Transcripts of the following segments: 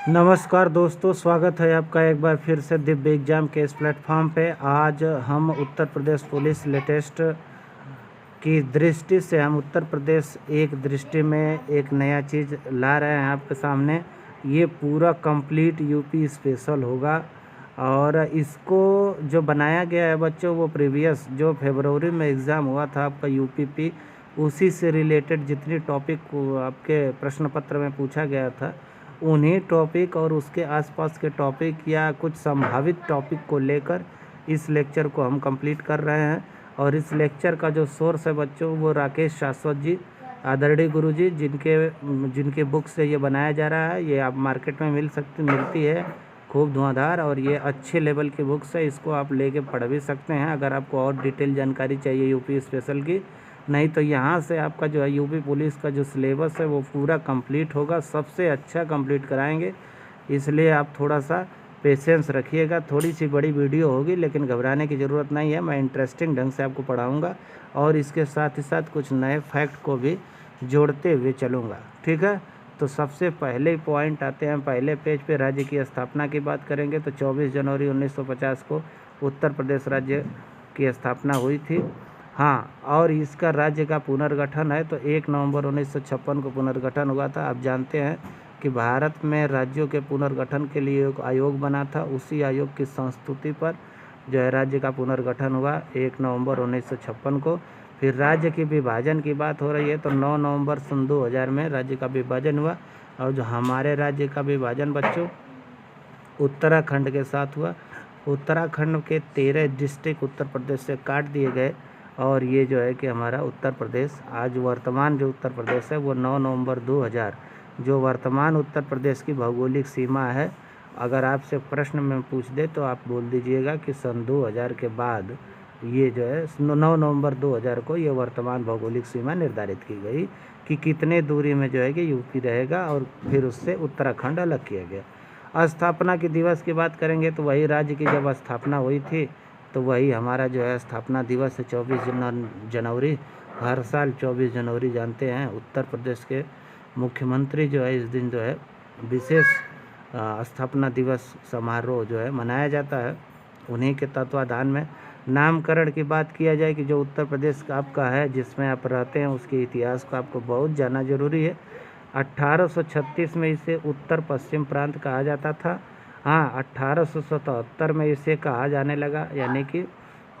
नमस्कार दोस्तों, स्वागत है आपका एक बार फिर से दिव्य एग्जाम के इस प्लेटफॉर्म पे। आज हम उत्तर प्रदेश पुलिस लेटेस्ट की दृष्टि से हम उत्तर प्रदेश एक दृष्टि में एक नया चीज़ ला रहे हैं आपके सामने। ये पूरा कंप्लीट यूपी स्पेशल होगा और इसको जो बनाया गया है बच्चों, वो प्रीवियस जो फरवरी में एग्ज़ाम हुआ था आपका यूपीपी, उसी से रिलेटेड जितनी टॉपिक को आपके प्रश्न पत्र में पूछा गया था, उन्हीं टॉपिक और उसके आसपास के टॉपिक या कुछ संभावित टॉपिक को लेकर इस लेक्चर को हम कंप्लीट कर रहे हैं। और इस लेक्चर का जो सोर्स है बच्चों, वो राकेश शाश्वत जी, आदरणीय गुरु जी, जिनके बुक से ये बनाया जा रहा है। ये आप मार्केट में मिलती है खूब धुआंधार, और ये अच्छे लेवल की बुक्स है। इसको आप लेके पढ़ भी सकते हैं अगर आपको और डिटेल जानकारी चाहिए यूपी स्पेशल की। नहीं तो यहाँ से आपका जो है यूपी पुलिस का जो सिलेबस है वो पूरा कंप्लीट होगा, सबसे अच्छा कंप्लीट कराएंगे। इसलिए आप थोड़ा सा पेशेंस रखिएगा। थोड़ी सी बड़ी वीडियो होगी लेकिन घबराने की ज़रूरत नहीं है। मैं इंटरेस्टिंग ढंग से आपको पढ़ाऊँगा और इसके साथ ही साथ कुछ नए फैक्ट को भी जोड़ते हुए चलूँगा, ठीक है। तो सबसे पहले पॉइंट आते हैं, पहले पेज पे राज्य की स्थापना की बात करेंगे तो 24 जनवरी 1950 को उत्तर प्रदेश राज्य की स्थापना हुई थी। हाँ, और इसका राज्य का पुनर्गठन है तो 1 नवंबर 1956 को पुनर्गठन हुआ था। आप जानते हैं कि भारत में राज्यों के पुनर्गठन के लिए एक आयोग बना था। उसी आयोग की संस्तुति पर जो है राज्य का पुनर्गठन हुआ 1 नवंबर 1956 को। फिर राज्य की विभाजन की बात हो रही है तो 9 नवंबर सन 2000 में राज्य का विभाजन हुआ। और जो हमारे राज्य का विभाजन बच्चों उत्तराखंड के साथ हुआ। उत्तराखंड के 13 डिस्ट्रिक्ट उत्तर प्रदेश से काट दिए गए और ये जो है कि हमारा उत्तर प्रदेश आज वर्तमान जो उत्तर प्रदेश है वो 9 नवंबर 2000 जो वर्तमान उत्तर प्रदेश की भौगोलिक सीमा है। अगर आपसे प्रश्न में पूछ दे तो आप बोल दीजिएगा कि सन 2000 के बाद ये जो है 9 नवंबर 2000 को ये वर्तमान भौगोलिक सीमा निर्धारित की गई कि कितने दूरी में जो है कि यूपी रहेगा, और फिर उससे उत्तराखंड अलग किया गया। स्थापना के दिवस की बात करेंगे तो वही राज्य की जब स्थापना हुई थी तो वही हमारा जो है स्थापना दिवस है 24 जनवरी। हर साल 24 जनवरी जानते हैं उत्तर प्रदेश के मुख्यमंत्री जो है इस दिन जो है विशेष स्थापना दिवस समारोह जो है मनाया जाता है। उन्हीं के तत्वाधान में नामकरण की बात किया जाए कि जो उत्तर प्रदेश का आपका है जिसमें आप रहते हैं उसके इतिहास को आपको बहुत जानना जरूरी है। 1836 में इसे उत्तर पश्चिम प्रांत कहा जाता था। हाँ, 1877 में इसे कहा जाने लगा, यानी कि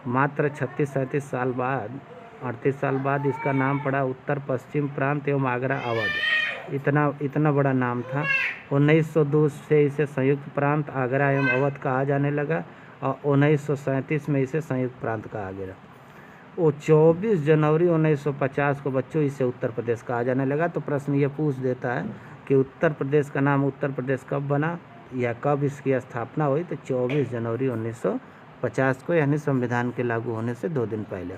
मात्र 36-37 साल बाद 38 साल बाद इसका नाम पड़ा उत्तर पश्चिम प्रांत एवं आगरा अवध। इतना बड़ा नाम था। 1902 से इसे संयुक्त प्रांत आगरा एवं अवध कहा जाने लगा और 1937 में इसे संयुक्त प्रांत कहा गया। वो 24 जनवरी 1950 को बच्चों इसे उत्तर प्रदेश कहा जाने लगा। तो प्रश्न ये पूछ देता है कि उत्तर प्रदेश का नाम उत्तर प्रदेश कब बना या कब इसकी स्थापना हुई, तो 24 जनवरी 1950 को, यानी संविधान के लागू होने से 2 दिन पहले।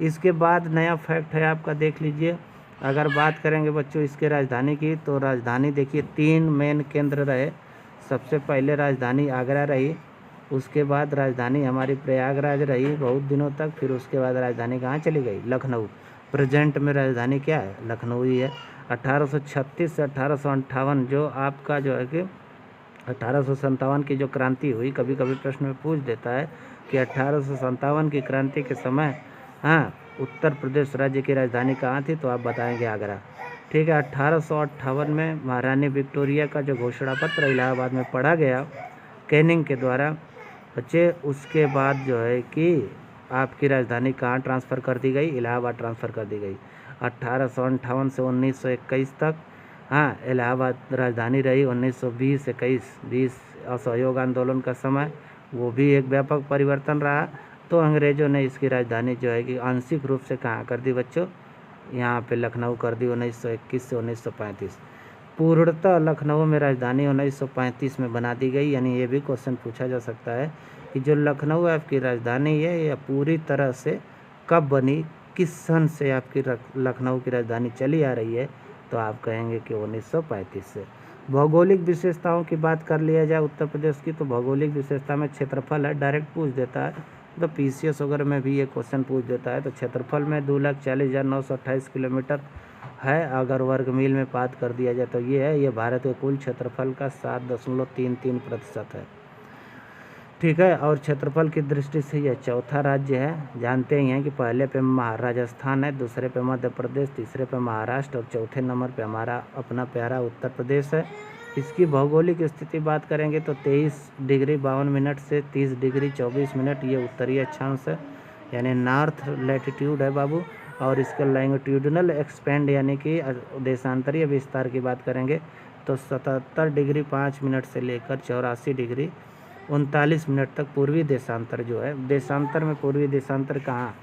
इसके बाद नया फैक्ट है आपका, देख लीजिए। अगर बात करेंगे बच्चों इसके राजधानी की तो राजधानी देखिए 3 मेन केंद्र रहे। सबसे पहले राजधानी आगरा रही, उसके बाद राजधानी हमारी प्रयागराज रही बहुत दिनों तक। फिर उसके बाद राजधानी कहाँ चली गई, लखनऊ। प्रेजेंट में राजधानी क्या है, लखनऊ ही है। 1836 से 1858 जो आपका जो है कि 1857 की जो क्रांति हुई, कभी कभी प्रश्न में पूछ देता है कि 1857 की क्रांति के समय हाँ उत्तर प्रदेश राज्य की राजधानी कहाँ थी, तो आप बताएंगे आगरा, ठीक है। 1858 में महारानी विक्टोरिया का जो घोषणा पत्र इलाहाबाद में पढ़ा गया कैनिंग के द्वारा बच्चे, उसके बाद जो है कि आपकी राजधानी कहाँ ट्रांसफ़र कर दी गई, इलाहाबाद ट्रांसफ़र कर दी गई। 1858 से 1921 तक हाँ इलाहाबाद राजधानी रही। 1920 असहयोग आंदोलन का समय, वो भी एक व्यापक परिवर्तन रहा। तो अंग्रेज़ों ने इसकी राजधानी जो है कि आंशिक रूप से कहाँ कर दी बच्चों, यहाँ पे लखनऊ कर दी 1921 से 1935। पूर्णतः लखनऊ में राजधानी 1935 में बना दी गई। यानी ये भी क्वेश्चन पूछा जा सकता है कि जो लखनऊ आपकी राजधानी है यह पूरी तरह से कब बनी, किस सन से आपकी लखनऊ की राजधानी चली आ रही है, तो आप कहेंगे कि 1935 से। भौगोलिक विशेषताओं की बात कर लिया जाए उत्तर प्रदेश की, तो भौगोलिक विशेषता में क्षेत्रफल है, डायरेक्ट पूछ देता है। तो पीसीएस वगैरह में भी ये क्वेश्चन पूछ देता है। तो क्षेत्रफल में 2,40,928 किलोमीटर है। अगर वर्ग मील में बात कर दिया जाए तो ये है, ये भारत के कुल क्षेत्रफल का 7.33% है। ठीक है, और क्षेत्रफल की दृष्टि से यह चौथा राज्य है। जानते ही हैं कि पहले पे राजस्थान है, दूसरे पे मध्य प्रदेश, तीसरे पे महाराष्ट्र और चौथे नंबर पे हमारा अपना प्यारा उत्तर प्रदेश है। इसकी भौगोलिक स्थिति बात करेंगे तो 23 डिग्री 52 मिनट से 30 डिग्री 24 मिनट ये उत्तरीय अक्षांश है, यानी नॉर्थ लैटिट्यूड है बाबू। और इसके लैंगिट्यूडनल एक्सपेंड यानी कि देशांतरीय विस्तार की बात करेंगे तो 77 डिग्री 5 मिनट से लेकर 84 डिग्री 39 मिनट तक पूर्वी देशांतर जो है। देशांतर में पूर्वी देशांतर कहाँ,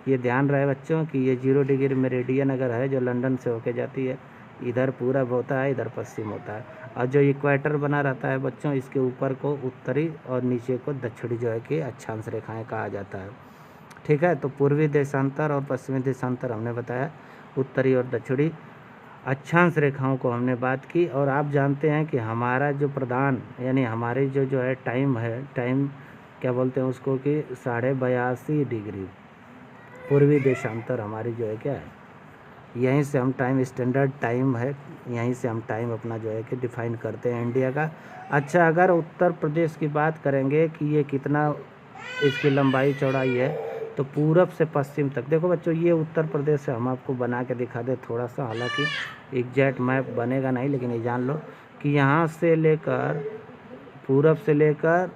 ये ध्यान रहे बच्चों कि ये 0 डिग्री मेरिडियन अगर है जो लंदन से होके जाती है, इधर पूरब होता है, इधर पश्चिम होता है। और जो इक्वेटर बना रहता है बच्चों, इसके ऊपर को उत्तरी और नीचे को दक्षिणी जो है कि अक्षांश रेखाएं कहा जाता है। ठीक है, तो पूर्वी देशांतर और पश्चिमी देशांतर हमने बताया, उत्तरी और दक्षिणी अक्षांश रेखाओं को हमने बात की। और आप जानते हैं कि हमारा जो प्रधान यानी हमारी जो है टाइम है, टाइम क्या बोलते हैं उसको कि 82.5 डिग्री पूर्वी देशांतर हमारी जो है क्या है, यहीं से हम टाइम स्टैंडर्ड टाइम है, यहीं से हम टाइम अपना जो है कि डिफाइन करते हैं इंडिया का। अच्छा, अगर उत्तर प्रदेश की बात करेंगे कि ये कितना इसकी लंबाई चौड़ाई है तो पूरब से पश्चिम तक, देखो बच्चों ये उत्तर प्रदेश है, हम आपको बना के दिखा दे थोड़ा सा, हालांकि एग्जैक्ट मैप बनेगा नहीं, लेकिन ये जान लो कि यहाँ से लेकर पूरब से लेकर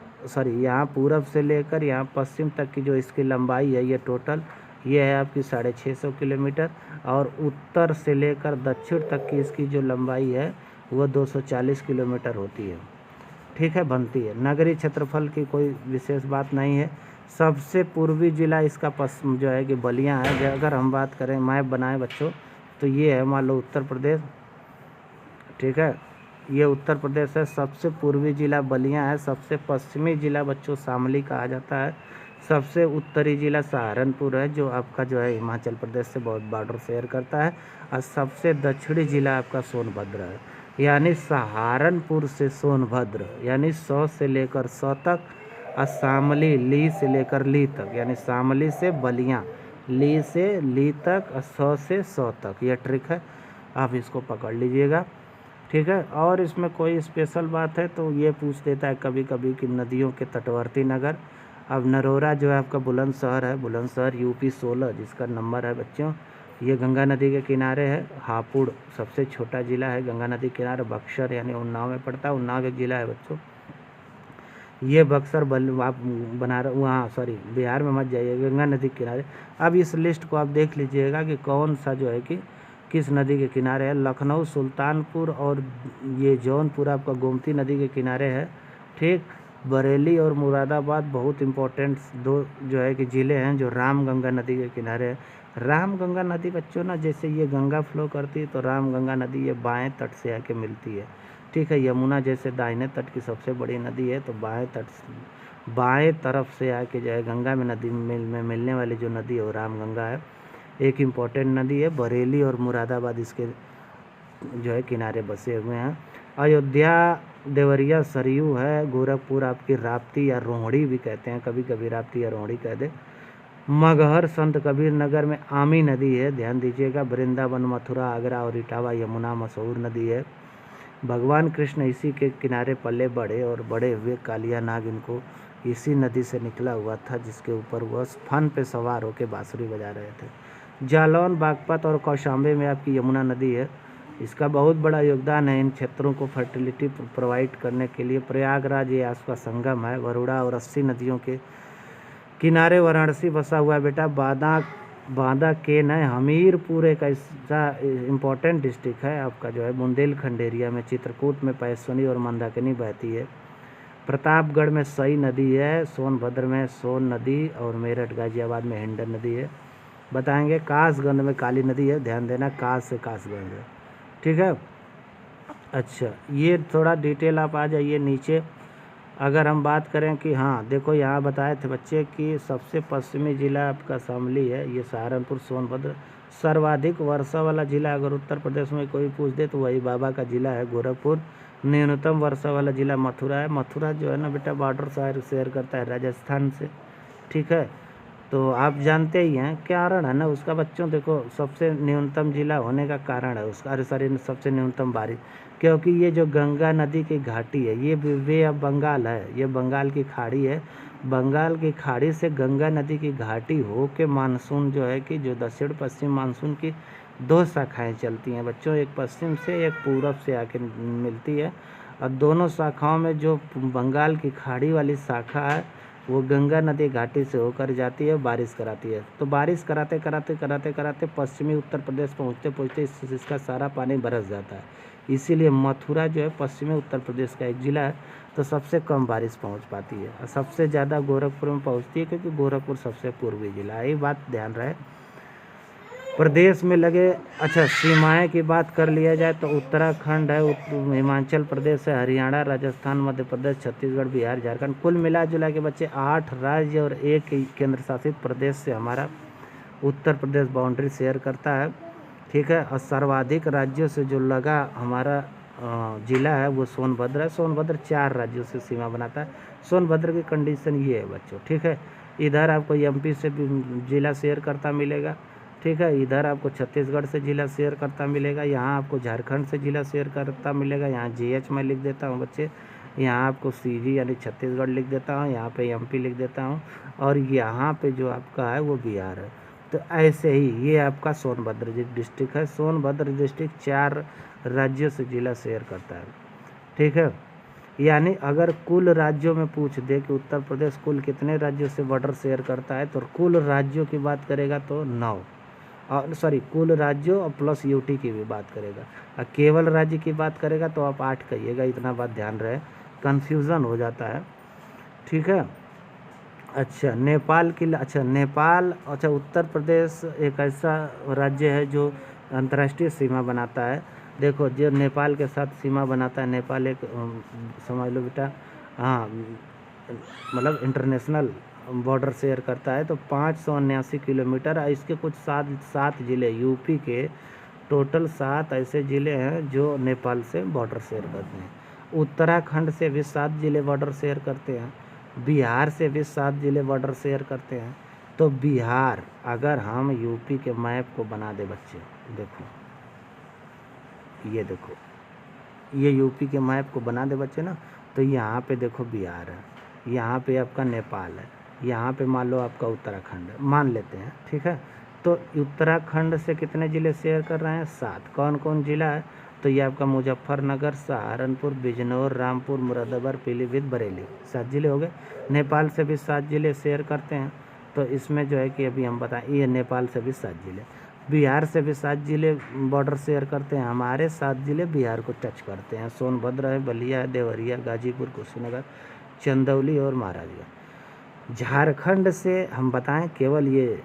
यहाँ पूरब से लेकर यहाँ पश्चिम तक की जो इसकी लंबाई है ये टोटल ये है आपकी 650 किलोमीटर। और उत्तर से लेकर दक्षिण तक की इसकी जो लंबाई है वो 240 किलोमीटर होती है। ठीक है, बनती है। नगरीय क्षेत्रफल की कोई विशेष बात नहीं है। सबसे पूर्वी जिला इसका पश्चिम जो है कि बलिया है। अगर हम बात करें मैप बनाए बच्चों तो ये है, मान लो उत्तर प्रदेश, ठीक है, ये उत्तर प्रदेश है। सबसे पूर्वी जिला बलिया है, सबसे पश्चिमी जिला बच्चों शामली कहा जाता है, सबसे उत्तरी जिला सहारनपुर है जो आपका जो है हिमाचल प्रदेश से बहुत बॉर्डर शेयर करता है, और सबसे दक्षिणी जिला आपका सोनभद्र है। यानी सहारनपुर से सोनभद्र यानी 100 से लेकर 100 तक, और शामली ली से लेकर ली तक, यानी शामली से बलिया ली से ली तक, और 100 से 100 तक, यह ट्रिक है, आप इसको पकड़ लीजिएगा। ठीक है, और इसमें कोई स्पेशल बात है तो ये पूछ देता है कभी कभी कि नदियों के तटवर्ती नगर। अब नरोरा जो है आपका बुलंदशहर है, बुलंदशहर यूपी 16 जिसका नंबर है बच्चों, ये गंगा नदी के किनारे है। हापुड़ सबसे छोटा ज़िला है गंगा नदी के किनारे। बक्सर यानी उन्नाव में पड़ता है, उन्नाव एक ज़िला है बच्चों। ये बक्सर आप बना रहे वहाँ सॉरी बिहार में मत जाइए, गंगा नदी के किनारे। अब इस लिस्ट को आप देख लीजिएगा कि कौन सा जो है कि किस नदी के किनारे है। लखनऊ, सुल्तानपुर और ये जौनपुर आपका गोमती नदी के किनारे है। ठीक, बरेली और मुरादाबाद बहुत इम्पोर्टेंट दो जो है कि ज़िले हैं जो रामगंगा नदी के किनारे है। रामगंगा नदी बच्चों ना, जैसे ये गंगा फ्लो करती है तो रामगंगा नदी ये बाएं तट से आके मिलती है। ठीक है, यमुना जैसे दाहिने तट की सबसे बड़ी नदी है, तो बाएं तरफ से आके जो है गंगा में नदी में मिलने वाली जो नदी है वो रामगंगा है, एक इम्पोर्टेंट नदी है। बरेली और मुरादाबाद इसके जो है किनारे बसे हुए हैं। अयोध्या, देवरिया सरयू है। गोरखपुर आपकी राप्ती या रोहड़ी भी कहते हैं, कभी कभी राप्ती या रोहड़ी कह दे। मगहर संत कबीर नगर में आमी नदी है, ध्यान दीजिएगा। वृंदावन, मथुरा, आगरा और इटावा, यमुना मशहूर नदी है। भगवान कृष्ण इसी के किनारे पले बढ़े और बड़े हुए। कालिया नाग इनको इसी नदी से निकला हुआ था जिसके ऊपर वह फन पे सवार होकर बांसुरी बजा रहे थे। जालौन, बागपत और कौशाम्बी में आपकी यमुना नदी है। इसका बहुत बड़ा योगदान है इन क्षेत्रों को फर्टिलिटी प्रोवाइड करने के लिए। प्रयागराज ये आपका संगम है। बरोड़ा और 80 नदियों के किनारे वाराणसी बसा हुआ है बेटा। बांदा केन है। हमीरपुर एक ऐसा इम्पोर्टेंट डिस्ट्रिक्ट है आपका जो है बुंदेलखंड एरिया में। चित्रकूट में पैसवनी और मंदाकिनी बहती है। प्रतापगढ़ में सई नदी है। सोनभद्र में सोन नदी और मेरठ गाजियाबाद में हिंडन नदी है। बताएंगे कासगंज में काली नदी है, ध्यान देना, कास से कासगंज है। ठीक है, अच्छा ये थोड़ा डिटेल आप आ जाइए नीचे। अगर हम बात करें कि हाँ देखो यहाँ बताए थे बच्चे कि सबसे पश्चिमी जिला आपका शामली है, ये सहारनपुर, सोनभद्र। सर्वाधिक वर्षा वाला जिला अगर उत्तर प्रदेश में कोई पूछ दे तो वही बाबा का जिला है, गोरखपुर। न्यूनतम वर्षा वाला जिला मथुरा है। मथुरा जो है ना बेटा बॉर्डर शेयर करता है राजस्थान से। ठीक है, तो आप जानते ही हैं कारण है ना उसका बच्चों। देखो सबसे न्यूनतम जिला होने का कारण है उसका, अरे सॉरी, सबसे न्यूनतम बारिश, क्योंकि ये जो गंगा नदी की घाटी है ये वे अब बंगाल है, ये बंगाल की खाड़ी है। बंगाल की खाड़ी से गंगा नदी की घाटी हो के मानसून जो है कि जो दक्षिण पश्चिम मानसून की दो शाखाएं चलती हैं बच्चों, एक पश्चिम से एक पूरब से आके मिलती है। और दोनों शाखाओं में जो बंगाल की खाड़ी वाली शाखा है वो गंगा नदी घाटी से होकर जाती है, बारिश कराती है। तो बारिश कराते कराते कराते कराते पश्चिमी उत्तर प्रदेश पहुँचते पहुँचते इसका सारा पानी बरस जाता है। इसीलिए मथुरा जो है पश्चिमी उत्तर प्रदेश का एक ज़िला है, तो सबसे कम बारिश पहुंच पाती है और सबसे ज़्यादा गोरखपुर में पहुंचती है, क्योंकि गोरखपुर सबसे पूर्वी जिला है। ये बात ध्यान रहे। प्रदेश में लगे, अच्छा सीमाएं की बात कर लिया जाए तो उत्तराखंड है, हिमाचल प्रदेश है, हरियाणा, राजस्थान, मध्य प्रदेश, छत्तीसगढ़, बिहार, झारखंड, कुल मिला जुला के बच्चे 8 राज्य और एक केंद्र शासित प्रदेश से हमारा उत्तर प्रदेश बाउंड्री शेयर करता है। ठीक है। और सर्वाधिक राज्यों से जो लगा हमारा ज़िला है वो सोनभद्र है। सोनभद्र 4 राज्यों से सीमा बनाता है। सोनभद्र की कंडीशन ये है बच्चों, ठीक है। इधर आपको एमपी से भी ज़िला शेयर करता मिलेगा, ठीक है। इधर आपको छत्तीसगढ़ से ज़िला शेयर करता मिलेगा, यहाँ आपको झारखंड से ज़िला शेयर करता मिलेगा। यहाँ जीएच मैं लिख देता हूँ बच्चे, यहाँ आपको सीजी यानी छत्तीसगढ़ लिख देता हूँ, यहाँ पे एमपी लिख देता हूँ, और यहाँ पे जो आपका है वो बिहार है। तो ऐसे ही ये आपका सोनभद्र डिस्ट्रिक्ट है। सोनभद्र डिस्ट्रिक्ट 4 राज्यों से ज़िला शेयर करता है, ठीक है। यानी अगर कुल राज्यों में पूछ दे कि उत्तर प्रदेश कुल कितने राज्यों से बॉर्डर शेयर करता है, तो कुल राज्यों की बात करेगा तो 9, और सॉरी कुल राज्यों और प्लस यूटी की भी बात करेगा। और केवल राज्य की बात करेगा तो आप 8 कहिएगा, इतना बात ध्यान रहे, कन्फ्यूज़न हो जाता है, ठीक है। अच्छा नेपाल की, अच्छा नेपाल, अच्छा उत्तर प्रदेश एक ऐसा राज्य है जो अंतर्राष्ट्रीय सीमा बनाता है। देखो जो नेपाल के साथ सीमा बनाता है, नेपाल एक समझ लो बेटा, हाँ मतलब इंटरनेशनल बॉर्डर शेयर करता है। तो 579 किलोमीटर, इसके कुछ 7 ज़िले यूपी के, टोटल 7 ऐसे ज़िले हैं जो नेपाल से बॉर्डर शेयर करते हैं। उत्तराखंड से भी 7 ज़िले बॉर्डर शेयर करते हैं, बिहार से भी 7 ज़िले बॉर्डर शेयर करते हैं। तो बिहार, अगर हम यूपी के मैप को बना दे बच्चे, देखो ये देखो, ये यूपी के मैप को बना दे बच्चे ना, तो यहाँ पे देखो बिहार है, यहाँ पे आपका नेपाल है, यहाँ पे मान लो आपका उत्तराखंड है, मान लेते हैं, ठीक है। तो उत्तराखंड से कितने ज़िले शेयर कर रहे हैं? 7। कौन कौन ज़िला है? तो ये आपका मुजफ्फरनगर, सहारनपुर, बिजनौर, रामपुर, मुरादाबाद, पीलीभीत, बरेली, 7 ज़िले हो गए। नेपाल से भी 7 ज़िले शेयर करते हैं। तो इसमें जो है कि अभी हम बताएं, ये नेपाल से भी 7 ज़िले, बिहार से भी 7 ज़िले बॉर्डर शेयर करते हैं। हमारे 7 ज़िले बिहार को टच करते हैं, सोनभद्र है, बलिया है, देवरिया, गाजीपुर, कुशीनगर, चंदौली और महाराजगंज। झारखंड से हम बताएं केवल ये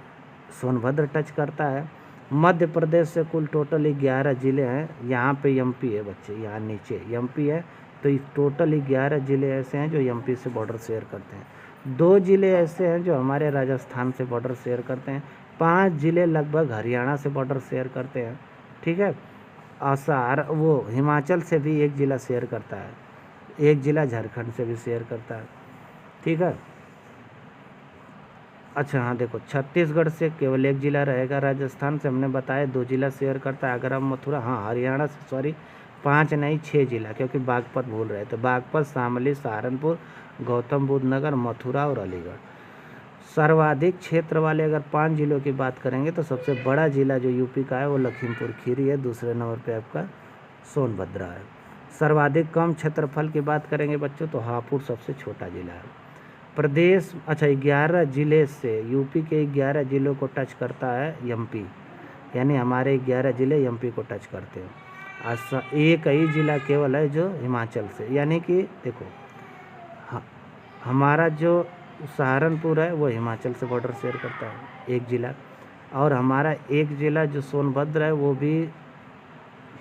सोनभद्र टच करता है। मध्य प्रदेश से कुल टोटल 11 ज़िले हैं, यहाँ पे एमपी है बच्चे, यहाँ नीचे एमपी है। तो टोटल 11 ज़िले ऐसे हैं जो एमपी से बॉर्डर शेयर करते हैं। 2 ज़िले ऐसे हैं जो हमारे राजस्थान से बॉर्डर शेयर करते हैं। 5 ज़िले लगभग हरियाणा से बॉर्डर शेयर करते हैं, ठीक है। और वो हिमाचल से भी 1 ज़िला शेयर करता है, 1 ज़िला झारखंड से भी शेयर करता है, ठीक है। अच्छा हाँ देखो, छत्तीसगढ़ से केवल 1 ज़िला रहेगा। राजस्थान से हमने बताया 2 ज़िला शेयर करता है, आगरा, मथुरा, हाँ हरियाणा से सॉरी 5 नहीं 6 ज़िला, क्योंकि बागपत भूल रहे थे। बागपत, शामली, सहारनपुर, गौतम बुद्ध नगर, मथुरा और अलीगढ़। सर्वाधिक क्षेत्र वाले अगर 5 ज़िलों की बात करेंगे तो सबसे बड़ा ज़िला जो यूपी का है वो लखीमपुर खीरी है, दूसरे नंबर पे आपका सोनभद्र है। सर्वाधिक कम क्षेत्रफल की बात करेंगे बच्चों तो हापुड़ सबसे छोटा ज़िला है। प्रदेश, अच्छा 11 ज़िले से, यूपी के 11 ज़िलों को टच करता है एमपी, यानी हमारे 11 ज़िले एमपी को टच करते हैं। अच्छा एक ही ज़िला केवल है जो हिमाचल से, यानी कि देखो हमारा जो सहारनपुर है वो हिमाचल से बॉर्डर शेयर करता है 1 ज़िला, और हमारा 1 ज़िला जो सोनभद्र है वो भी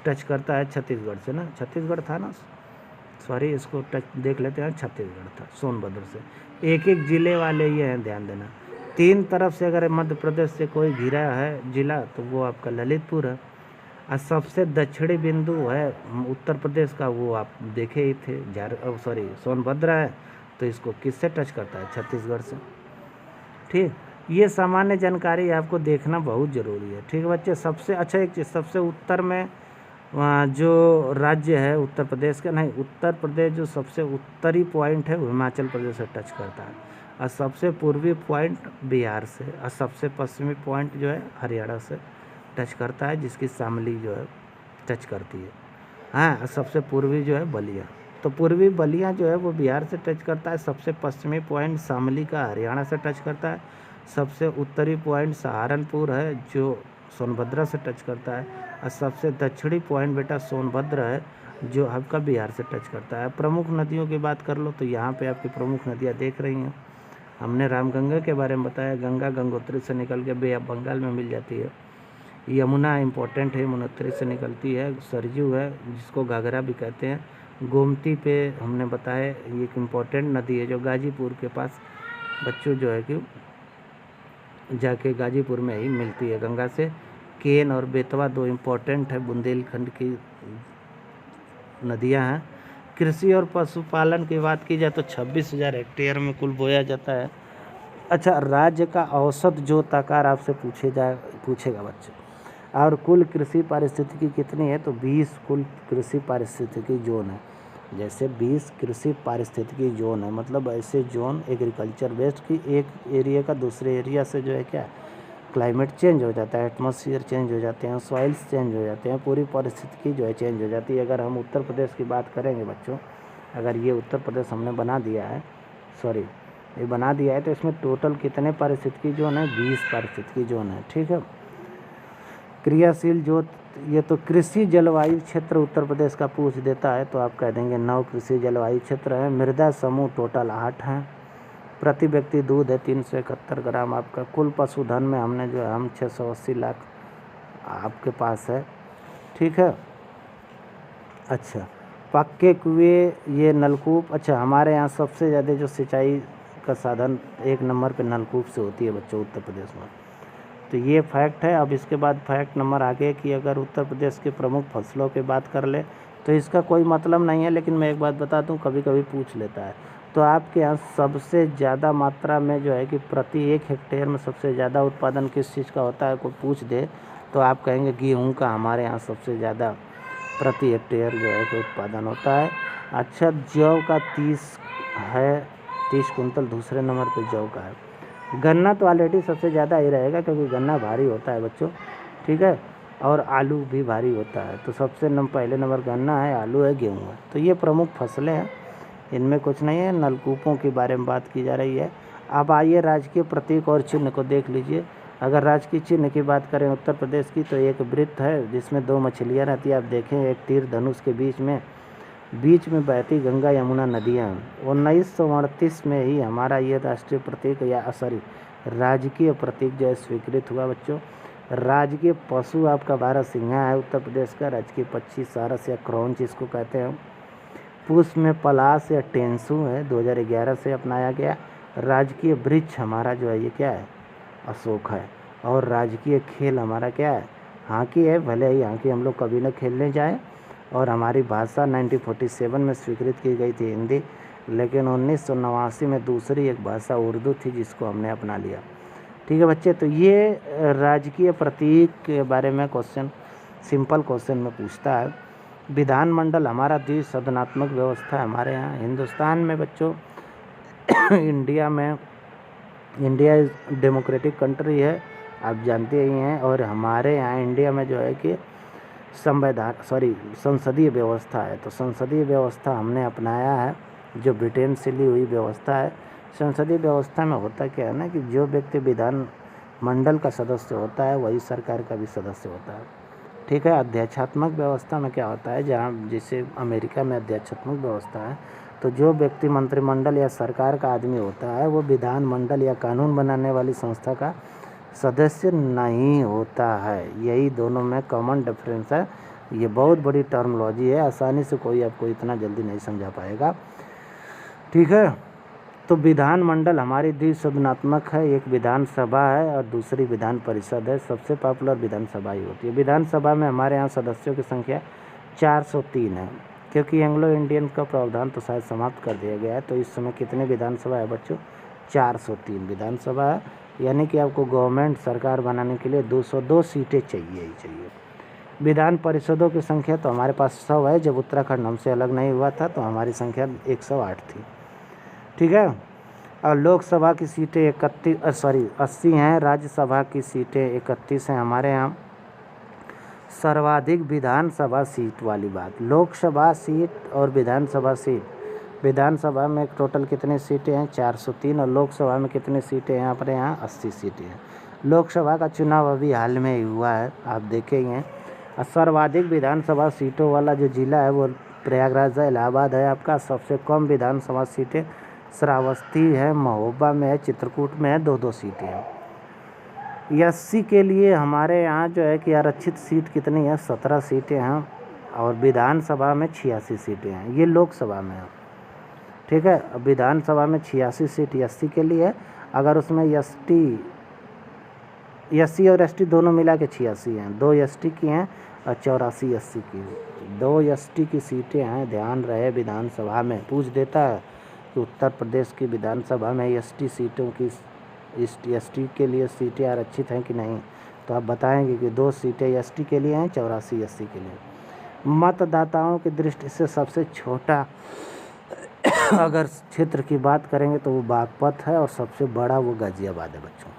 टच करता है छत्तीसगढ़ से ना, छत्तीसगढ़ था ना, सॉरी इसको टच देख लेते हैं, छत्तीसगढ़ था सोनभद्र से। एक ज़िले वाले ये हैं, ध्यान देना। 3 तरफ से अगर मध्य प्रदेश से कोई घिरा है ज़िला तो वो आपका ललितपुर है। और सबसे दक्षिणी बिंदु है उत्तर प्रदेश का, वो आप देखे ही थे, सोनभद्र है। तो इसको किससे टच करता है? छत्तीसगढ़ से, ठीक। ये सामान्य जानकारी आपको देखना बहुत ज़रूरी है। ठीक है बच्चे। सबसे अच्छा एक चीज़, सबसे उत्तर में जो राज्य है उत्तर प्रदेश का, नहीं, उत्तर प्रदेश जो सबसे उत्तरी पॉइंट है वो हिमाचल प्रदेश से टच करता है, और सबसे पूर्वी पॉइंट बिहार से, और सबसे पश्चिमी पॉइंट जो है हरियाणा से टच करता है, जिसकी शामली जो है टच करती है। हाँ, और सबसे पूर्वी जो है बलिया, तो पूर्वी बलिया जो है वो बिहार से टच करता है। सबसे पश्चिमी पॉइंट शामली का हरियाणा से टच करता है। सबसे उत्तरी पॉइंट सहारनपुर है जो सोनभद्र से टच करता है, और सबसे दक्षिणी पॉइंट बेटा सोनभद्र है जो आपका बिहार से टच करता है। प्रमुख नदियों की बात कर लो तो यहाँ पे आपकी प्रमुख नदियाँ देख रही हैं। हमने रामगंगा के बारे में बताया, गंगा गंगोत्री से निकल के बे ऑफ बंगाल में मिल जाती है। यमुना इम्पोर्टेंट है, यमुनोत्री से निकलती है। सरयू है जिसको घाघरा भी कहते हैं। गोमती पे हमने बताया ये एक इम्पोर्टेंट नदी है जो गाजीपुर के पास बच्चों जो है कि जाके गाजीपुर में ही मिलती है गंगा से। केन और बेतवा दो इम्पोर्टेंट है बुंदेलखंड की नदियां हैं। कृषि और पशुपालन की बात की जाए तो 26,000 हेक्टेयर में कुल बोया जाता है। अच्छा, राज्य का औसत जोत आकार आपसे पूछेगा बच्चे, और कुल कृषि पारिस्थितिकी कितनी है, तो 20 कुल कृषि पारिस्थितिकी जोन है। जैसे 20 कृषि पारिस्थितिकी जोन है, मतलब ऐसे जोन एग्रीकल्चर बेस्ड की एक एरिया का दूसरे एरिया से जो है क्या क्लाइमेट चेंज हो जाता है, एटमॉस्फेयर चेंज हो जाते हैं, सॉइल्स चेंज हो जाते हैं, पूरी पारिस्थितिकी जो है चेंज हो जाती है। अगर हम उत्तर प्रदेश की बात करेंगे बच्चों, अगर ये उत्तर प्रदेश हमने बना दिया है, ये बना दिया है, तो इसमें टोटल कितने पारिस्थितिकी जोन है, 20 पारिस्थितिकी जोन है। ठीक है। क्रियाशील जो ये तो कृषि जलवायु क्षेत्र उत्तर प्रदेश का पूछ देता है तो आप कह देंगे 9 कृषि जलवायु क्षेत्र है। मृदा समूह टोटल 8 हैं। प्रति व्यक्ति दूध है 371 ग्राम आपका। कुल पशुधन में हमने जो है हम 680 लाख आपके पास है। ठीक है। अच्छा, पक्के कुएं, ये नलकूप। अच्छा, हमारे यहाँ सबसे ज़्यादा जो सिंचाई का साधन 1 नंबर पे नलकूप से होती है बच्चों उत्तर प्रदेश में, तो ये फैक्ट है। अब इसके बाद फैक्ट नंबर आगे कि अगर उत्तर प्रदेश के प्रमुख फसलों की बात कर ले तो इसका कोई मतलब नहीं है, लेकिन मैं एक बात बता दूं, कभी कभी पूछ लेता है। तो आपके यहाँ सबसे ज़्यादा मात्रा में जो है कि प्रति 1 हेक्टेयर में सबसे ज़्यादा उत्पादन किस चीज़ का होता है, कोई पूछ दे तो आप कहेंगे गेहूँ का हमारे यहाँ सबसे ज़्यादा प्रति हेक्टेयर जो है कि उत्पादन होता है। अच्छा, जौ का 30 है, 30 कुंतल दूसरे नंबर पर जौ का है। गन्ना तो ऑलरेडी सबसे ज़्यादा ही रहेगा क्योंकि गन्ना भारी होता है बच्चों। ठीक है। और आलू भी भारी होता है, तो सबसे पहले नंबर गन्ना है, आलू है, गेहूँ है। तो ये प्रमुख फसलें हैं, इनमें कुछ नहीं है। नलकूपों के बारे में बात की जा रही है। अब आइए राजकीय प्रतीक और चिन्ह को देख लीजिए। अगर राजकीय चिन्ह की बात करें उत्तर प्रदेश की तो एक वृत्त है जिसमें 2 मछलियाँ रहती है। आप देखें एक तीर धनुष के बीच में बहती गंगा यमुना नदियाँ। 1938 में ही हमारा ये राष्ट्रीय प्रतीक राजकीय प्रतीक जो है स्वीकृत हुआ बच्चों। राजकीय पशु आपका बारहसिंघा है उत्तर प्रदेश का। राजकीय पक्षी सारस या क्रॉन्च इसको कहते हैं। पुष्प में पलाश या टेंसू है, 2011 से अपनाया गया। राजकीय वृक्ष हमारा जो है ये क्या है, अशोक है। और राजकीय खेल हमारा क्या है, हॉकी है। भले ही हॉकी हम लोग कभी न खेलने जाएं। और हमारी भाषा 1947 में स्वीकृत की गई थी हिंदी, लेकिन 1989 में दूसरी एक भाषा उर्दू थी जिसको हमने अपना लिया। ठीक है बच्चे, तो ये राजकीय प्रतीक के बारे में क्वेश्चन, सिंपल क्वेश्चन में पूछता है। विधानमंडल हमारा द्विसदनात्मक व्यवस्था है हमारे यहाँ हिंदुस्तान में बच्चों। इंडिया डेमोक्रेटिक कंट्री है, आप जानते ही हैं। और हमारे यहाँ इंडिया में जो है कि संसदीय व्यवस्था है। तो संसदीय व्यवस्था हमने अपनाया है जो ब्रिटेन से ली हुई व्यवस्था है। संसदीय व्यवस्था में होता क्या है ना कि जो व्यक्ति विधान मंडल का सदस्य होता है वही सरकार का भी सदस्य होता है। ठीक है। अध्यक्षात्मक व्यवस्था में क्या होता है, जहाँ जैसे अमेरिका में अध्यक्षात्मक व्यवस्था है, तो जो व्यक्ति मंत्रिमंडल या सरकार का आदमी होता है वो विधान मंडल या कानून बनाने वाली संस्था का सदस्य नहीं होता है। यही दोनों में कॉमन डिफरेंस है। ये बहुत बड़ी टर्मोलॉजी है, आसानी से कोई आपको इतना जल्दी नहीं समझा पाएगा। ठीक है। तो विधानमंडल हमारी द्विसदनात्मक है, एक विधानसभा है और दूसरी विधान परिषद है। सबसे पॉपुलर विधानसभा ही होती है। विधानसभा में हमारे यहाँ सदस्यों की संख्या 403 है, क्योंकि एंग्लो इंडियन का प्रावधान तो शायद समाप्त कर दिया गया है। तो इस समय कितने विधानसभा है बच्चों, 403 विधानसभा है। यानी कि आपको गवर्नमेंट सरकार बनाने के लिए 202 सीटें चाहिए ही चाहिए। विधान परिषदों की संख्या तो हमारे पास 100 है। जब उत्तराखंड हमसे अलग नहीं हुआ था तो हमारी संख्या 108 थी, ठीक है। और लोकसभा की सीटें 80 हैं। राज्यसभा की सीटें 31 हैं हमारे यहाँ। सर्वाधिक विधानसभा सीट वाली बात, लोकसभा सीट और विधानसभा सीट, विधानसभा में टोटल कितनी सीटें हैं 403, और लोकसभा में कितनी सीटें हैं हमारे यहाँ 80 सीटें हैं। लोकसभा का चुनाव अभी हाल में ही हुआ है, आप देखेंगे। और सर्वाधिक विधानसभा सीटों वाला जो ज़िला है वो प्रयागराज है, इलाहाबाद है आपका। सबसे कम विधानसभा सीटें श्रावस्ती है, महोबा में है, चित्रकूट में है, 2-2 सीटें हैं। एससी के लिए हमारे यहाँ जो है कि आरक्षित सीट कितनी है 17 सीटें हैं, और विधानसभा में 86 सीटें हैं। ये लोकसभा में है, ठीक है। अब विधानसभा में 86 सीट एससी के लिए है। अगर उसमें एससी और एसटी दोनों मिला के 86 हैं, 2 एसटी की हैं और 84 एससी की। 2 एसटी की सीटें हैं, ध्यान रहे। विधानसभा में पूछ देता है कि उत्तर प्रदेश की विधानसभा में एसटी सीटों की एसटी के लिए सीटें आरक्षित हैं कि नहीं, तो आप बताएंगे कि 2 सीटें एसटी के लिए हैं, 84 एससी के लिए। मतदाताओं की दृष्टि से सबसे छोटा अगर क्षेत्र की बात करेंगे तो वो बागपत है, और सबसे बड़ा वो गाजियाबाद है बच्चों।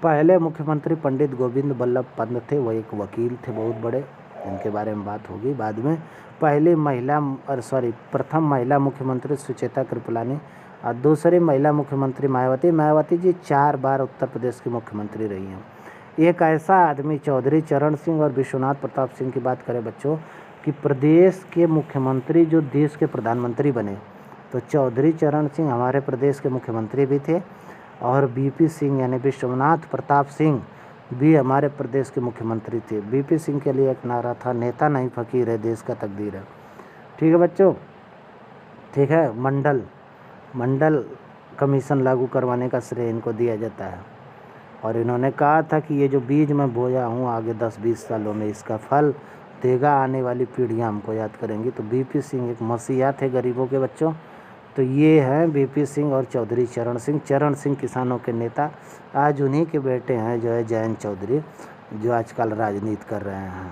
पहले मुख्यमंत्री पंडित गोविंद बल्लभ पंत थे, वो एक वकील थे बहुत बड़े, इनके बारे में बात होगी बाद में। प्रथम महिला मुख्यमंत्री सुचेता कृपलानी, और दूसरी महिला मुख्यमंत्री मायावती जी 4 बार उत्तर प्रदेश की मुख्यमंत्री रही हैं। एक ऐसा आदमी चौधरी चरण सिंह और विश्वनाथ प्रताप सिंह की बात करें बच्चों कि प्रदेश के मुख्यमंत्री जो देश के प्रधानमंत्री बने, तो चौधरी चरण सिंह हमारे प्रदेश के मुख्यमंत्री भी थे, और बीपी सिंह यानी विश्वनाथ प्रताप सिंह भी हमारे प्रदेश के मुख्यमंत्री थे। बीपी सिंह के लिए एक नारा था, नेता नहीं फकीर है, देश का तकदीर है। ठीक है बच्चों, ठीक है। मंडल कमीशन लागू करवाने का श्रेय इनको दिया जाता है, और इन्होंने कहा था कि ये जो बीज मैं बोया हूँ आगे 10-20 सालों में इसका फल देगा, आने वाली पीढ़ियाँ हमको याद करेंगी। तो बीपी सिंह एक मसीहा थे गरीबों के बच्चों। तो ये हैं बीपी सिंह और चौधरी चरण सिंह किसानों के नेता। आज उन्हीं के बेटे हैं जो है जयंत चौधरी, जो आजकल राजनीति कर रहे हैं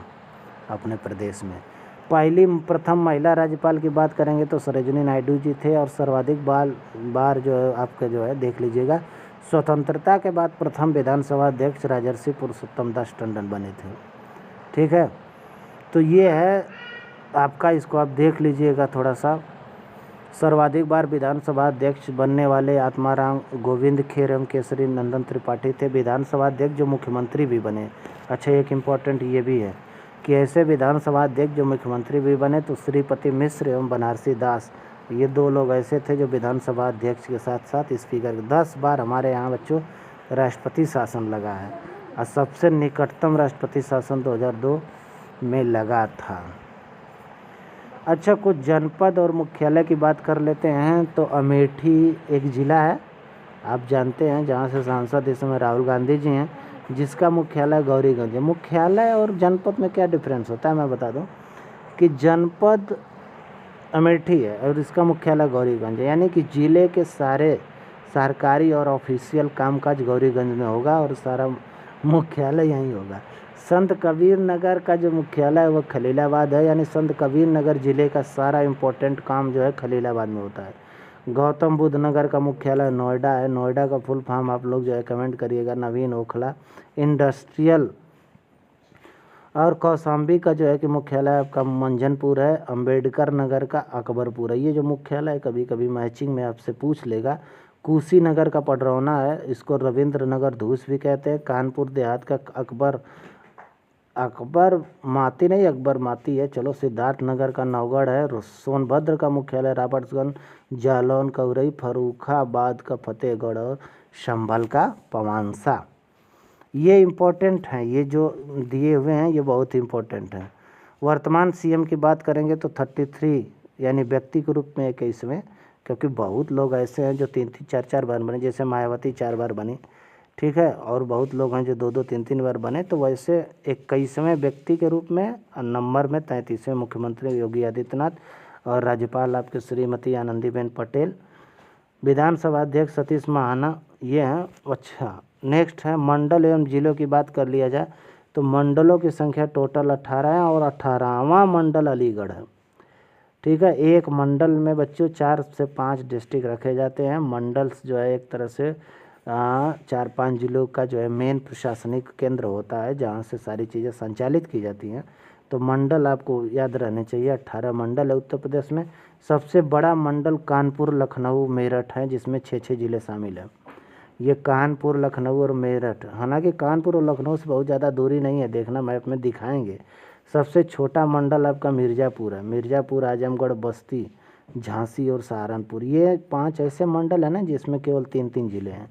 अपने प्रदेश में। प्रथम महिला राज्यपाल की बात करेंगे तो सरोजिनी नायडू जी थे, और सर्वाधिक बार जो है आपके जो है देख लीजिएगा, स्वतंत्रता के बाद प्रथम विधानसभा अध्यक्ष राजर्षि पुरुषोत्तम दास टंडन बने थे। ठीक है, तो ये है आपका, इसको आप देख लीजिएगा थोड़ा सा। सर्वाधिक बार विधानसभा अध्यक्ष बनने वाले आत्माराम गोविंद खेर एवं केसरी नंदन त्रिपाठी थे, विधानसभा अध्यक्ष जो मुख्यमंत्री भी बने। अच्छा, एक इम्पॉर्टेंट ये भी है कि ऐसे विधानसभा अध्यक्ष जो मुख्यमंत्री भी बने तो श्रीपति मिश्र एवं बनारसी दास, ये 2 लोग ऐसे थे जो विधानसभा अध्यक्ष के साथ साथ स्पीकर। 10 बार हमारे यहाँ बच्चों राष्ट्रपति शासन लगा है, और सबसे निकटतम राष्ट्रपति शासन 2002 में लगा था। अच्छा, कुछ जनपद और मुख्यालय की बात कर लेते हैं। तो अमेठी एक ज़िला है, आप जानते हैं, जहाँ से सांसद इस समय राहुल गांधी जी हैं, जिसका मुख्यालय गौरीगंज है। मुख्यालय और जनपद में क्या डिफरेंस होता है मैं बता दूं कि जनपद अमेठी है और इसका मुख्यालय गौरीगंज है, यानी कि ज़िले के सारे सरकारी और ऑफिशियल कामकाज गौरीगंज में होगा और सारा मुख्यालय यहीं होगा। संत कबीर नगर का जो मुख्यालय है वो खलीलाबाद है, यानी संत कबीर नगर ज़िले का सारा इम्पोर्टेंट काम जो है खलीलाबाद में होता है। गौतम बुद्ध नगर का मुख्यालय नोएडा है। नोएडा का फुल फॉर्म आप लोग जो है कमेंट करिएगा, नवीन ओखला इंडस्ट्रियल। और कौशाम्बी का जो है कि मुख्यालय आपका मंजनपुर है। अंबेडकर नगर का अकबरपुर है। ये जो मुख्यालय कभी कभी मैचिंग में आपसे पूछ लेगा। कुशीनगर का पडरौना है, इसको रविंद्र नगर धूस भी कहते हैं। कानपुर देहात का अकबर माती है, चलो। सिद्धार्थ नगर का नवगढ़ है। सोनभद्र का मुख्यालय रॉबर्ट्सगंज, जालौन का उरई, फर्रुखाबाद का फतेहगढ़ और संभल का पवांसा। ये इम्पोर्टेंट हैं, ये जो दिए हुए हैं ये बहुत इम्पोर्टेंट हैं। वर्तमान सीएम की बात करेंगे तो 33 यानी व्यक्ति के रूप में 21वें, क्योंकि बहुत लोग ऐसे हैं जो 3-3 4-4 बार बने, जैसे मायावती 4 बार बनी, ठीक है, और बहुत लोग हैं जो 2-2 3-3 बार बने। तो वैसे 21वें व्यक्ति के रूप में, नंबर में 33वें मुख्यमंत्री योगी आदित्यनाथ, और राज्यपाल आपके श्रीमती आनंदीबेन पटेल। विधानसभा अध्यक्ष सतीश महाना ये हैं। अच्छा, नेक्स्ट है मंडल एवं जिलों की बात कर लिया जाए तो मंडलों की संख्या टोटल 18 है और 18वां मंडल अलीगढ़ है। ठीक है, एक मंडल में बच्चों 4 से 5 डिस्ट्रिक्ट रखे जाते हैं। मंडल्स जो है एक तरह से 4-5 जिलों का जो है मेन प्रशासनिक केंद्र होता है जहाँ से सारी चीज़ें संचालित की जाती हैं। तो मंडल आपको याद रहने चाहिए, 18 मंडल है उत्तर प्रदेश में। सबसे बड़ा मंडल कानपुर, लखनऊ, मेरठ है जिसमें 6-6 जिले शामिल हैं। ये कानपुर, लखनऊ और मेरठ, हालांकि कानपुर और लखनऊ से बहुत ज़्यादा दूरी नहीं है, देखना मैप में दिखाएंगे। सबसे छोटा मंडल आपका मिर्ज़ापुर है। मिर्ज़ापुर, आजमगढ़, बस्ती, झांसी और सहारनपुर, ये 5 ऐसे मंडल हैं ना जिसमें केवल 3-3 जिले हैं।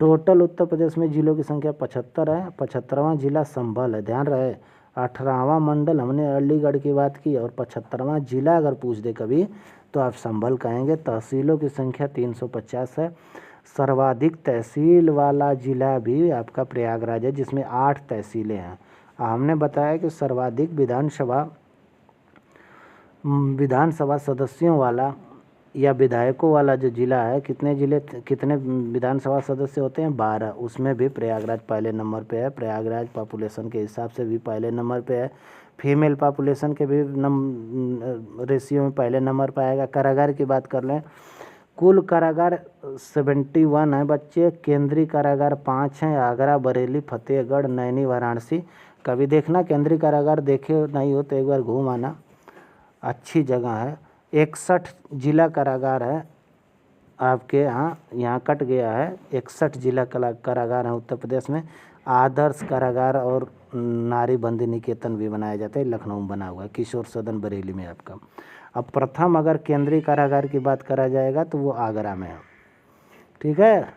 टोटल उत्तर प्रदेश में जिलों की संख्या 75 है। 75वां जिला संभल है, ध्यान रहे। 18वां मंडल हमने अलीगढ़ की बात की और 75वां जिला अगर पूछ दे कभी तो आप संभल कहेंगे। तहसीलों की संख्या 350 है। सर्वाधिक तहसील वाला जिला भी आपका प्रयागराज है जिसमें 8 तहसीलें हैं। हमने बताया कि सर्वाधिक विधानसभा सदस्यों वाला या विधायकों वाला जो जिला है, कितने विधानसभा सदस्य होते हैं? 12। उसमें भी प्रयागराज पहले नंबर पे है। प्रयागराज पॉपुलेशन के हिसाब से भी पहले नंबर पे है। फीमेल पॉपुलेशन के भी रेशियो में पहले नंबर पर आएगा। कारागार की बात कर लें, कुल कारागार 71 है बच्चे। केंद्रीय कारागार 5 हैं, आगरा, बरेली, फतेहगढ़, नैनी, वाराणसी। कभी देखना केंद्रीय कारागार देखे नहीं हो तो एक बार घूम आना, अच्छी जगह है। 61 जिला कारागार है आपके यहाँ कट गया है। 61 जिला कारागार है उत्तर प्रदेश में। आदर्श कारागार और नारी बंदी निकेतन भी बनाया जाता है, लखनऊ में बना हुआ है। किशोर सदन बरेली में आपका। अब प्रथम अगर केंद्रीय कारागार की बात करा जाएगा तो वो आगरा में है। ठीक है,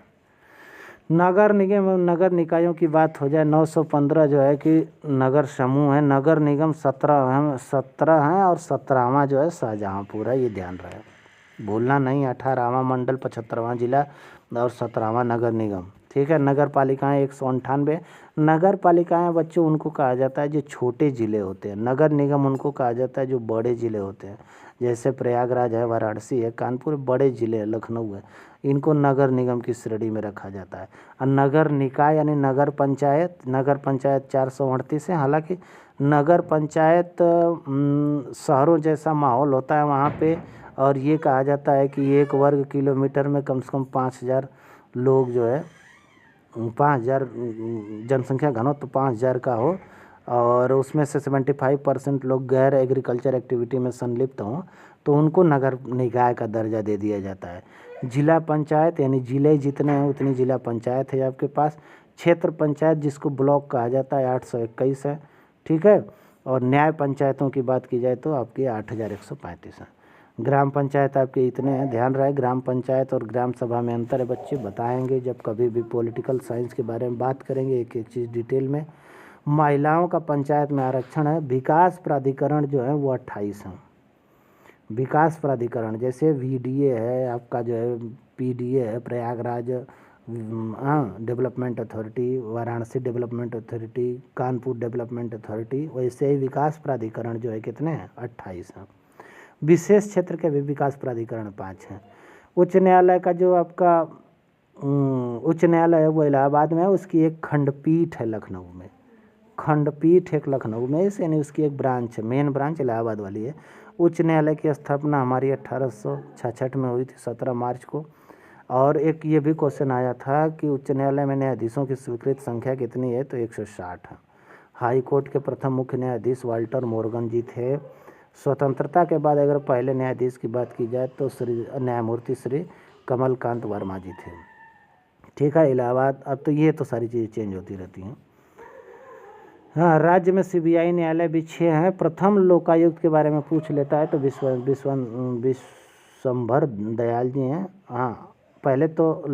नगर निगम एवं नगर निकायों की बात हो जाए, 915 जो है कि नगर समूह है। नगर निगम 17 हैं और 17वां जो है शाहजहाँपुर है, ये ध्यान रहे, भूलना नहीं। 18वां मंडल, 75वां जिला और 17वां नगर निगम। ठीक है, नगर पालिकाएँ 198। नगर पालिकाएँ बच्चों उनको कहा जाता है जो छोटे ज़िले होते हैं। नगर निगम उनको कहा जाता है जो बड़े ज़िले होते हैं, जैसे प्रयागराज है, वाराणसी है, कानपुर, बड़े ज़िले है, लखनऊ है, इनको नगर निगम की श्रेणी में रखा जाता है। और नगर निकाय यानी नगर पंचायत 438 है। हालांकि नगर पंचायत शहरों जैसा माहौल होता है वहाँ पे, और ये कहा जाता है कि 1 वर्ग किलोमीटर में कम से कम 5000 लोग जो है, 5000 जनसंख्या घनत्व 5000 का हो और उसमें से 75% लोग गैर एग्रीकल्चर एक्टिविटी में संलिप्त हों तो उनको नगर निकाय का दर्जा दे दिया जाता है। जिला पंचायत यानी जिले जितने हैं उतनी जिला पंचायत है आपके पास। क्षेत्र पंचायत जिसको ब्लॉक कहा जाता है 821 है। ठीक है, और न्याय पंचायतों की बात की जाए तो आपकी 8135 है। ग्राम पंचायत आपके इतने हैं, ध्यान रहे। ग्राम पंचायत और ग्राम सभा में अंतर है बच्चे, बताएंगे जब कभी भी पॉलिटिकल साइंस के बारे में बात करेंगे एक एक चीज़ डिटेल में। महिलाओं का पंचायत में आरक्षण है। विकास प्राधिकरण जो है वो 28 हैं। विकास प्राधिकरण जैसे VDA है आपका, जो है PDA है, Prayagraj development authority, Varanasi development authority, Kanpur development authority, वैसे ही विकास प्राधिकरण जो है कितने हैं? 28 हैं। विशेष क्षेत्र के भी विकास प्राधिकरण 5 हैं। उच्च न्यायालय का जो आपका उच्च न्यायालय है वो इलाहाबाद में है, उसकी एक खंडपीठ है लखनऊ में। खंडपीठ एक लखनऊ में, इस यानी उसकी एक ब्रांच है, मेन ब्रांच इलाहाबाद वाली है। उच्च न्यायालय की स्थापना हमारी 1866 में हुई थी, 17 मार्च को। और एक ये भी क्वेश्चन आया था कि उच्च न्यायालय में न्यायाधीशों की स्वीकृत संख्या कितनी है, तो 160 है। हाई कोर्ट के प्रथम मुख्य न्यायाधीश वाल्टर मोर्गन जी थे। स्वतंत्रता के बाद अगर पहले न्यायाधीश की बात की जाए तो न्यायमूर्ति श्री कमलकांत वर्मा जी थे। ठीक है, इलाहाबाद। अब तो ये तो सारी चीज़ें चेंज होती रहती हैं। हाँ, राज्य में CBI न्यायालय भी 6 हैं। प्रथम लोकायुक्त के बारे में पूछ लेता है तो विश्वम्भर दयाल जी हैं। हाँ, पहले तो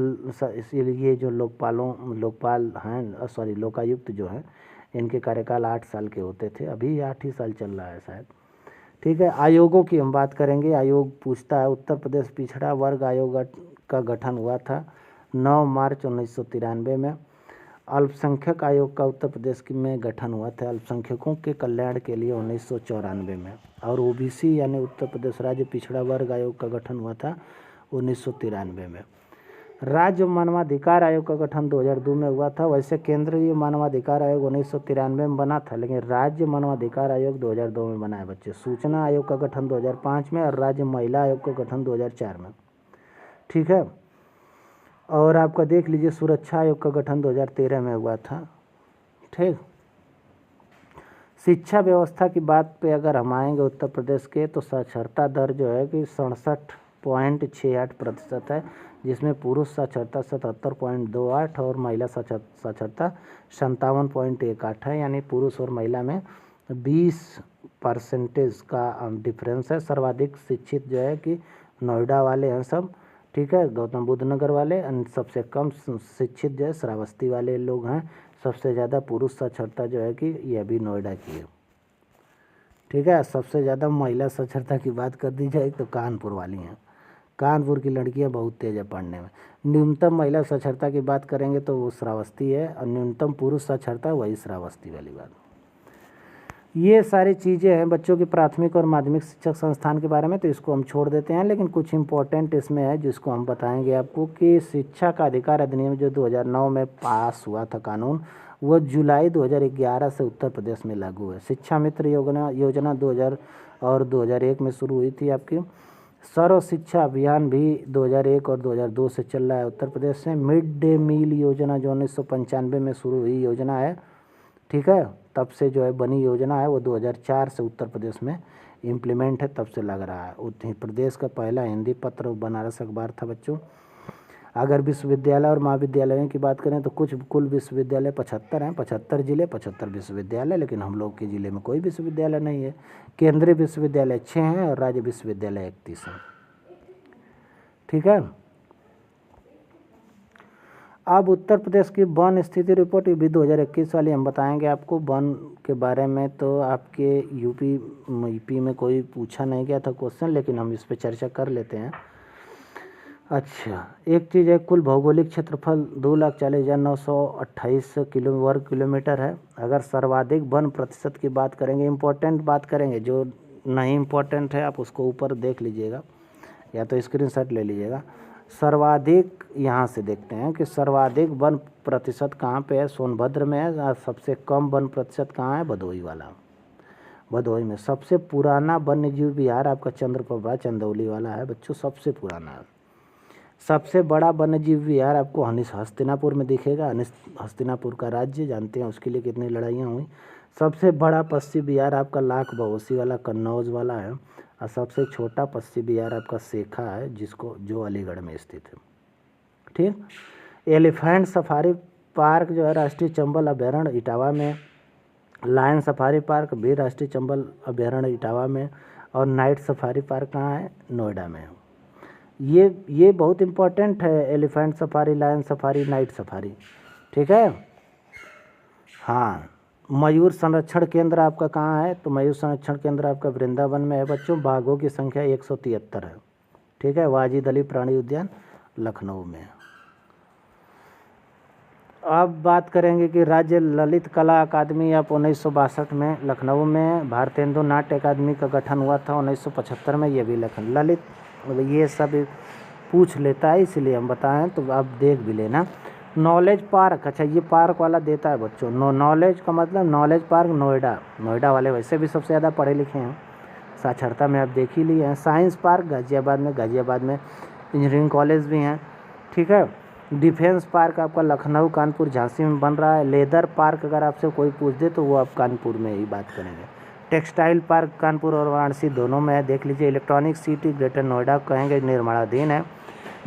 ये जो लोकपाल हैं, सॉरी लोकायुक्त जो हैं, इनके कार्यकाल 8 साल के होते थे, अभी 8 ही साल चल रहा है शायद। ठीक है, आयोगों की हम बात करेंगे। आयोग पूछता है, उत्तर प्रदेश पिछड़ा वर्ग आयोग का गठन हुआ था 9 मार्च 1993 में। अल्पसंख्यक आयोग का उत्तर प्रदेश में गठन हुआ था अल्पसंख्यकों के कल्याण के लिए 1994 में। और OBC यानी उत्तर प्रदेश राज्य पिछड़ा वर्ग आयोग का गठन हुआ था 1993 में। राज्य मानवाधिकार आयोग का गठन 2002 में हुआ था। वैसे केंद्रीय मानवाधिकार आयोग 1993 में बना था, लेकिन राज्य मानवाधिकार आयोग 2002 में बना है बच्चे। सूचना आयोग का गठन 2005 में और राज्य महिला आयोग का गठन 2004 में। ठीक है। और आपका देख लीजिए सुरक्षा आयोग का गठन 2013 में हुआ था। ठीक। शिक्षा व्यवस्था की बात पे अगर हम आएंगे उत्तर प्रदेश के, तो साक्षरता दर जो है कि 67.68% है, जिसमें पुरुष साक्षरता 77.28 और महिला साक्षरता 57.18 है। यानी पुरुष और महिला में 20% का डिफरेंस है। सर्वाधिक शिक्षित जो है कि नोएडा वाले हैं सब। ठीक है। गौतम बुद्ध नगर वाले। सबसे कम शिक्षित जो है श्रावस्ती वाले लोग हैं। सबसे ज़्यादा पुरुष साक्षरता जो है कि यह भी नोएडा की है। ठीक है। सबसे ज़्यादा महिला साक्षरता की बात कर दी जाए तो कानपुर वाली हैं। कानपुर की लड़कियां बहुत तेज है पढ़ने में। न्यूनतम महिला साक्षरता की बात करेंगे तो वो श्रावस्ती है, और न्यूनतम पुरुष साक्षरता वही श्रावस्ती वाली बात। ये सारी चीज़ें हैं बच्चों की प्राथमिक और माध्यमिक शिक्षक संस्थान के बारे में, तो इसको हम छोड़ देते हैं। लेकिन कुछ इम्पोर्टेंट इसमें है जिसको हम बताएंगे आपको, कि शिक्षा का अधिकार अधिनियम जो 2009 में पास हुआ था कानून, वो जुलाई 2011 से उत्तर प्रदेश में लागू है। शिक्षा मित्र योजना 2000 और 2001 में शुरू हुई थी आपकी। सर्व शिक्षा अभियान भी 2001 और 2002 से चल रहा है उत्तर प्रदेश से। मिड डे मील योजना जो 1995 में शुरू हुई योजना है, ठीक है, तब से जो है बनी योजना है, वो 2004 से उत्तर प्रदेश में इम्प्लीमेंट है, तब से लग रहा है। उत्तर प्रदेश का पहला हिंदी पत्र बनारस अखबार था बच्चों। अगर विश्वविद्यालय और महाविद्यालयों की बात करें तो कुछ कुल विश्वविद्यालय 75 हैं, 75 जिले 75 विश्वविद्यालय, लेकिन हम लोग के ज़िले में कोई विश्वविद्यालय नहीं है। केंद्रीय विश्वविद्यालय 6 हैं और राज्य विश्वविद्यालय 31 हैं। ठीक है। अब उत्तर प्रदेश की वन स्थिति रिपोर्ट भी 2021 वाली हम बताएंगे आपको वन के बारे में। तो आपके यूपी में कोई पूछा नहीं गया था क्वेश्चन, लेकिन हम इस पर चर्चा कर लेते हैं। अच्छा, एक चीज़ है, कुल भौगोलिक क्षेत्रफल 2,40,928 वर्ग किलोमीटर है। अगर सर्वाधिक वन प्रतिशत की बात करेंगे, इम्पोर्टेंट बात करेंगे, जो नहीं इम्पोर्टेंट है आप उसको ऊपर देख लीजिएगा या तो स्क्रीनशॉट ले लीजिएगा। सर्वाधिक यहाँ से देखते हैं कि सर्वाधिक वन प्रतिशत कहाँ पे है, सोनभद्र में है। और सबसे कम वन प्रतिशत कहाँ है, भदोही वाला। भदोही में सबसे पुराना वन्य जीव विहार आपका चंद्रप्रभा चंदौली वाला है बच्चों, सबसे पुराना है। सबसे बड़ा वन्य जीव विहार आपको हस्तिनापुर में दिखेगा। हस्तिनापुर का राज्य जानते हैं, उसके लिए कितनी लड़ाइयाँ हुई। सबसे बड़ा पक्षी विहार आपका लाख बहोसी वाला कन्नौज वाला है। और सबसे छोटा पक्षी विहार आपका सेखा है, जो अलीगढ़ में स्थित है। ठीक। एलिफेंट सफारी पार्क जो है राष्ट्रीय चंबल अभ्यारण्य इटावा में। लायन सफारी पार्क भी राष्ट्रीय चंबल अभ्यारण्य इटावा में। और नाइट सफारी पार्क कहाँ है, नोएडा में। ये बहुत इम्पोर्टेंट है, elephant safari, lion safari, night safari. ठीक है। हाँ, मयूर संरक्षण केंद्र आपका कहाँ है, तो मयूर संरक्षण केंद्र आपका वृंदावन में है बच्चों। बाघों की संख्या 173 है। ठीक है। वाजिद अली प्राणी उद्यान लखनऊ में है। अब बात करेंगे कि राज्य ललित कला अकादमी आप 1962 में लखनऊ में। भारतेंदु नाट्य अकादमी का गठन हुआ था 1975 में, ये भी ललित, ये सब पूछ लेता है इसलिए हम बताएं, तो आप देख भी लेना। नॉलेज पार्क, अच्छा ये पार्क वाला देता है बच्चों। नॉलेज का मतलब नॉलेज पार्क नोएडा वाले वैसे भी सबसे ज़्यादा पढ़े लिखे हैं, साक्षरता में आप देख ही लिए हैं। साइंस पार्क गाज़ियाबाद में इंजीनियरिंग कॉलेज भी हैं। ठीक है। डिफेंस पार्क आपका लखनऊ, कानपुर, झांसी में बन रहा है। लेदर पार्क अगर आपसे कोई पूछ दे तो वो आप कानपुर में ही बात करेंगे। टेक्सटाइल पार्क कानपुर और वाराणसी दोनों में है, देख लीजिए। इलेक्ट्रॉनिक सिटी ग्रेटर नोएडा कहेंगे, निर्माणाधीन है।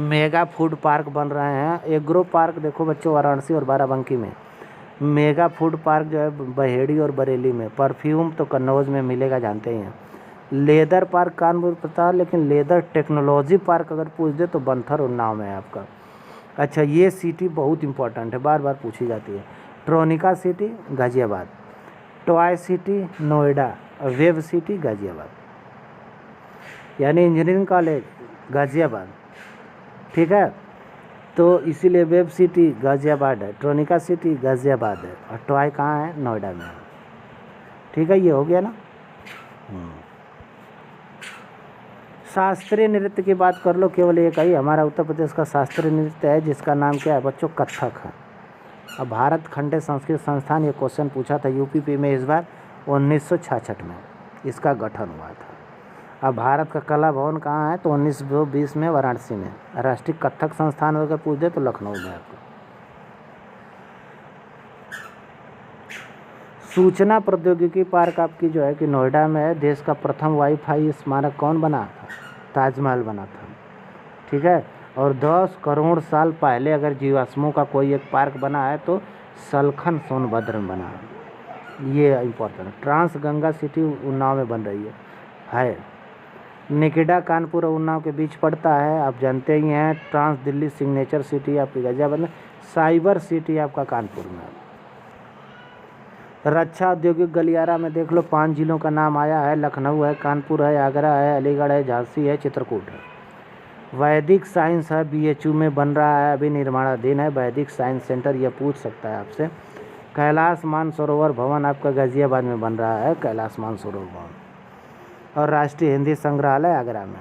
मेगा फूड पार्क बन रहे हैं। एग्रो पार्क देखो बच्चों वाराणसी और बाराबंकी में। मेगा फूड पार्क जो है बहेड़ी और बरेली में। परफ्यूम तो कन्नौज में मिलेगा, जानते ही हैं। लेदर पार्क कानपुर पता है, लेकिन लेदर टेक्नोलॉजी पार्क अगर पूछ दे तो बंथर उन्नाव में है आपका। अच्छा, ये सिटी बहुत इंपॉर्टेंट है, बार बार पूछी जाती है। Tronica city Ghaziabad, toy city Noida, web city Ghaziabad, यानी इंजीनियरिंग कॉलेज गाज़ियाबाद। ठीक है। तो इसीलिए वेब सिटी गाज़ियाबाद है, ट्रोनिका सिटी गाज़ियाबाद है, और टॉय कहाँ है, नोएडा में है। ठीक है, ये हो गया ना। शास्त्रीय नृत्य की बात कर लो, केवल एक ही हमारा उत्तर प्रदेश का शास्त्रीय नृत्य है जिसका नाम क्या है बच्चों, कथक है। अब भारत खंडे संस्कृत संस्थान, ये क्वेश्चन पूछा था यूपी में इस बार 1966 में इसका गठन हुआ था। अब भारत का कला भवन कहाँ है, तो 1920 में वाराणसी में। राष्ट्रीय कथक संस्थान अगर पूछ दे तो लखनऊ में आपको। सूचना प्रौद्योगिकी पार्क आपकी जो है कि नोएडा में है। देश का प्रथम वाईफाई स्मारक कौन बना था, ताजमहल बना था, ठीक है। और 10 करोड़ साल पहले अगर जीवाश्मों का कोई एक पार्क बना है तो सलखन सोनभद्र में बना है, ये इम्पोर्टेंट है। ट्रांस गंगा सिटी उन्नाव में बन रही है। निकिडा कानपुर और उन्नाव के बीच पड़ता है, आप जानते ही हैं। ट्रांस दिल्ली सिग्नेचर सिटी आपकी गाजियाबाद में, साइबर सिटी आपका कानपुर में। रक्षा औद्योगिक गलियारा में देख लो 5 जिलों का नाम आया है, लखनऊ है, कानपुर है, आगरा है, अलीगढ़ है, झांसी है, चित्रकूट है। वैदिक साइंस है, BHU में बन रहा है, अभी निर्माणाधीन है वैदिक साइंस सेंटर, यह पूछ सकता है आपसे। कैलाश मानसरोवर भवन आपका गाजियाबाद में बन रहा है, कैलाश मानसरोवर भवन। और राष्ट्रीय हिंदी संग्रहालय आगरा में।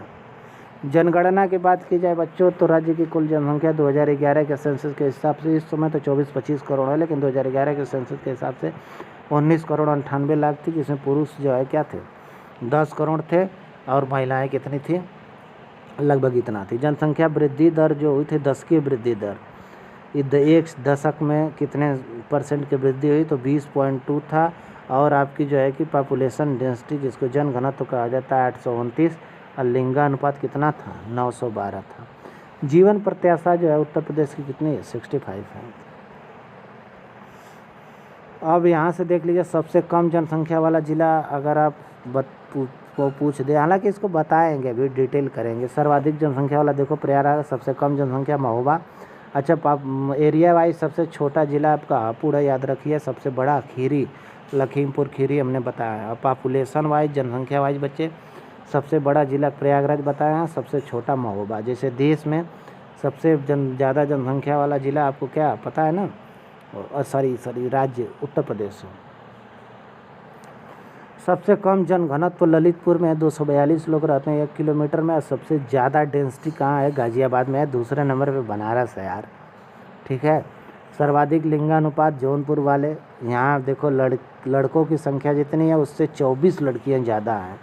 जनगणना की बात की जाए बच्चों तो राज्य की कुल जनसंख्या 2011 के सेंसस के हिसाब से इस समय तो 24-25 करोड़ है, लेकिन 2011 के सेंसस के हिसाब से 19 करोड़ 98 लाख थी, जिसमें पुरुष जो है क्या थे 10 करोड़ थे और महिलाएं कितनी थी, लगभग इतना थी। जनसंख्या वृद्धि दर जो हुई थी 10 की वृद्धि दर, एक दशक में कितने % की वृद्धि हुई, तो 20.2 था। और आपकी जो है कि पॉपुलेशन डेंसिटी जिसको जनघनत्व कहा जाता है 829, और लिंगानुपात कितना था 912 था। जीवन प्रत्याशा जो है उत्तर प्रदेश की कितनी है 65 है। अब यहाँ से देख लीजिए सबसे कम जनसंख्या वाला जिला अगर आप पूछ दे, हालांकि इसको बताएंगे अभी डिटेल करेंगे। सर्वाधिक जनसंख्या वाला देखो प्रयागराज, सबसे कम जनसंख्या महोबा। अच्छा एरिया वाइज सबसे छोटा जिला आपका हापुड़ है, याद रखिए। सबसे बड़ा खीरी, लखीमपुर खीरी हमने बताया है। पॉपुलेशन वाइज जनसंख्या वाइज बच्चे सबसे बड़ा जिला प्रयागराज बताया है, सबसे छोटा महोबा। जैसे देश में सबसे ज़्यादा जनसंख्या वाला जिला आपको क्या पता है ना, और सॉरी राज्य उत्तर प्रदेश। सबसे कम जनघनत्व ललितपुर में है, 242 लोग रहते हैं 1 किलोमीटर में। सबसे ज़्यादा डेंसिटी कहाँ है, गाजियाबाद में है। दूसरे नंबर पे बनारस है यार, ठीक है। सर्वाधिक लिंगानुपात जौनपुर वाले, यहाँ देखो लड़कों की संख्या जितनी है उससे 24 लड़कियाँ ज़्यादा हैं,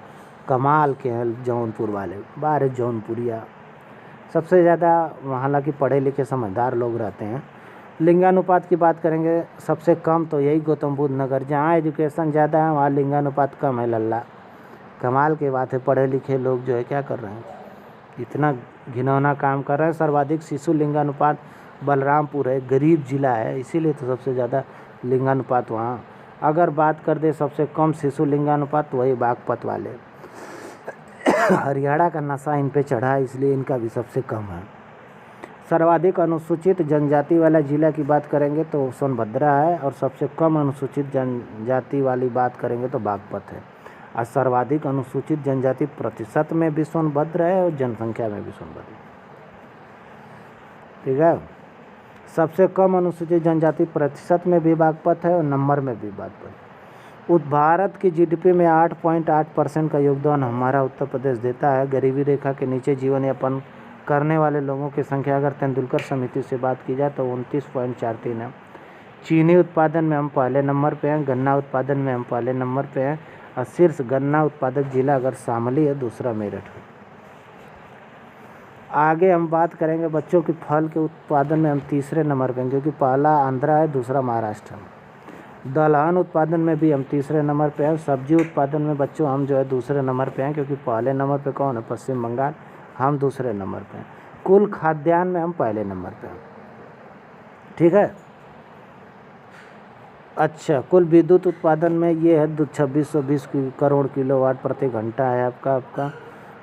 कमाल के हैं जौनपुर वाले, बाहर जौनपुरिया। सबसे ज़्यादा हालांकि पढ़े लिखे समझदार लोग रहते हैं। लिंगानुपात की बात करेंगे सबसे कम तो यही गौतम बुद्ध नगर, जहाँ एजुकेशन ज़्यादा है वहाँ लिंगानुपात कम है। लल्ला कमाल की बात है, पढ़े लिखे लोग जो है क्या कर रहे हैं, इतना घिनौना काम कर रहे हैं। सर्वाधिक शिशु लिंगानुपात बलरामपुर है, गरीब जिला है इसीलिए तो सबसे ज़्यादा लिंगानुपात वहाँ। अगर बात कर दे सबसे कम शिशु लिंगानुपात तो वही बागपत वाले। हरियाणा का नशा इन पे चढ़ा है इसलिए इनका भी सबसे कम है। सर्वाधिक अनुसूचित जनजाति वाला जिला की बात करेंगे तो सोनभद्र है, और सबसे कम अनुसूचित जनजाति वाली बात करेंगे तो बागपत है। और सर्वाधिक अनुसूचित जनजाति प्रतिशत में भी सोनभद्र है और जनसंख्या में भी सोनभद्र, ठीक है। सबसे कम अनुसूचित जनजाति प्रतिशत में भी बागपत है और नंबर में भी बागपत। भारत की GDP में 8.8% का योगदान हमारा उत्तर प्रदेश देता है। गरीबी रेखा के नीचे जीवन यापन करने वाले लोगों की संख्या अगर तेंदुलकर समिति से बात की जाए तो 29.43 है। चीनी उत्पादन में हम पहले नंबर पे हैं, गन्ना उत्पादन में हम पहले नंबर पे हैं, और शीर्ष गन्ना उत्पादक जिला अगर शामली है, दूसरा मेरठ है। आगे हम बात करेंगे बच्चों की फल के उत्पादन में हम तीसरे नंबर पे हैं, क्योंकि पहला आंध्रा है, दूसरा महाराष्ट्र है। दलहन उत्पादन में भी हम तीसरे नंबर पे हैं। सब्जी उत्पादन में बच्चों हम जो है दूसरे नंबर पे हैं, क्योंकि पहले नंबर पे कौन है, पश्चिम बंगाल, हम दूसरे नंबर पे हैं। कुल खाद्यान्न में हम पहले नंबर पे हैं, ठीक है। अच्छा, कुल विद्युत उत्पादन में ये है 2620 करोड़ किलोवाट प्रति घंटा है आपका।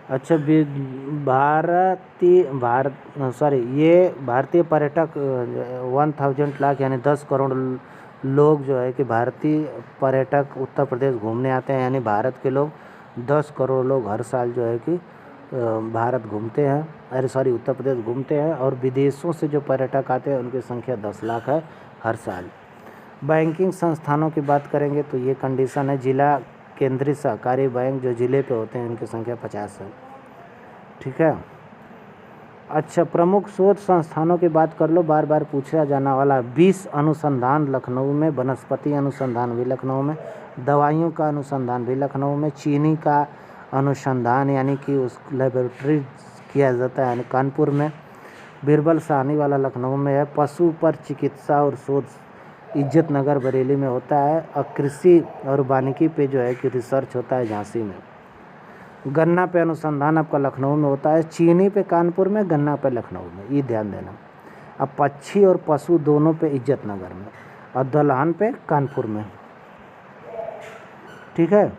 अच्छा, ये भारतीय पर्यटक 1000 लाख यानी 10 करोड़ लोग जो है कि भारतीय पर्यटक उत्तर प्रदेश घूमने आते हैं, यानी भारत के लोग 10 करोड़ लोग हर साल जो है कि भारत घूमते हैं, उत्तर प्रदेश घूमते हैं। और विदेशों से जो पर्यटक आते हैं उनकी संख्या 10 लाख है हर साल। बैंकिंग संस्थानों की बात करेंगे तो ये कंडीशन है, जिला केंद्रीय सहकारी बैंक जो ज़िले पे होते हैं उनकी संख्या 50 है। ठीक है। अच्छा, प्रमुख शोध संस्थानों की बात कर लो, बार बार पूछा जाना वाला। 20 अनुसंधान लखनऊ में, वनस्पति अनुसंधान भी लखनऊ में, दवाइयों का अनुसंधान भी लखनऊ में, चीनी का अनुसंधान यानी कि उस लेबोरेटरी किया जाता है यानी कानपुर में, बीरबल साहनी वाला लखनऊ में है, पशु पर चिकित्सा और शोध इज्जत नगर बरेली में होता है, और कृषि और वानिकी पे जो है कि रिसर्च होता है झांसी में, गन्ना पे अनुसंधान आपका लखनऊ में होता है, चीनी पे कानपुर में, गन्ना पे लखनऊ में, ये ध्यान देना। अब पक्षी और पशु दोनों पे इज्जत नगर में, और दलहन पे कानपुर में, ठीक है।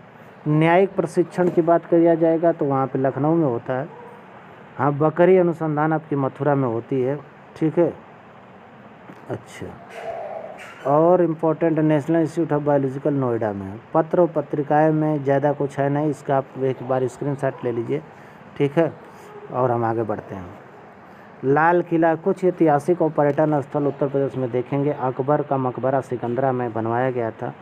न्यायिक प्रशिक्षण की बात किया जाएगा तो वहाँ पे लखनऊ में होता है। हाँ, बकरी अनुसंधान आपकी मथुरा में होती है, ठीक है। अच्छा, और important national institute of biological Noida में है। पत्र और पत्रिकाएं में ज़्यादा कुछ है नहीं, इसका आप एक बार स्क्रीनशॉट ले लीजिए, ठीक है। और हम आगे बढ़ते हैं। लाल किला, कुछ ऐतिहासिक और पर्यटन स्थल उत्तर प्रदेश में देखेंगे। अकबर का मकबरा सिकंदरा में बनवाया गया था,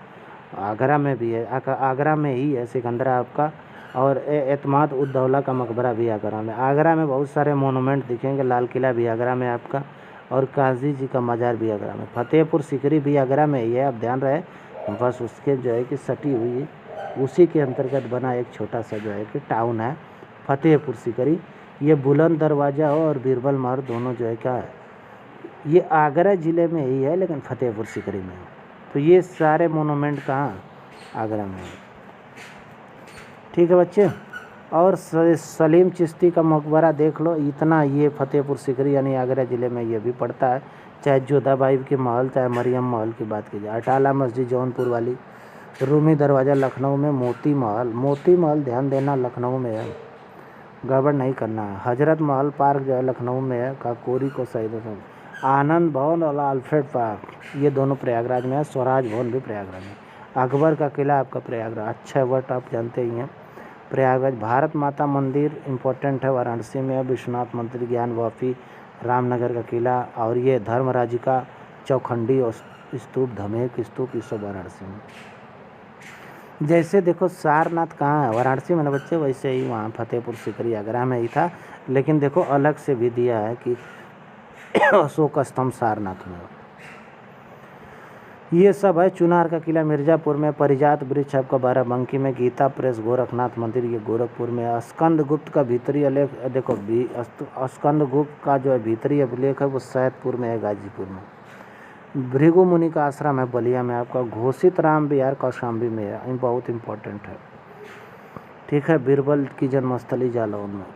आगरा में भी है, आगरा में ही है सिकंदरा आपका, और एतमाद उद दौला का मकबरा भी आगरा में। आगरा में बहुत सारे मोनूमेंट दिखेंगे, लाल किला भी आगरा में आपका, और काजी जी का मज़ार भी आगरा में। फतेहपुर सीकरी भी आगरा में ही है, आप ध्यान रहे, बस उसके जो है कि सटी हुई उसी के अंतर्गत बना एक छोटा सा जो है कि टाउन है फतेहपुर सीकरी। ये बुलंद दरवाज़ा हो और बीरबल महल दोनों जो है क्या है, ये आगरा ज़िले में ही है लेकिन फतेहपुर सीकरी में है। तो ये सारे मोनूमेंट कहाँ, आगरा में है, ठीक है बच्चे। और सलीम चिश्ती का मकबरा देख लो, इतना ये फतेहपुर सीकरी यानी आगरा ज़िले में ये भी पड़ता है। चाहे जोधाबाई के महल, चाहे मरियम महल की बात की जाए, अटाला मस्जिद जौनपुर वाली, रूमी दरवाज़ा लखनऊ में, मोती महल ध्यान देना लखनऊ में है, गड़बड़ नहीं करना है। हजरत महल पार्क जो है लखनऊ में है, काकोरी को शहीद, आनंद भवन और अल्फ्रेड पार्क ये दोनों प्रयागराज में है, स्वराज भवन भी प्रयागराज में। अकबर का किला आपका प्रयागराज, अच्छा वर्ड आप जानते ही हैं, प्रयागराज। भारत माता मंदिर इम्पोर्टेंट है, वाराणसी में है, विश्वनाथ मंदिर, ज्ञान वापी, रामनगर का किला, और ये धर्मराज का चौखंडी और स्तूप, धमेक स्तूप, ये सब वाराणसी में। जैसे देखो सारनाथ कहाँ है, वाराणसी में ना बच्चे, वैसे ही वहाँ फतेहपुर सीकरी आगरा में ही था, लेकिन देखो अलग से भी दिया है कि अशोक स्तंभ सारनाथ में। ये सब है। चुनार का किला मिर्ज़ापुर में, परिजात वृक्ष आपका बाराबंकी में, गीता प्रेस गोरखनाथ मंदिर ये गोरखपुर में। स्कंद गुप्त का भीतरी अलेख देखो, स्कंद गुप्त का जो है भीतरी अभिलेख है वो सैदपुर में है, गाजीपुर में। भृगु मुनि का आश्रम है बलिया में आपका। घोषित राम विहार कौशाम्बी में है, ये बहुत इम्पोर्टेंट है, ठीक है। बीरबल की जन्मस्थली जालौन में।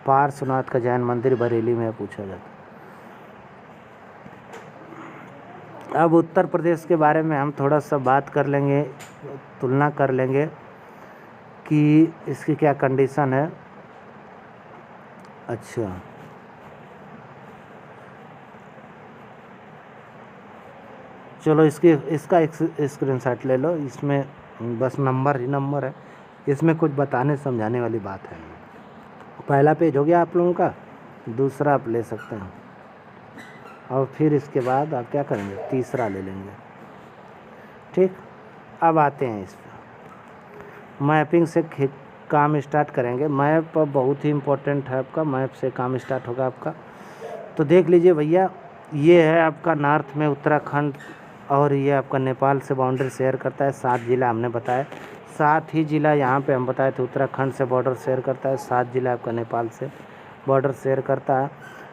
पार्श्वनाथ का जैन मंदिर बरेली में पूछा जाता है। अब उत्तर प्रदेश के बारे में हम थोड़ा सा बात कर लेंगे, तुलना कर लेंगे कि इसकी क्या कंडीशन है। अच्छा, चलो इसका एक स्क्रीनशॉट ले लो, इसमें बस नंबर ही नंबर है, इसमें कुछ बताने समझाने वाली बात है। पहला पेज हो गया आप लोगों का, दूसरा आप ले सकते हैं, और फिर इसके बाद आप क्या करेंगे, तीसरा ले लेंगे, ठीक। अब आते हैं इस पर, मैपिंग से काम स्टार्ट करेंगे। मैप बहुत ही इम्पोर्टेंट है आपका, मैप से काम स्टार्ट होगा आपका। तो देख लीजिए भैया, ये है आपका नॉर्थ में उत्तराखंड, और ये आपका नेपाल से बाउंड्री शेयर करता है। 7 जिला हमने बताया, 7 ही जिला यहाँ पे हम बताए थे उत्तराखंड से बॉर्डर शेयर करता है, 7 जिला आपका नेपाल से बॉर्डर शेयर करता है।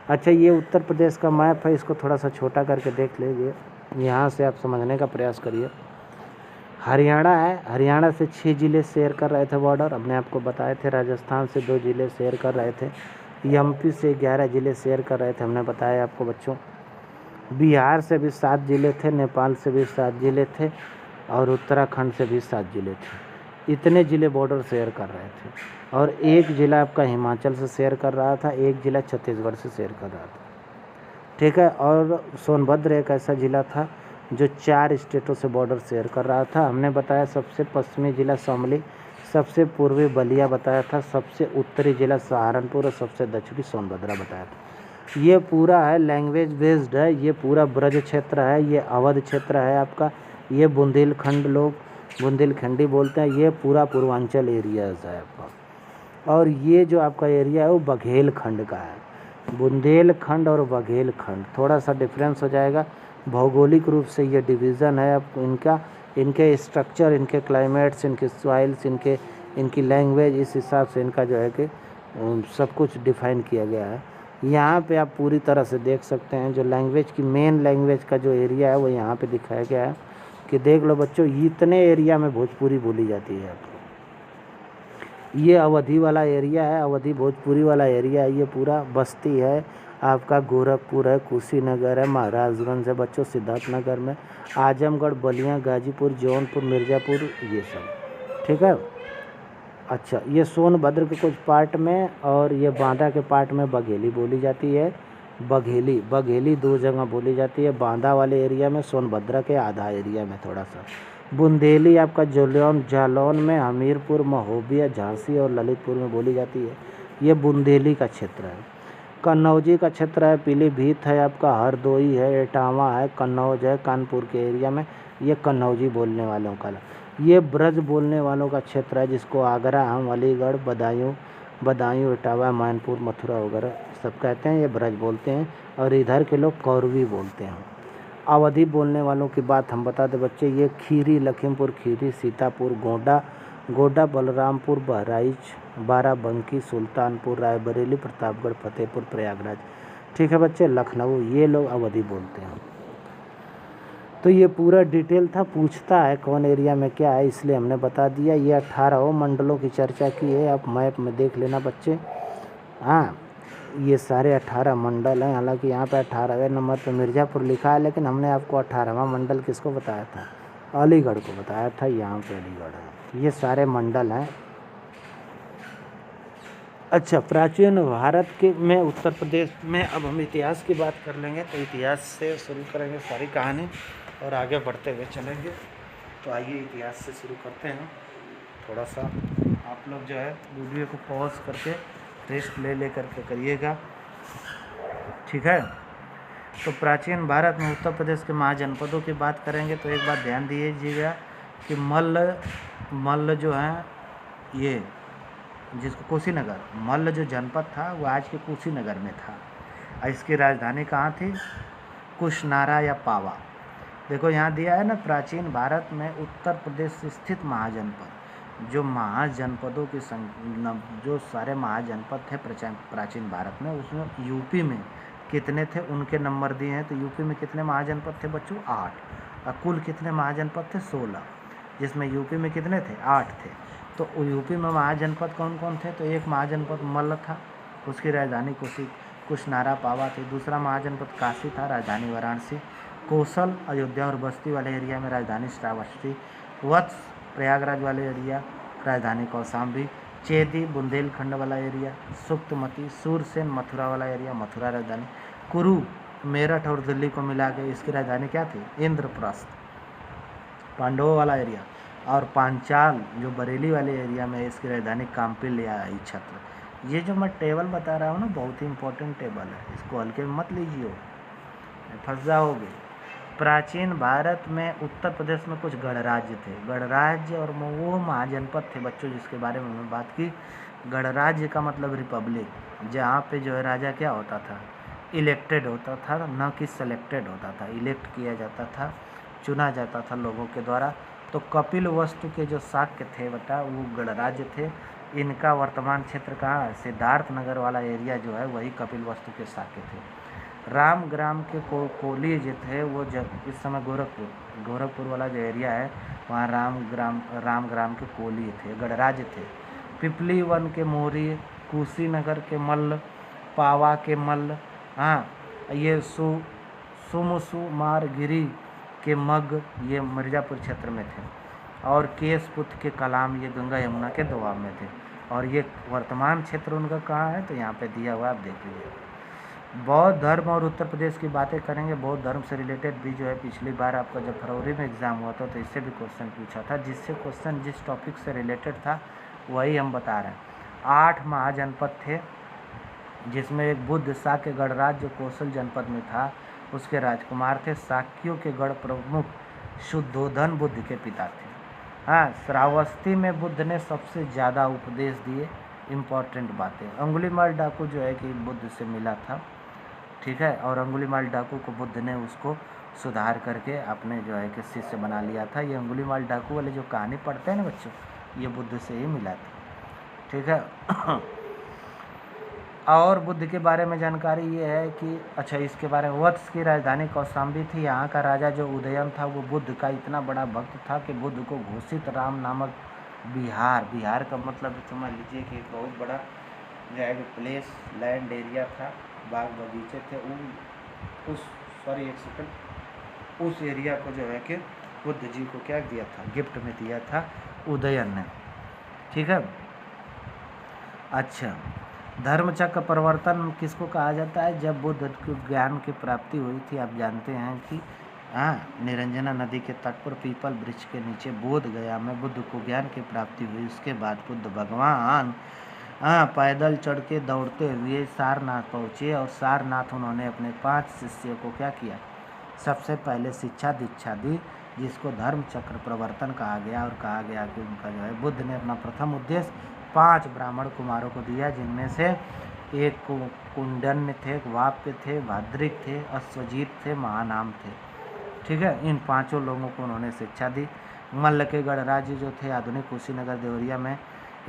अच्छा, ये उत्तर प्रदेश का मैप है, इसको थोड़ा सा छोटा करके देख लीजिए, यहाँ से आप समझने का प्रयास करिए। हरियाणा है, हरियाणा से 6 जिले शेयर कर रहे थे बॉर्डर, हमने आपको बताए थे। राजस्थान से 2 जिले शेयर कर रहे थे, एमपी से 11 जिले शेयर कर रहे थे, हमने बताया आपको बच्चों। बिहार से भी 7 जिले थे, नेपाल से भी 7 जिले थे, और उत्तराखंड से भी 7 जिले थे। इतने ज़िले बॉर्डर शेयर कर रहे थे, और एक ज़िला आपका हिमाचल से शेयर कर रहा था, एक ज़िला छत्तीसगढ़ से शेयर कर रहा था, ठीक है। और सोनभद्र एक ऐसा ज़िला था जो 4 स्टेटों से बॉर्डर शेयर कर रहा था। हमने बताया सबसे पश्चिमी ज़िला शामली, सबसे पूर्वी बलिया बताया था, सबसे उत्तरी ज़िला सहारनपुर, और सबसे दक्षिणी सोनभद्रा बताया था। ये पूरा है लैंग्वेज बेस्ड है, ये पूरा ब्रज क्षेत्र है, ये अवध क्षेत्र है आपका, ये बुंदेलखंड लोग बुंदेलखंडी बोलते हैं, ये पूरा पूर्वांचल एरियाज है आपका। और ये जो आपका एरिया है वो बघेलखंड का है। बुंदेलखंड और बघेलखंड थोड़ा सा डिफरेंस हो जाएगा, भौगोलिक रूप से ये डिवीज़न है अब इनका, इनके स्ट्रक्चर, इनके क्लाइमेट्स, इनके सॉइल्स, इनकी लैंग्वेज, इस हिसाब से इनका जो है कि सब कुछ डिफाइन किया गया है। यहाँ पे आप पूरी तरह से देख सकते हैं जो लैंग्वेज की मेन लैंग्वेज का जो एरिया है वो यहाँ पे दिखाया गया है कि देख लो बच्चों, इतने एरिया में भोजपुरी बोली जाती है। ये अवधि वाला एरिया है, अवधि भोजपुरी वाला एरिया है। ये पूरा बस्ती है आपका, गोरखपुर है, कुशीनगर है, महाराजगंज है बच्चों, सिद्धार्थनगर में, आजमगढ़, बलिया, गाजीपुर, जौनपुर, मिर्ज़ापुर, ये सब ठीक है। अच्छा, ये सोनभद्र के कुछ पार्ट में और ये बांदा के पार्ट में बघेली बोली जाती है। बघेली दो जगह बोली जाती है, बांदा वाले एरिया में, सोनभद्र के आधा एरिया में थोड़ा सा। बुंदेली आपका जालौन में, हमीरपुर, महोबिया, झांसी और ललितपुर में बोली जाती है। ये बुंदेली का क्षेत्र है। कन्नौजी का क्षेत्र है, पीलीभीत है आपका, हरदोई है, इटावा है, कन्नौज है, कानपुर के एरिया में, ये कन्नौजी बोलने वालों का। ये ब्रज बोलने वालों का क्षेत्र है जिसको आगरा, हम, अलीगढ़, बदायूं, इटावा, मैनपुर, मथुरा वगैरह सब कहते हैं, ये ब्रज बोलते हैं। और इधर के लोग कौरवी बोलते हैं। अवधि बोलने वालों की बात हम बता दें बच्चे, ये खीरी, लखीमपुर खीरी, सीतापुर, गोड्डा, बलरामपुर, बहराइच, बाराबंकी, सुल्तानपुर, रायबरेली, प्रतापगढ़, फतेहपुर, प्रयागराज, ठीक है बच्चे, लखनऊ, ये लोग अवधि बोलते हैं। तो ये पूरा डिटेल था, पूछता है कौन एरिया में क्या है, इसलिए हमने बता दिया। ये 18 मंडलों की चर्चा की है, आप मैप में देख लेना बच्चे। हाँ, ये सारे 18 मंडल हैं, हालांकि यहाँ पे 18वें नंबर पे मिर्ज़ापुर लिखा है, लेकिन हमने आपको 18वां मंडल किसको बताया था? अलीगढ़ को बताया था। यहाँ पे अलीगढ़ है। ये सारे मंडल हैं। अच्छा, प्राचीन भारत के में उत्तर प्रदेश में अब हम इतिहास की बात कर लेंगे, तो इतिहास से शुरू करेंगे सारी कहानी और आगे बढ़ते हुए चलेंगे। तो आइए इतिहास से शुरू करते हैं। थोड़ा सा आप लोग जो है वीडियो को पॉज करके रेस्ट ले करके करिएगा, ठीक है। तो प्राचीन भारत में उत्तर प्रदेश के महाजनपदों की बात करेंगे तो एक बात ध्यान दीजिएगा कि मल्ल जो है, ये जिसको कुशीनगर, मल्ल जो जनपद था वो आज के कुशीनगर में था। और इसकी राजधानी कहाँ थी? कुशनारा या पावा। देखो यहाँ दिया है ना, प्राचीन भारत में उत्तर प्रदेश स्थित महाजनपद, जो महाजनपदों की जो सारे महाजनपद थे प्राचीन भारत में, उसमें यूपी में कितने थे उनके नंबर दिए हैं। तो यूपी में कितने महाजनपद थे बच्चों? 8। और कुल कितने महाजनपद थे? 16, जिसमें यूपी में कितने थे? 8 थे। तो यूपी में महाजनपद कौन कौन थे? तो एक महाजनपद मल्ल था, उसकी राजधानी कुशनारा पावा थी। दूसरा महाजनपद काशी था, राजधानी वाराणसी। कौशल, अयोध्या और बस्ती वाले एरिया में राजधानी श्रावस्ती। वत्स, प्रयागराज वाले एरिया, राजधानी कौशाम्बी। चेदी, बुंदेलखंड वाला एरिया। सुप्तमती, सूरसेन, मथुरा वाला एरिया, मथुरा राजधानी। कुरु, मेरठ और दिल्ली को मिला के इसकी राजधानी क्या थी? इंद्रप्रस्थ, पांडवों वाला एरिया। और पांचाल जो बरेली वाले एरिया में, इसकी राजधानी काम्पिल या छत्र। ये जो मैं टेबल बता रहा हूँ ना, बहुत ही इंपॉर्टेंट टेबल है, इसको हल्के में मत लीजिए, फंस जाओगे। प्राचीन भारत में उत्तर प्रदेश में कुछ गणराज्य थे। गणराज्य और वो महाजनपद थे बच्चों जिसके बारे में हमने बात की। गणराज्य का मतलब रिपब्लिक, जहाँ पे जो है राजा क्या होता था? इलेक्टेड होता था, न कि सेलेक्टेड होता था। इलेक्ट किया जाता था, चुना जाता था लोगों के द्वारा। तो कपिल वस्तु के जो शाक्य थे बेटा, वो गणराज्य थे। इनका वर्तमान क्षेत्र कहाँ है? सिद्धार्थ नगर वाला एरिया जो है वही कपिल वस्तु के शाक्य थे। रामग्राम के कोली जो थे वो जब इस समय गोरखपुर वाला जो एरिया है, वहाँ रामग्राम के कोली थे, गणराज्य थे। पिपली वन के मोरी, कुशीनगर के मल्ल, पावा के मल्ल, हाँ, ये सुमुसुमारगिरी के मग, ये मिर्ज़ापुर क्षेत्र में थे। और केशपुत के कलाम, ये गंगा यमुना के दोआब में थे। और ये वर्तमान क्षेत्र उनका कहाँ है? तो यहाँ पे दिया हुआ, आप देख लीजिए। बौद्ध धर्म और उत्तर प्रदेश की बातें करेंगे। बौद्ध धर्म से रिलेटेड भी जो है पिछली बार आपका जब फरवरी में एग्ज़ाम हुआ था तो इससे भी क्वेश्चन पूछा था, जिससे क्वेश्चन जिस टॉपिक से रिलेटेड था वही हम बता रहे हैं। 8 महाजनपद थे, जिसमें एक बुद्ध शाक्य गणराज्य कौशल जनपद में था, उसके राजकुमार थे। शाक्यों के गढ़ प्रमुख शुद्धोधन बुद्ध के पिता थे। हाँ, श्रावस्ती में बुद्ध ने सबसे ज़्यादा उपदेश दिए। इम्पॉर्टेंट बातें। अंगुलीमाल डाकू जो है कि बुद्ध से मिला था, ठीक है, और अंगुलीमाल डाकू को बुद्ध ने उसको सुधार करके अपने जो है कि शिष्य बना लिया था। ये अंगुलीमाल डाकू वाले जो कहानी पढ़ते हैं ना बच्चों, ये बुद्ध से ही मिला था, ठीक है। और बुद्ध के बारे में जानकारी ये है कि अच्छा, इसके बारे में, वत्स की राजधानी कौशाम्बी थी। यहाँ का राजा जो उदयन था वो बुद्ध का इतना बड़ा भक्त था कि बुद्ध को घोषित राम नामक बिहार का मतलब समझ लीजिए कि एक बहुत बड़ा जो है कि प्लेस, लैंड एरिया था, बाग बगीचे थे, उस एरिया को जो है कि बुद्ध जी को क्या दिया था, गिफ्ट में दिया था उदयन ने, ठीक है। अच्छा, धर्मचक्र प्रवर्तन किसको कहा जाता है? जब बुद्ध को ज्ञान की प्राप्ति हुई थी, आप जानते हैं कि निरंजना नदी के तट पर पीपल वृक्ष के नीचे बोध गया में बुद्ध को ज्ञान की प्राप्ति हुई। उसके बाद बुद्ध भगवान पैदल चढ़ के दौड़ते हुए सारनाथ पहुँचे और सारनाथ उन्होंने अपने 5 शिष्यों को क्या किया, सबसे पहले शिक्षा दीक्षा दी, जिसको धर्म चक्र प्रवर्तन कहा गया। और कहा गया कि उनका जो है बुद्ध ने अपना प्रथम उद्देश्य 5 ब्राह्मण कुमारों को दिया, जिनमें से एक कुंडन्य थे, एक वाप्य थे, भाद्रिक थे, अश्वजीत थे, महानाम थे, ठीक है। इन 5 लोगों को उन्होंने शिक्षा दी। मल्ल के गणराज्य जो थे आधुनिक कुशीनगर देवरिया में,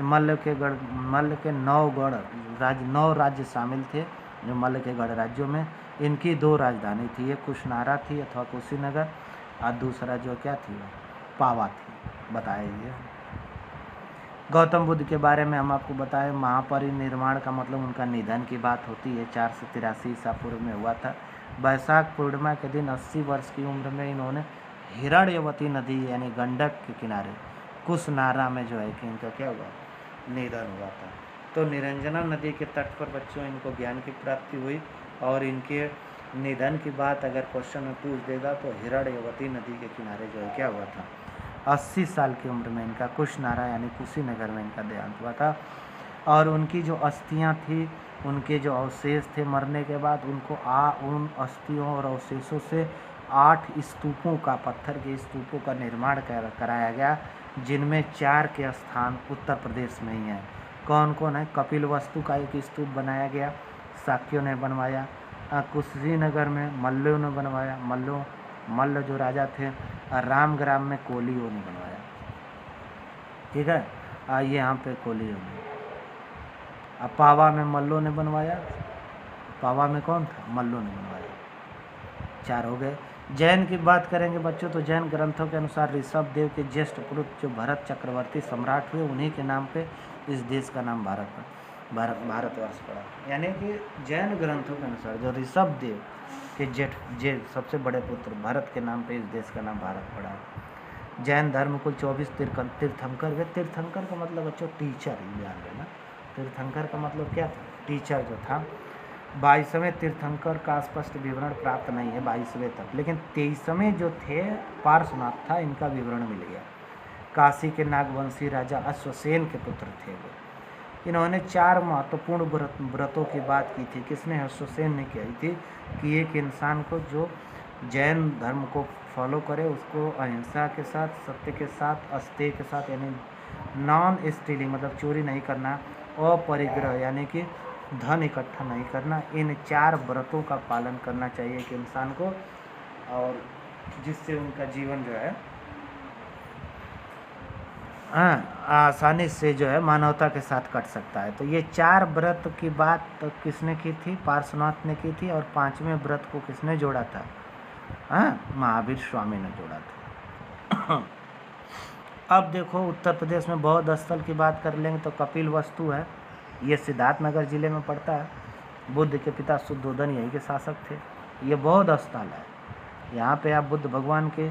मल्ल के 9 राज्य शामिल थे जो मल्ल के गणराज्यों में। इनकी 2 राजधानी थी, एक कुशनारा थी अथवा कुशीनगर, और दूसरा जो क्या थी, पावा थी। बताइए। गौतम बुद्ध के बारे में हम आपको बताएं, महापरिनिर्वाण का मतलब उनका निधन की बात होती है, 483 ईसा पूर्व में हुआ था। वैशाख पूर्णिमा के दिन 80 वर्ष की उम्र में इन्होंने हिरण्यवती नदी यानी गंडक के किनारे कुशनारा में जो है कि इनका क्या हुआ, निधन हुआ था। तो निरंजना नदी के तट पर बच्चों इनको ज्ञान की प्राप्ति हुई। और इनके निधन की बात अगर क्वेश्चन में पूछ देगा तो हिरण्यवती नदी के किनारे जो है क्या हुआ था, 80 साल की उम्र में इनका कुशनारा यानी कुशीनगर में इनका देहांत हुआ था। और उनकी जो अस्थियां थी, उनके जो अवशेष थे मरने के बाद, उनको उन अस्थियों और अवशेषों से 8 स्तूपों का, पत्थर के स्तूपों का निर्माण कराया गया, जिनमें 4 के स्थान उत्तर प्रदेश में ही हैं। कौन कौन है? कपिल वस्तु का एक स्तूप बनाया गया, शाक्यों ने बनवाया। कुशीनगर में मल्लों ने बनवाया, मल्ल जो राजा थे। रामग्राम में कोलियों ने बनवाया, ठीक है। ये यहाँ पे कोलियों ने। पावा में मल्लों ने बनवाया, पावा में कौन था? मल्लों ने बनवाया। 4 हो गए। जैन की बात करेंगे बच्चों तो जैन ग्रंथों के अनुसार ऋषभ देव के ज्येष्ठ पुत्र जो भरत चक्रवर्ती सम्राट हुए, उन्हीं के नाम पे इस देश का नाम भारतवर्ष पड़ा। यानी कि जैन ग्रंथों के अनुसार जो ऋषभ देव के जेठ सबसे बड़े पुत्र भरत के नाम पे इस देश का नाम भारत पड़ा। जैन धर्म कुल 24 तीर्थंकर है। तीर्थंकर का मतलब बच्चों टीचर, याद है ना। तीर्थंकर का मतलब क्या था? टीचर जो था। 22वें तीर्थंकर का स्पष्ट विवरण प्राप्त नहीं है 22वें तक, लेकिन 23वें जो थे पार्श्वनाथ था, इनका विवरण मिल गया। काशी के नागवंशी राजा अश्वसेन के पुत्र थे वो। इन्होंने 4 महत्वपूर्ण व्रतों की बात की थी। किसने? अश्वसेन ने की थी कि एक इंसान को जो जैन धर्म को फॉलो करे उसको अहिंसा के साथ, सत्य के साथ, अस्तेय के साथ, यानी नॉन स्टीलिंग मतलब चोरी नहीं करना, अपरिग्रह यानी कि धन इकट्ठा नहीं करना, इन 4 व्रतों का पालन करना चाहिए कि इंसान को, और जिससे उनका जीवन जो है आसानी से जो है मानवता के साथ कट सकता है। तो ये 4 व्रत की बात तो किसने की थी? पार्श्वनाथ ने की थी। और 5वें व्रत को किसने जोड़ा था? महावीर स्वामी ने जोड़ा था। अब देखो उत्तर प्रदेश में बौद्ध स्थल की बात कर लेंगे तो कपिल वस्तु है, ये सिद्धार्थनगर जिले में पड़ता है। बुद्ध के पिता शुद्धोदन यहीं के शासक थे। ये बौद्ध स्थल है, यहाँ पे आप बुद्ध भगवान के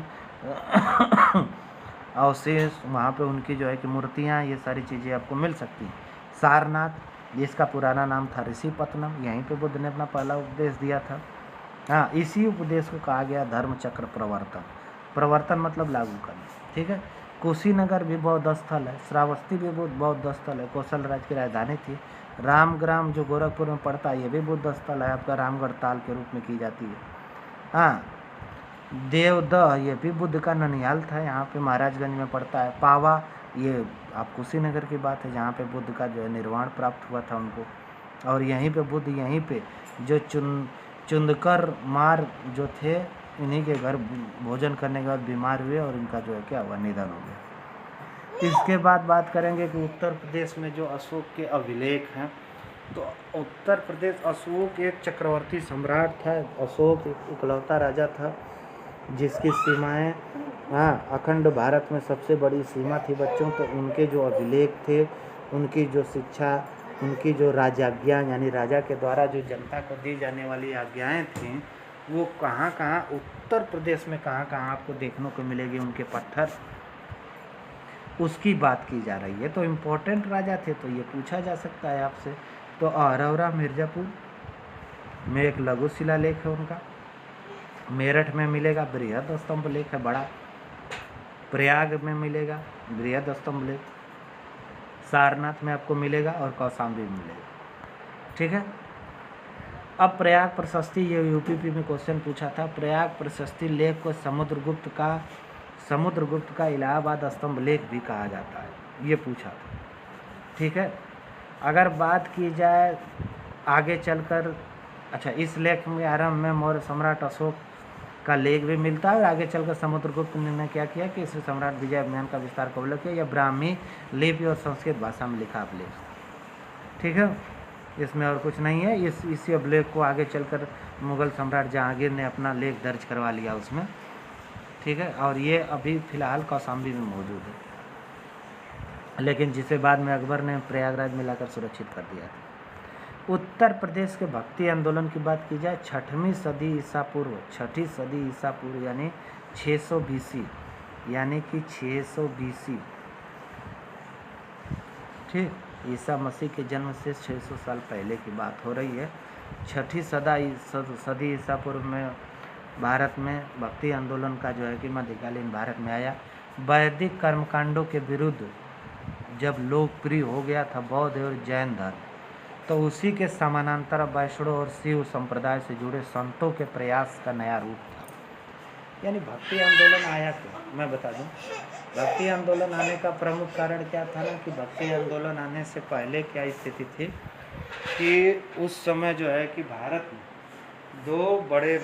अवशेष, वहाँ पे उनकी जो है कि मूर्तियाँ, ये सारी चीज़ें आपको मिल सकती हैं। सारनाथ, जिसका पुराना नाम था ऋषिपत्तनम, यहीं पे बुद्ध ने अपना पहला उपदेश दिया था। इसी उपदेश को कहा गया धर्म चक्र प्रवर्तन। प्रवर्तन मतलब लागू करना, ठीक है। कुशीनगर भी बौद्ध स्थल है। श्रावस्ती भी बौद्ध स्थल है, कौशल राज्य की राजधानी थी। रामग्राम जो गोरखपुर में पड़ता है, ये भी बुद्ध स्थल है, आपका रामगढ़ ताल के रूप में की जाती है। देवदह, ये भी बुद्ध का ननिहाल था, यहाँ पे महाराजगंज में पड़ता है। पावा ये आप कुशीनगर की बात है जहाँ पे बुद्ध का जो है निर्वाण प्राप्त हुआ था उनको, और यहीं पे बुद्ध यहीं पे जो चुंदकर मार जो थे इन्हीं के घर भोजन करने के बाद बीमार हुए और इनका जो है क्या हुआ, निधन हो गया। इसके बाद बात करेंगे कि उत्तर प्रदेश में जो अशोक के अभिलेख हैं, तो उत्तर प्रदेश, अशोक एक चक्रवर्ती सम्राट था। अशोक एक इकलौता राजा था जिसकी सीमाएं, हाँ, अखंड भारत में सबसे बड़ी सीमा थी बच्चों। तो उनके जो अभिलेख थे, उनकी जो शिक्षा, उनकी जो राजाज्ञा यानी राजा के द्वारा जो जनता को दी जाने वाली आज्ञाएं थीं, वो कहाँ कहाँ उत्तर प्रदेश में कहाँ कहाँ आपको देखने को मिलेगी, उनके पत्थर, उसकी बात की जा रही है। तो इम्पोर्टेंट राजा थे, तो ये पूछा जा सकता है आपसे। तो अरौरा मिर्ज़ापुर में एक लघु शिलालेख है उनका, मेरठ में मिलेगा बृहद स्तंभ लेख है बड़ा, प्रयाग में मिलेगा बृहद स्तंभ लेख, सारनाथ में आपको मिलेगा और कौशाम्बी में मिलेगा। ठीक है। अब प्रयाग प्रशस्ति, ये यूपीपी में क्वेश्चन पूछा था। प्रयाग प्रशस्ति लेख को समुद्रगुप्त का इलाहाबाद स्तंभ लेख भी कहा जाता है, ये पूछा था। ठीक है। अगर बात की जाए आगे चलकर, अच्छा, इस लेख में आरंभ में मौर्य सम्राट अशोक का लेख भी मिलता है, और आगे चलकर समुद्रगुप्त ने क्या किया कि इस सम्राट विजय अभियान का विस्तार कब किया, या ब्राह्मी लिपि और संस्कृत भाषा में लिखा अभिलेख। ठीक है, इसमें और कुछ नहीं है। इसी अभिलेख को आगे चलकर मुगल सम्राट जहांगीर ने अपना लेख दर्ज करवा लिया उसमें। ठीक है, और ये अभी फ़िलहाल कौशाम्बी में मौजूद है, लेकिन जिसे बाद में अकबर ने प्रयागराज में लाकर सुरक्षित कर दिया था। उत्तर प्रदेश के भक्ति आंदोलन की बात की जाए, 6वीं सदी ईसा पूर्व, 6ठी सदी ईसा पूर्व यानी 600 BC, यानी कि 600 BC, ठीक, ईसा मसीह के जन्म से 600 साल पहले की बात हो रही है। 6ठी सदी ईसा पूर्व में भारत में भक्ति आंदोलन का जो है कि मध्यकालीन भारत में आया। वैदिक कर्मकांडों के विरुद्ध जब लोकप्रिय हो गया था बौद्ध और जैन धर्म, तो उसी के समानांतर वैष्णव और शिव संप्रदाय से जुड़े संतों के प्रयास का नया रूप था। यानी भक्ति आंदोलन आया क्यों, मैं बता दूं। भक्ति आंदोलन आने का प्रमुख कारण क्या था ना, कि भक्ति आंदोलन आने से पहले क्या स्थिति थी कि उस समय जो है कि भारत में दो बड़े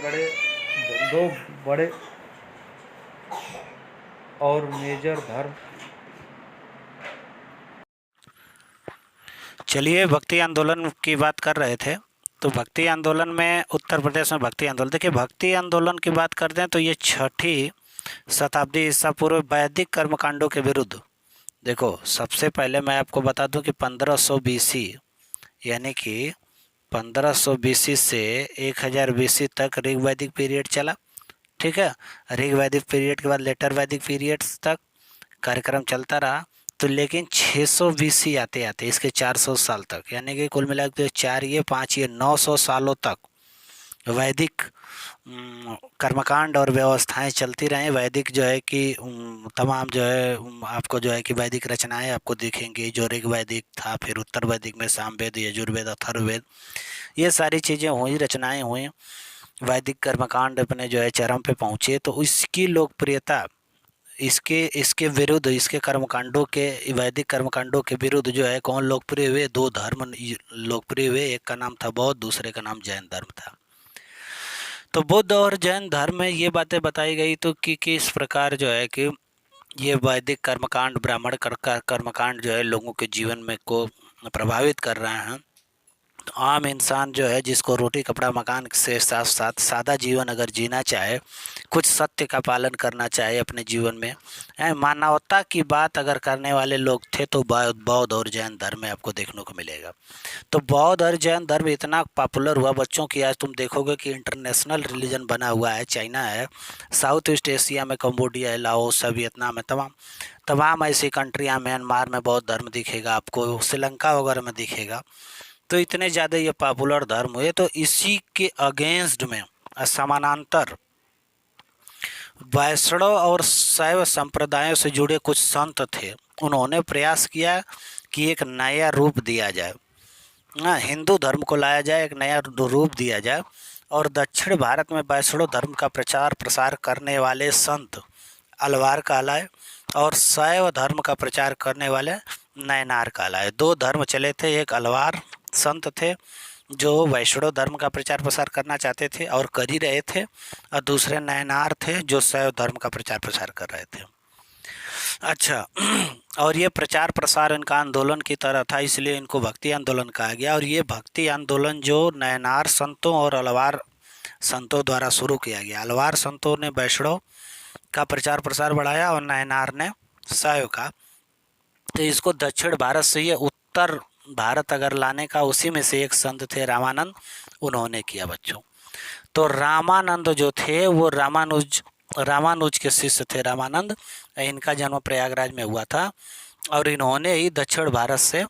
और मेजर धर्म, चलिए भक्ति आंदोलन की बात कर रहे थे। तो भक्ति आंदोलन में, उत्तर प्रदेश में भक्ति आंदोलन, देखिए भक्ति आंदोलन की बात करते हैं तो ये 6ठी शताब्दी ईसा पूर्व वैदिक कर्मकांडों के विरुद्ध, देखो सबसे पहले मैं आपको बता दूं कि 1500 BC, यानी कि 1500 BC से 1000 BC तक ऋग वैदिक पीरियड चला। ठीक है, ऋग वैदिक पीरियड के बाद लेटर वैदिक पीरियड्स तक कार्यक्रम चलता रहा। तो लेकिन 600 BC आते आते इसके 400 साल तक, यानी कि कुल मिला के 4 ये 5 ये 900 सालों तक वैदिक कर्मकांड और व्यवस्थाएं चलती रहें। वैदिक जो है कि तमाम जो है आपको जो है कि वैदिक रचनाएं आपको दिखेंगी, जो ऋग वैदिक था, फिर उत्तर वैदिक में सामवेद, यजुर्वेद, अथर्ववेद, ये सारी चीज़ें हुई, रचनाएं हुई। वैदिक कर्मकांड अपने जो है चरम पे पहुँचे। तो इसकी लोकप्रियता, इसके विरुद्ध, इसके कर्मकांडों के, वैदिक कर्मकांडों के विरुद्ध जो है कौन लोकप्रिय हुए, 2 धर्म लोकप्रिय हुए। एक का नाम था बौद्ध, दूसरे का नाम जैन धर्म था। तो बौद्ध और जैन धर्म में ये बातें बताई गई तो कि किस प्रकार जो है कि ये वैदिक कर्मकांड, ब्राह्मण कर्मकांड जो है लोगों के जीवन में को प्रभावित कर रहे हैं। तो आम इंसान जो है जिसको रोटी कपड़ा मकान से साथ साथ सादा जीवन अगर जीना चाहे, कुछ सत्य का पालन करना चाहे अपने जीवन में, मानवता की बात अगर करने वाले लोग थे, तो बौद्ध और जैन धर्म में आपको देखने को मिलेगा। तो बौद्ध और जैन धर्म इतना पॉपुलर हुआ बच्चों की, आज तुम देखोगे कि इंटरनेशनल रिलीजन बना हुआ है। चाइना है, साउथ ईस्ट एशिया में कंबोडिया है, लाओस है, वियतनाम है, तमाम ऐसी कंट्रियाँ, म्यांमार में बौद्ध धर्म दिखेगा आपको, श्रीलंका वगैरह में दिखेगा। तो इतने ज़्यादा ये पॉपुलर धर्म हुए। तो इसी के अगेंस्ट में समानांतर वैष्णव और शैव संप्रदायों से जुड़े कुछ संत थे, उन्होंने प्रयास किया कि एक नया रूप दिया जाए, हिंदू धर्म को लाया जाए, एक नया रूप दिया जाए। और दक्षिण भारत में वैष्णव धर्म का प्रचार प्रसार करने वाले संत अलवार कहलाए। और शैव धर्म का प्रचार करने वाले नयनार कहलाए। दो धर्म चले थे, एक अलवार संत थे जो वैष्णव धर्म का प्रचार प्रसार करना चाहते थे और कर ही रहे थे, और दूसरे नयनार थे जो शैव धर्म का प्रचार प्रसार कर रहे थे। अच्छा, और ये प्रचार प्रसार इनका आंदोलन की तरह था, इसलिए इनको भक्ति आंदोलन कहा गया। और ये भक्ति आंदोलन जो नयनार संतों और अलवार संतों द्वारा शुरू किया गया। अलवार संतों ने वैष्णव का प्रचार प्रसार बढ़ाया और नयनार ने शैव का। तो इसको दक्षिण भारत से ये उत्तर भारत अगर लाने का, उसी में से एक संत थे रामानंद, उन्होंने किया बच्चों। तो रामानंद जो थे वो रामानुज के शिष्य थे रामानंद। इनका जन्म प्रयागराज में हुआ था और इन्होंने ही दक्षिण भारत से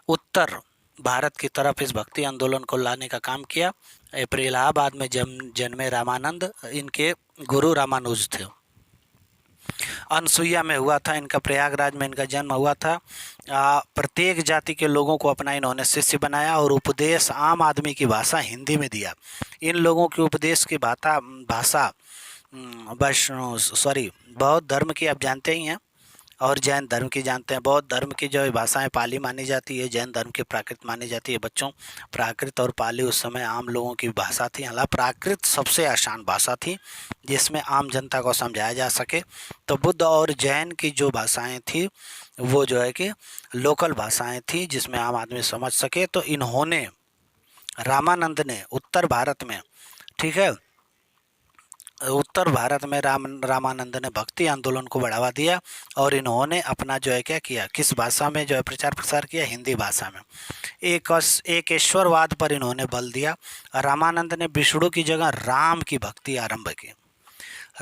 उत्तर भारत की तरफ इस भक्ति आंदोलन को लाने का काम किया। इलाहाबाद में जन्मे रामानंद, इनके गुरु रामानुज थे। अनसुईया में हुआ था इनका, प्रयागराज में इनका जन्म हुआ था। प्रत्येक जाति के लोगों को अपना इन्होंने शिष्य बनाया और उपदेश आम आदमी की भाषा हिंदी में दिया। इन लोगों के उपदेश की भाषा बौद्ध धर्म की आप जानते ही हैं और जैन धर्म की जानते हैं। बौद्ध धर्म की जो भाषाएं पाली मानी जाती है, जैन धर्म की प्राकृत मानी जाती है। बच्चों, प्राकृत और पाली उस समय आम लोगों की भाषा थी। हालांकि प्राकृत सबसे आसान भाषा थी जिसमें आम जनता को समझाया जा सके। तो बुद्ध और जैन की जो भाषाएं थी वो जो है कि लोकल भाषाएं थी जिसमें आम आदमी समझ सके। तो इन्होंने, रामानंद ने उत्तर भारत में, ठीक है, उत्तर भारत में रामानंद ने भक्ति आंदोलन को बढ़ावा दिया और इन्होंने अपना जो है क्या किया, किस भाषा में जो है प्रचार प्रसार किया, हिंदी भाषा में। एकेश्वरवाद पर इन्होंने बल दिया। रामानंद ने विष्णु की जगह राम की भक्ति आरंभ की।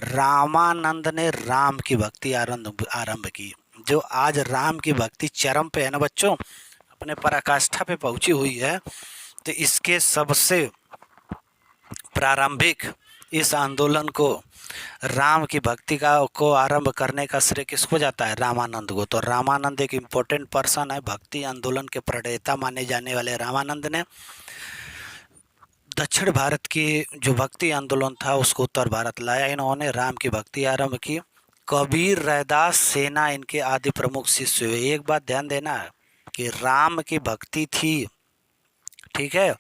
रामानंद ने राम की भक्ति आरंभ की। जो आज राम की भक्ति चरम पे है ना बच्चों, अपने पराकाष्ठा पे पहुंची हुई है। तो इसके सबसे प्रारंभिक इस आंदोलन को, राम की भक्ति को आरंभ करने का श्रेय किसको जाता है? रामानंद को। तो रामानंद एक इम्पोर्टेंट पर्सन है। भक्ति आंदोलन के प्रणेता माने जाने वाले रामानंद ने दक्षिण भारत की जो भक्ति आंदोलन था उसको उत्तर भारत लाया। इन्होंने राम की भक्ति आरंभ की। कबीर, रैदास, सेना इनके आदि प्रमुख शिष्य हुए। एक बात ध्यान देना कि राम की भक्ति थी, ठीक है,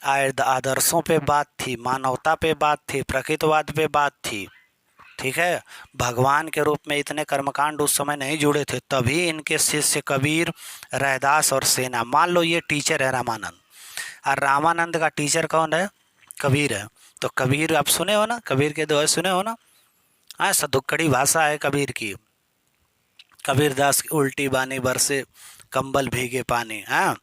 आदर्शों पे बात थी, मानवता पे बात थी, प्रकृतिवाद पे बात थी, ठीक है। भगवान के रूप में इतने कर्मकांड उस समय नहीं जुड़े थे, तभी इनके शिष्य कबीर, रैदास और सेना। मान लो ये टीचर है रामानंद, और रामानंद का टीचर कौन है? कबीर है। तो कबीर आप सुने हो ना, कबीर के दोहे सुने हो ना? हाँ, सदुक्कड़ी भाषा है कबीर की। कबीरदास की उल्टी बानी बरसे कंबल भीगे पानी। हाँ,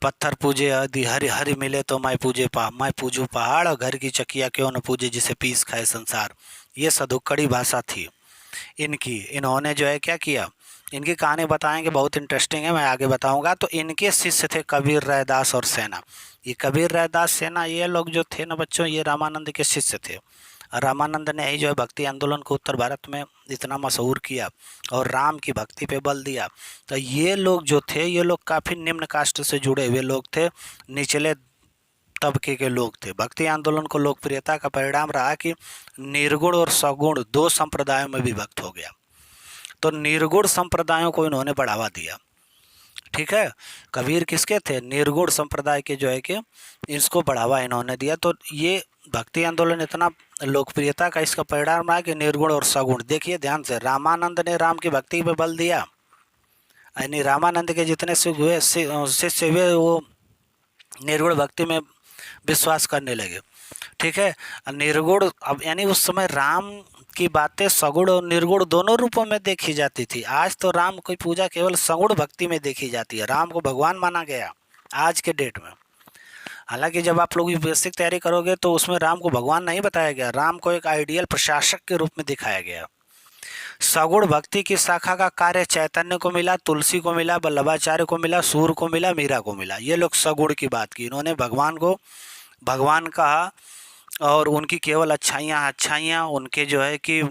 पत्थर पूजे आदि हरि हरि मिले तो मैं पूजू पहाड़, और घर की चकिया क्यों न पूजे जिसे पीस खाए संसार। ये सदुक्कड़ी भाषा थी इनकी। इन्होंने जो है क्या किया, इनकी कहानी बताएंगे, बहुत इंटरेस्टिंग है, मैं आगे बताऊंगा। तो इनके शिष्य थे कबीर, रैदास और सेना। ये कबीर, रैदास, सेना, ये लोग जो थे ना बच्चों, ये रामानंद के शिष्य थे। रामानंद ने ही जो है भक्ति आंदोलन को उत्तर भारत में इतना मशहूर किया और राम की भक्ति पे बल दिया। तो ये लोग जो थे, ये लोग काफ़ी निम्न कास्ट से जुड़े हुए लोग थे, निचले तबके के लोग थे। भक्ति आंदोलन को लोकप्रियता का परिणाम रहा कि निर्गुण और सगुण दो संप्रदायों में विभक्त हो गया। तो निर्गुण संप्रदायों को इन्होंने बढ़ावा दिया, ठीक है। कबीर किसके थे? निर्गुण संप्रदाय के जो है कि इसको बढ़ावा इन्होंने दिया। तो ये भक्ति आंदोलन इतना लोकप्रियता का इसका परिणाम रहा कि निर्गुण और सगुण। देखिए ध्यान से, रामानंद ने राम की भक्ति पे बल दिया, यानी रामानंद के जितने शिष्य हुए वो निर्गुण भक्ति में विश्वास करने लगे, ठीक है। निर्गुण, अब यानी उस समय राम की बातें सगुण और निर्गुण दोनों रूपों में देखी जाती थी। आज तो राम की पूजा केवल सगुण भक्ति में देखी जाती है, राम को भगवान माना गया आज के डेट में। हालांकि जब आप लोग बेसिक तैयारी करोगे तो उसमें राम को भगवान नहीं बताया गया, राम को एक आइडियल प्रशासक के रूप में दिखाया गया। सगुण भक्ति की शाखा का कार्य चैतन्य को मिला, तुलसी को मिला, वल्लभाचार्य को मिला, सूर्य को मिला, मीरा को मिला। ये लोग सगुण की बात की, इन्होंने भगवान को भगवान कहा और उनकी केवल अच्छाइयाँ उनके जो है कि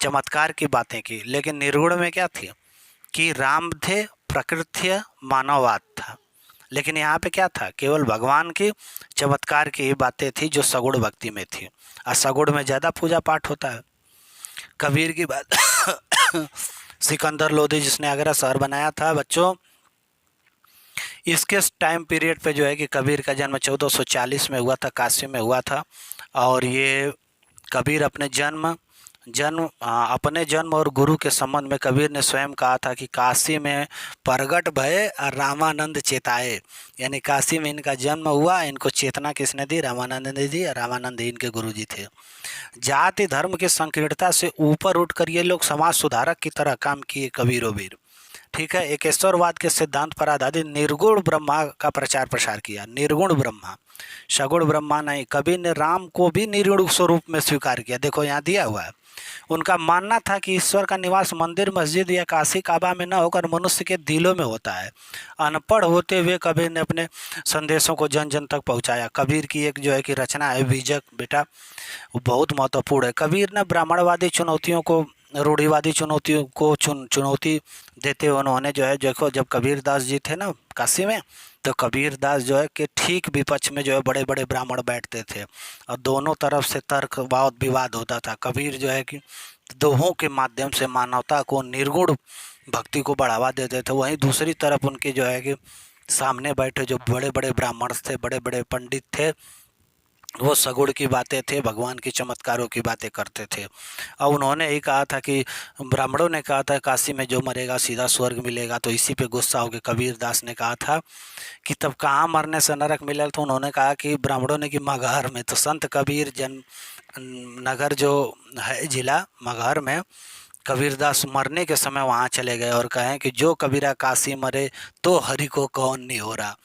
चमत्कार की बातें की। लेकिन निर्गुण में क्या थी कि राम थे, प्रकृति, मानववाद था। लेकिन यहाँ पे क्या था? केवल भगवान की चमत्कार की ही बातें थी जो सगुण भक्ति में थी। और सगुण में ज़्यादा पूजा पाठ होता है। कबीर की बात सिकंदर लोधी जिसने आगरा शहर बनाया था बच्चों, इसके टाइम पीरियड पे जो है कि कबीर का जन्म 1440 में हुआ था, काशी में हुआ था। और ये कबीर अपने जन्म और गुरु के संबंध में कबीर ने स्वयं कहा था कि काशी में प्रगट भय और रामानंद चेताए, यानी काशी में इनका जन्म हुआ, इनको चेतना किसने दी? रामानंद ने दी, और रामानंद ही इनके गुरु जी थे। जाति धर्म की संकीर्णता से ऊपर उठकर ये लोग समाज सुधारक की तरह काम किए कबीर। ठीक है, एकेश्वरवाद के सिद्धांत पर आधारित निर्गुण ब्रह्मा का प्रचार प्रसार किया। निर्गुण ब्रह्मा, सगुण ब्रह्मा नहीं। कबीर ने राम को भी निर्गुण स्वरूप में स्वीकार किया, देखो यहाँ दिया हुआ है। उनका मानना था कि ईश्वर का निवास मंदिर, मस्जिद या काशी काबा में न होकर मनुष्य के दिलों में होता है। अनपढ़ होते हुए कबीर ने अपने संदेशों को जन जन तक पहुंचाया। कबीर की एक जो है कि रचना है बीजक, बेटा वो बहुत महत्वपूर्ण है। कबीर ने ब्राह्मणवादी चुनौतियों को, रूढ़िवादी चुनौतियों को चुनौती देते हुए उन्होंने जो है, देखो जब कबीरदास जी थे ना काशी में, तो कबीरदास जो है कि ठीक विपक्ष में जो है बड़े बड़े ब्राह्मण बैठते थे और दोनों तरफ से तर्क वाद विवाद होता था। कबीर जो है कि दोहों के माध्यम से मानवता को, निर्गुण भक्ति को बढ़ावा देते थे। वहीं दूसरी तरफ उनके जो है कि सामने बैठे जो बड़े बड़े ब्राह्मण थे, बड़े बड़े पंडित थे, वो सगुण की बातें थे, भगवान की चमत्कारों की बातें करते थे। और उन्होंने ही कहा था कि ब्राह्मणों ने कहा था काशी में जो मरेगा सीधा स्वर्ग मिलेगा, तो इसी पे गुस्सा हो गया। कबीरदास ने कहा था कि तब कहाँ मरने से नरक मिला, तो उन्होंने कहा कि ब्राह्मणों ने कि मगहर में। तो संत कबीर नगर जो है जिला मगहर में, कबीरदास मरने के समय वहाँ चले गए और कहें कि जो कबीरा काशी मरे तो हरि को कौन नहीं हो रहा।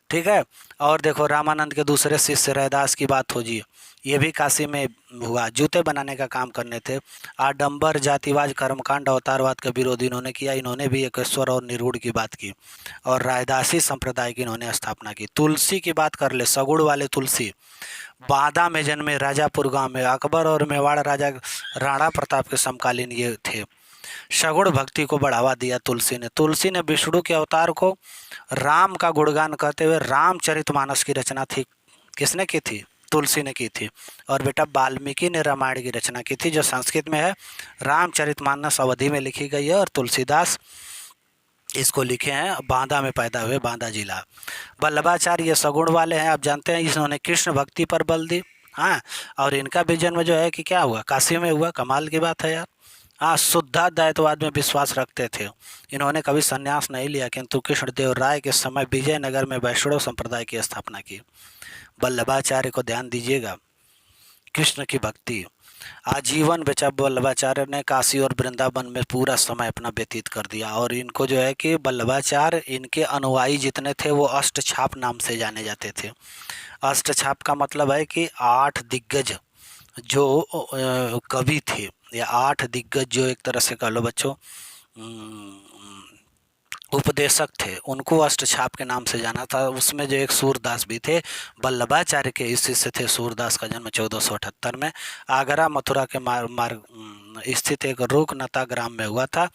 ठीक है। और देखो रामानंद के दूसरे शिष्य रैदास की बात हो जी, ये भी काशी में हुआ, जूते बनाने का काम करने थे। आडंबर, जातिवाद, कर्मकांड, अवतारवाद का विरोध इन्होंने किया। इन्होंने भी एकेश्वर और निर्गुण की बात की और रायदासी संप्रदाय की इन्होंने स्थापना की। तुलसी की बात कर ले, सगुण वाले तुलसी बांदा में जन्मे, राजापुर गांव में। अकबर और मेवाड़ राजा राणा प्रताप के समकालीन ये थे। सगुण भक्ति को बढ़ावा दिया तुलसी ने विष्णु के अवतार को राम का गुणगान करते हुए रामचरितमानस की रचना थी, किसने की थी? तुलसी ने की थी। और बेटा वाल्मीकि ने रामायण की रचना की थी जो संस्कृत में है। रामचरितमानस अवधी में लिखी गई है और तुलसीदास इसको लिखे हैं। बांदा में पैदा हुए, बांदा जिला। वल्लभाचार्य ये सगुण वाले हैं, आप जानते हैं। इन्होंने कृष्ण भक्ति पर बल दी। हाँ, और इनका भी जन्म जो है कि क्या हुआ? काशी में हुआ। कमाल की बात है यार। हाँ, शुद्धाद्वैतवाद में विश्वास रखते थे। इन्होंने कभी संन्यास नहीं लिया, किंतु कृष्णदेव राय के समय विजयनगर में वैष्णव संप्रदाय की स्थापना की। वल्लभाचार्य को ध्यान दीजिएगा, कृष्ण की भक्ति आजीवन बेचा। वल्लभाचार्य ने काशी और वृंदावन में पूरा समय अपना व्यतीत कर दिया। और इनको जो है कि वल्लभाचार्य, इनके अनुयायी जितने थे वो अष्टछाप नाम से जाने जाते थे। अष्टछाप का मतलब है कि 8 दिग्गज जो कवि थे, या 8 दिग्गज जो एक तरह से कह लो बच्चों उपदेशक थे, उनको अष्टछाप के नाम से जाना था। उसमें जो एक सूरदास भी थे, वल्लभाचार्य के इस शिष्य थे। सूरदास का जन्म 1478 में आगरा मथुरा के मार्ग स्थित एक रूकनता ग्राम में हुआ था।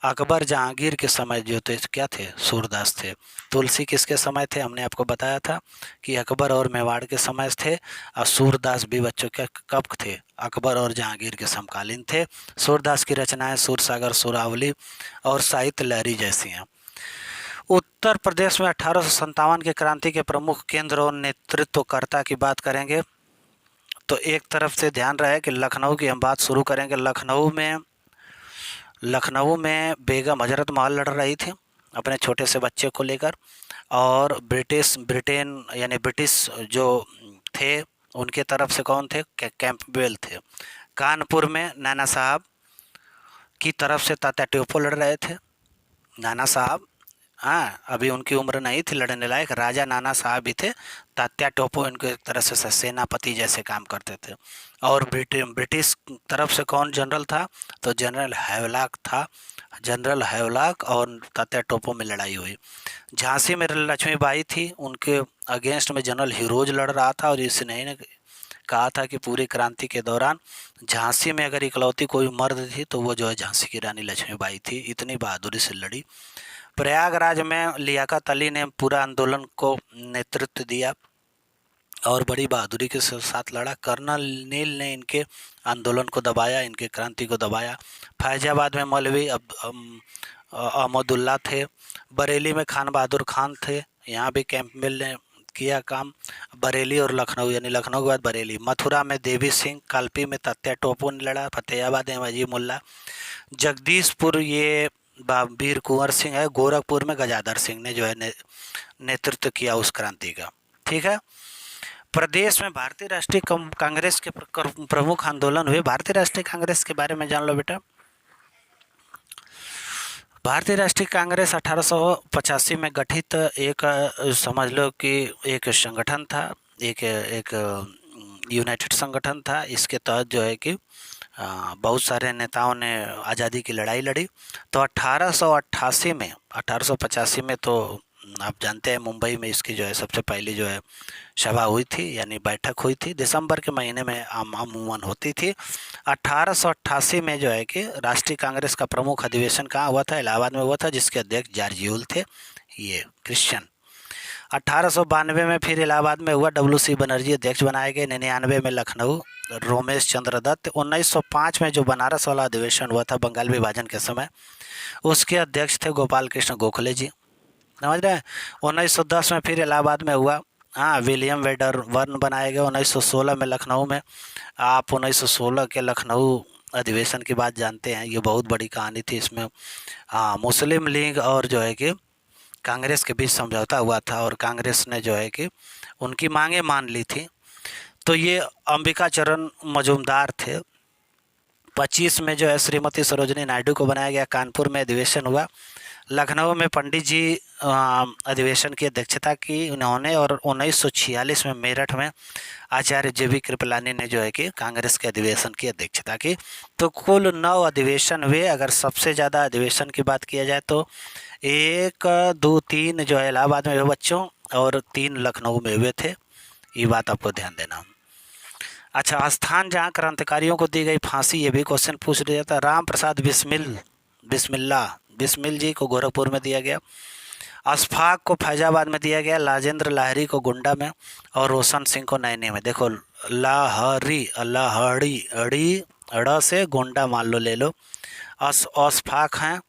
अकबर जहांगीर के समय जो थे क्या थे? सूरदास थे। तुलसी किसके समय थे? हमने आपको बताया था कि अकबर और मेवाड़ के समय थे। और सूरदास भी बच्चों के कब थे? अकबर और जहांगीर के समकालीन थे। सूरदास की रचनाएं सूरसागर, सुरावली और साहित्य लहरी जैसी हैं। उत्तर प्रदेश में 1857 की क्रांति के प्रमुख केंद्र और नेतृत्वकर्ता की बात करेंगे तो एक तरफ से ध्यान रहे कि लखनऊ की हम बात शुरू करेंगे। लखनऊ में बेगम हजरत महल लड़ रही थी अपने छोटे से बच्चे को लेकर, और ब्रिटेन यानी ब्रिटिश जो थे उनके तरफ से कौन थे? कैंपबेल थे। कानपुर में नाना साहब की तरफ से तात्या टोपे लड़ रहे थे। नाना साहब, हाँ, अभी उनकी उम्र नहीं थी लड़ने लायक, राजा नाना साहब भी थे। तात्या टोपे इनको एक तरह से सेनापति जैसे काम करते थे। और ब्रिटिश तरफ से कौन जनरल था? तो जनरल हैवलॉक था। जनरल हैवलॉक और तात्या टोपे में लड़ाई हुई। झांसी में लक्ष्मीबाई थी, उनके अगेंस्ट में जनरल हिरोज लड़ रहा था। और इसने कहा था कि पूरी क्रांति के दौरान झांसी में अगर इकलौती कोई मर्द थी तो वो जो है झांसी की रानी लक्ष्मीबाई थी। इतनी बहादुरी से लड़ी। प्रयागराज में लियाकत अली ने पूरा आंदोलन को नेतृत्व दिया और बड़ी बहादुरी के साथ लड़ा। कर्नल नील ने इनके आंदोलन को दबाया, इनके क्रांति को दबाया। फैजाबाद में मौलवी अहमदुल्ला थे। बरेली में खान बहादुर खान थे, यहाँ भी कैंपबेल ने किया काम। बरेली और लखनऊ, यानी लखनऊ के बाद बरेली। मथुरा में देवी सिंह, कालपी में तात्या टोपो ने लड़ा, फतेहाबाद में अजीम मुल्ला, जगदीशपुर ये वीर कुंवर सिंह है, गोरखपुर में गजाधर सिंह ने जो है नेतृत्व किया उस क्रांति का। ठीक है। प्रदेश में भारतीय राष्ट्रीय कांग्रेस के प्रमुख आंदोलन हुए। भारतीय राष्ट्रीय कांग्रेस के बारे में जान लो बेटा। भारतीय राष्ट्रीय कांग्रेस 1885 में गठित एक समझ लो कि एक संगठन था, एक यूनाइटेड संगठन था। इसके तहत जो है कि बहुत सारे नेताओं ने आज़ादी की लड़ाई लड़ी। तो 1885 में तो आप जानते हैं मुंबई में इसकी जो है सबसे पहली जो है सभा हुई थी, यानी बैठक हुई थी। दिसंबर के महीने में अमूमन होती थी। 1888 में जो है कि राष्ट्रीय कांग्रेस का प्रमुख अधिवेशन कहाँ हुआ था? इलाहाबाद में हुआ था, जिसके अध्यक्ष जॉर्ज थे, ये क्रिश्चियन। 1892 में फिर इलाहाबाद में हुआ, WC बनर्जी अध्यक्ष बनाए गए। 99 में लखनऊ, रोमेश चंद्र दत्त। 1905 में जो बनारस वाला अधिवेशन हुआ था बंगाल विभाजन के समय, उसके अध्यक्ष थे गोपाल कृष्ण गोखले जी, समझ रहे हैं। 1910 में फिर इलाहाबाद में हुआ, हाँ, विलियम वेडरवर्न बनाए गए। 1916 में लखनऊ में, आप 1916 के लखनऊ अधिवेशन की बात जानते हैं, ये बहुत बड़ी कहानी थी। इसमें मुस्लिम लीग और जो है कि कांग्रेस के बीच समझौता हुआ था और कांग्रेस ने जो है कि उनकी मांगें मान ली थी। तो ये अंबिका चरण मजूमदार थे। 25 में जो है श्रीमती सरोजनी नायडू को बनाया गया। कानपुर में अधिवेशन हुआ। लखनऊ में पंडित जी अधिवेशन की अध्यक्षता की उन्होंने। और 1946 में मेरठ में आचार्य JB कृपलानी ने जो है कि कांग्रेस के अधिवेशन की अध्यक्षता की। तो कुल 9 अधिवेशन हुए। अगर सबसे ज़्यादा अधिवेशन की बात किया जाए तो 1, 2, 3 जो है इलाहाबाद में हुए बच्चों, और 3 लखनऊ में हुए थे। ये बात आपको ध्यान देना। अच्छा, स्थान जहाँ क्रांतिकारियों को दी गई फांसी, ये भी क्वेश्चन पूछ लिया था। राम प्रसाद बिस्मिल जी को गोरखपुर में दिया गया। अशफाक को फैजाबाद में दिया गया। लाजेंद्र लाहरी को गोंडा में, और रोशन सिंह को नैनी में। देखो, लाहरी, अड़ी अड़ा से गोंडा मान लो, ले लो। अशफाक हैं,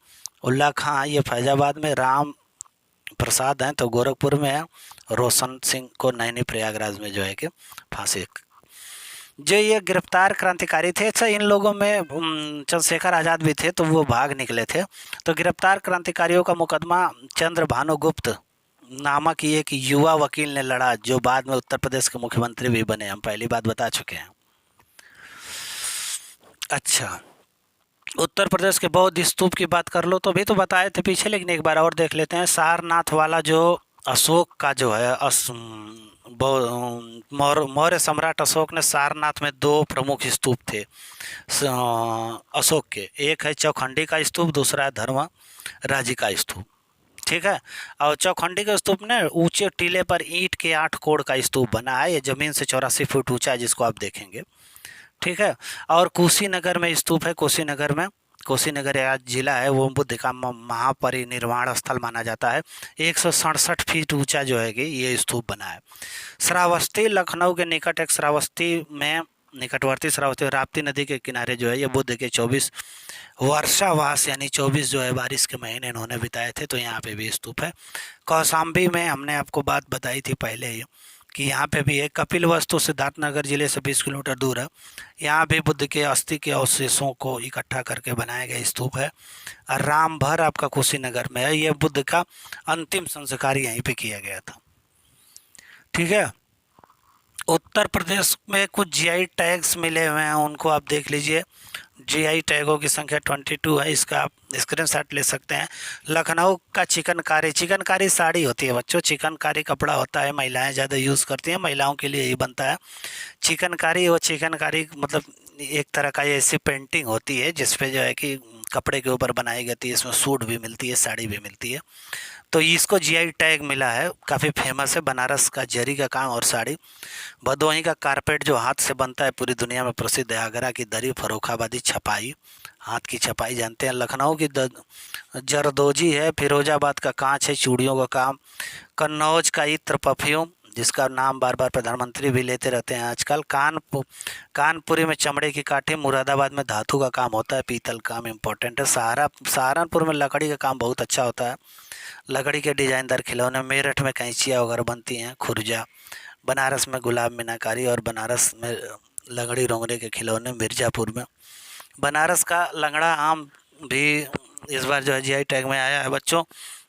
उल्ला खां ये फैजाबाद में, राम प्रसाद हैं तो गोरखपुर में है, रोशन सिंह को नैनी प्रयागराज में जो है कि फांसी। जो ये गिरफ्तार क्रांतिकारी थे, अच्छा, इन लोगों में चंद्रशेखर आज़ाद भी थे, तो वो भाग निकले थे। तो गिरफ्तार क्रांतिकारियों का मुकदमा चंद्र भानुगुप्त नामक एक युवा वकील ने लड़ा, जो बाद में उत्तर प्रदेश के मुख्यमंत्री भी बने। हम पहली बात बता चुके हैं। अच्छा, उत्तर प्रदेश के बौद्ध स्तूप की बात कर लो, तो भी तो बताए थे पीछे, लेकिन एक बार और देख लेते हैं। सारनाथ वाला जो अशोक का जो है मौर्य सम्राट अशोक ने सारनाथ में 2 प्रमुख स्तूप थे अशोक के। एक है चौखंडी का स्तूप, दूसरा है धर्मराजी का स्तूप। ठीक है। और चौखंडी का स्तूप ने ऊंचे टीले पर ईंट के 8 कोण का स्तूप बना है। ये जमीन से 84 फुट ऊंचा है, जिसको आप देखेंगे। ठीक है। और कुशीनगर में स्तूप है। कुशीनगर आज जिला है, वो बुद्ध का महापरिनिर्वाण स्थल माना जाता है। 167 फीट ऊंचा जो है कि ये स्तूप बना है। श्रावस्ती, लखनऊ के निकट एक निकटवर्ती श्रावस्ती राप्ती नदी के किनारे जो है ये बुद्ध के 24 वर्षावास, यानी 24 जो है बारिश के महीने इन्होंने बिताए थे। तो यहाँ पे भी स्तूप है। कौशाम्बी में हमने आपको बात बताई थी पहले ही कि यहाँ पे भी है। कपिलवस्तु सिद्धार्थनगर जिले से 20 किलोमीटर दूर है। यहाँ भी बुद्ध के अस्थि के अवशेषों को इकट्ठा करके बनाया गया स्तूप है। और रामभर आपका कुशीनगर में है। ये बुद्ध का अंतिम संस्कार यहीं पे किया गया था। ठीक है। उत्तर प्रदेश में कुछ GI टैग्स मिले हुए हैं, उनको आप देख लीजिए। GI टैगों की संख्या 22 है। इसका आप स्क्रीनशॉट ले सकते हैं। लखनऊ का चिकनकारी साड़ी होती है बच्चों। चिकनकारी कपड़ा होता है, महिलाएं ज़्यादा यूज़ करती हैं, महिलाओं के लिए ही बनता है चिकनकारी। वो चिकनकारी मतलब एक तरह का ऐसी पेंटिंग होती है जिसपे जो है कि कपड़े के ऊपर बनाई जाती है। इसमें सूट भी मिलती है, साड़ी भी मिलती है। तो इसको GI टैग मिला है, काफ़ी फेमस है। बनारस का जरी का काम और साड़ी। भदोही का कारपेट जो हाथ से बनता है पूरी दुनिया में प्रसिद्ध है। आगरा की दरी, फर्रुखाबादी छपाई, हाथ की छपाई जानते हैं। लखनऊ की जरदोजी है। फिरोजाबाद का कांच है, चूड़ियों का काम। कन्नौज का इत्र परफ्यूम, जिसका नाम बार बार प्रधानमंत्री भी लेते रहते हैं आजकल। कानपुरी में चमड़े की काठी, मुरादाबाद में धातु का काम होता है, पीतल काम इम्पोर्टेंट है। सहारनपुर में लकड़ी का काम बहुत अच्छा होता है, लकड़ी के डिजाइनदार खिलौने। मेरठ में कैंचियाँ वगैरह बनती हैं, खुर्जा। बनारस में गुलाब मीनाकारी और बनारस में लंगड़ी रोंगरे के खिलौने। मिर्ज़ापुर में बनारस का लंगड़ा आम भी इस बार जो है जीआई टैग में आया है बच्चों।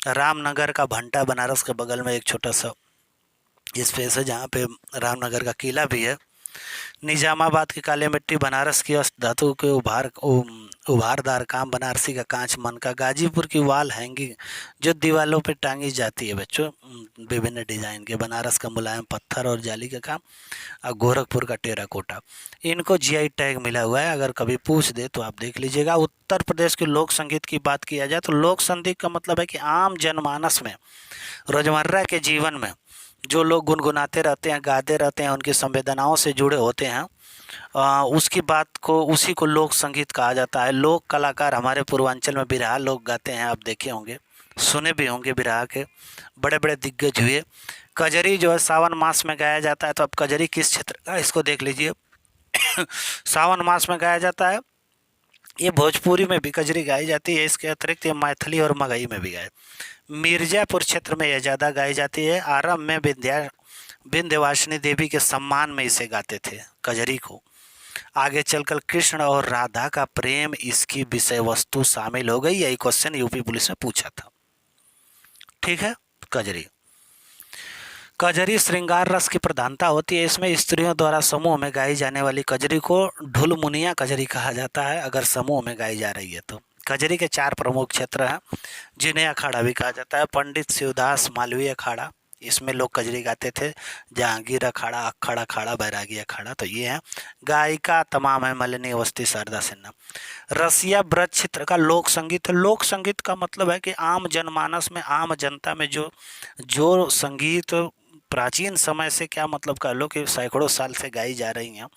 रामनगर का भंटा बनारस के बगल में एक छोटा सा स्पेस है जहाँ पे रामनगर का किला भी है। निजामाबाद की काली मिट्टी, बनारस की अष्ट धातु के उभारदार काम, बनारसी का कांच मन का। गाजीपुर की वॉल हैंगिंग जो दीवारों पे टांगी जाती है बच्चों, विभिन्न डिजाइन के। बनारस का मुलायम पत्थर और जाली का काम, और गोरखपुर का टेराकोटा। इनको जीआई टैग मिला हुआ है, अगर कभी पूछ दे तो आप देख लीजिएगा। उत्तर प्रदेश के लोक संगीत की बात किया जाए तो लोक संगीत का मतलब है कि आम जनमानस में, रोजमर्रा के जीवन में जो लोग गुनगुनाते रहते हैं, गाते रहते हैं, उनकी संवेदनाओं से जुड़े होते हैं, उसकी बात को, उसी को लोक संगीत कहा जाता है। लोक कलाकार हमारे पूर्वांचल में बिरहा लोग गाते हैं, आप देखे होंगे, सुने भी होंगे। बिरहा के बड़े बड़े दिग्गज हुए। कजरी जो है सावन मास में गाया जाता है। तो अब कजरी किस क्षेत्र का, इसको देख लीजिए। सावन मास में गाया जाता है। ये भोजपुरी में भी कजरी गाई जाती है, इसके अतिरिक्त ये मैथिली और मगही में भी गाए। मिर्ज़ापुर क्षेत्र में यह ज़्यादा गाई जाती है। आरंभ में विंध्यवासिनी देवी के सम्मान में इसे गाते थे कजरी को। आगे चलकर कृष्ण और राधा का प्रेम इसकी विषय वस्तु शामिल हो गई। यही क्वेश्चन यूपी पुलिस ने पूछा था। ठीक है। कजरी श्रृंगार रस की प्रधानता होती है। इसमें स्त्रियों द्वारा समूह में गाई जाने वाली कजरी को ढुलमुनिया कजरी कहा जाता है, अगर समूह में गाई जा रही है तो। कजरी के 4 प्रमुख क्षेत्र हैं, जिन्हें अखाड़ा भी कहा जाता है। पंडित शिवदास मालवीय अखाड़ा, इसमें लोग कजरी गाते थे। जहांगीर अखाड़ा, अक्खड़ अखाड़ा, बैरागी अखाड़ा, तो ये है। गायिका तमाम है, मलिनी अवस्थी, शारदा सिन्हा। रसिया ब्रज क्षेत्र का लोक संगीत है। लोक संगीत का मतलब है कि आम जनमानस में, आम जनता में जो संगीत प्राचीन समय से, क्या मतलब कह लो कि सैकड़ों साल से गाई जा रही हैं,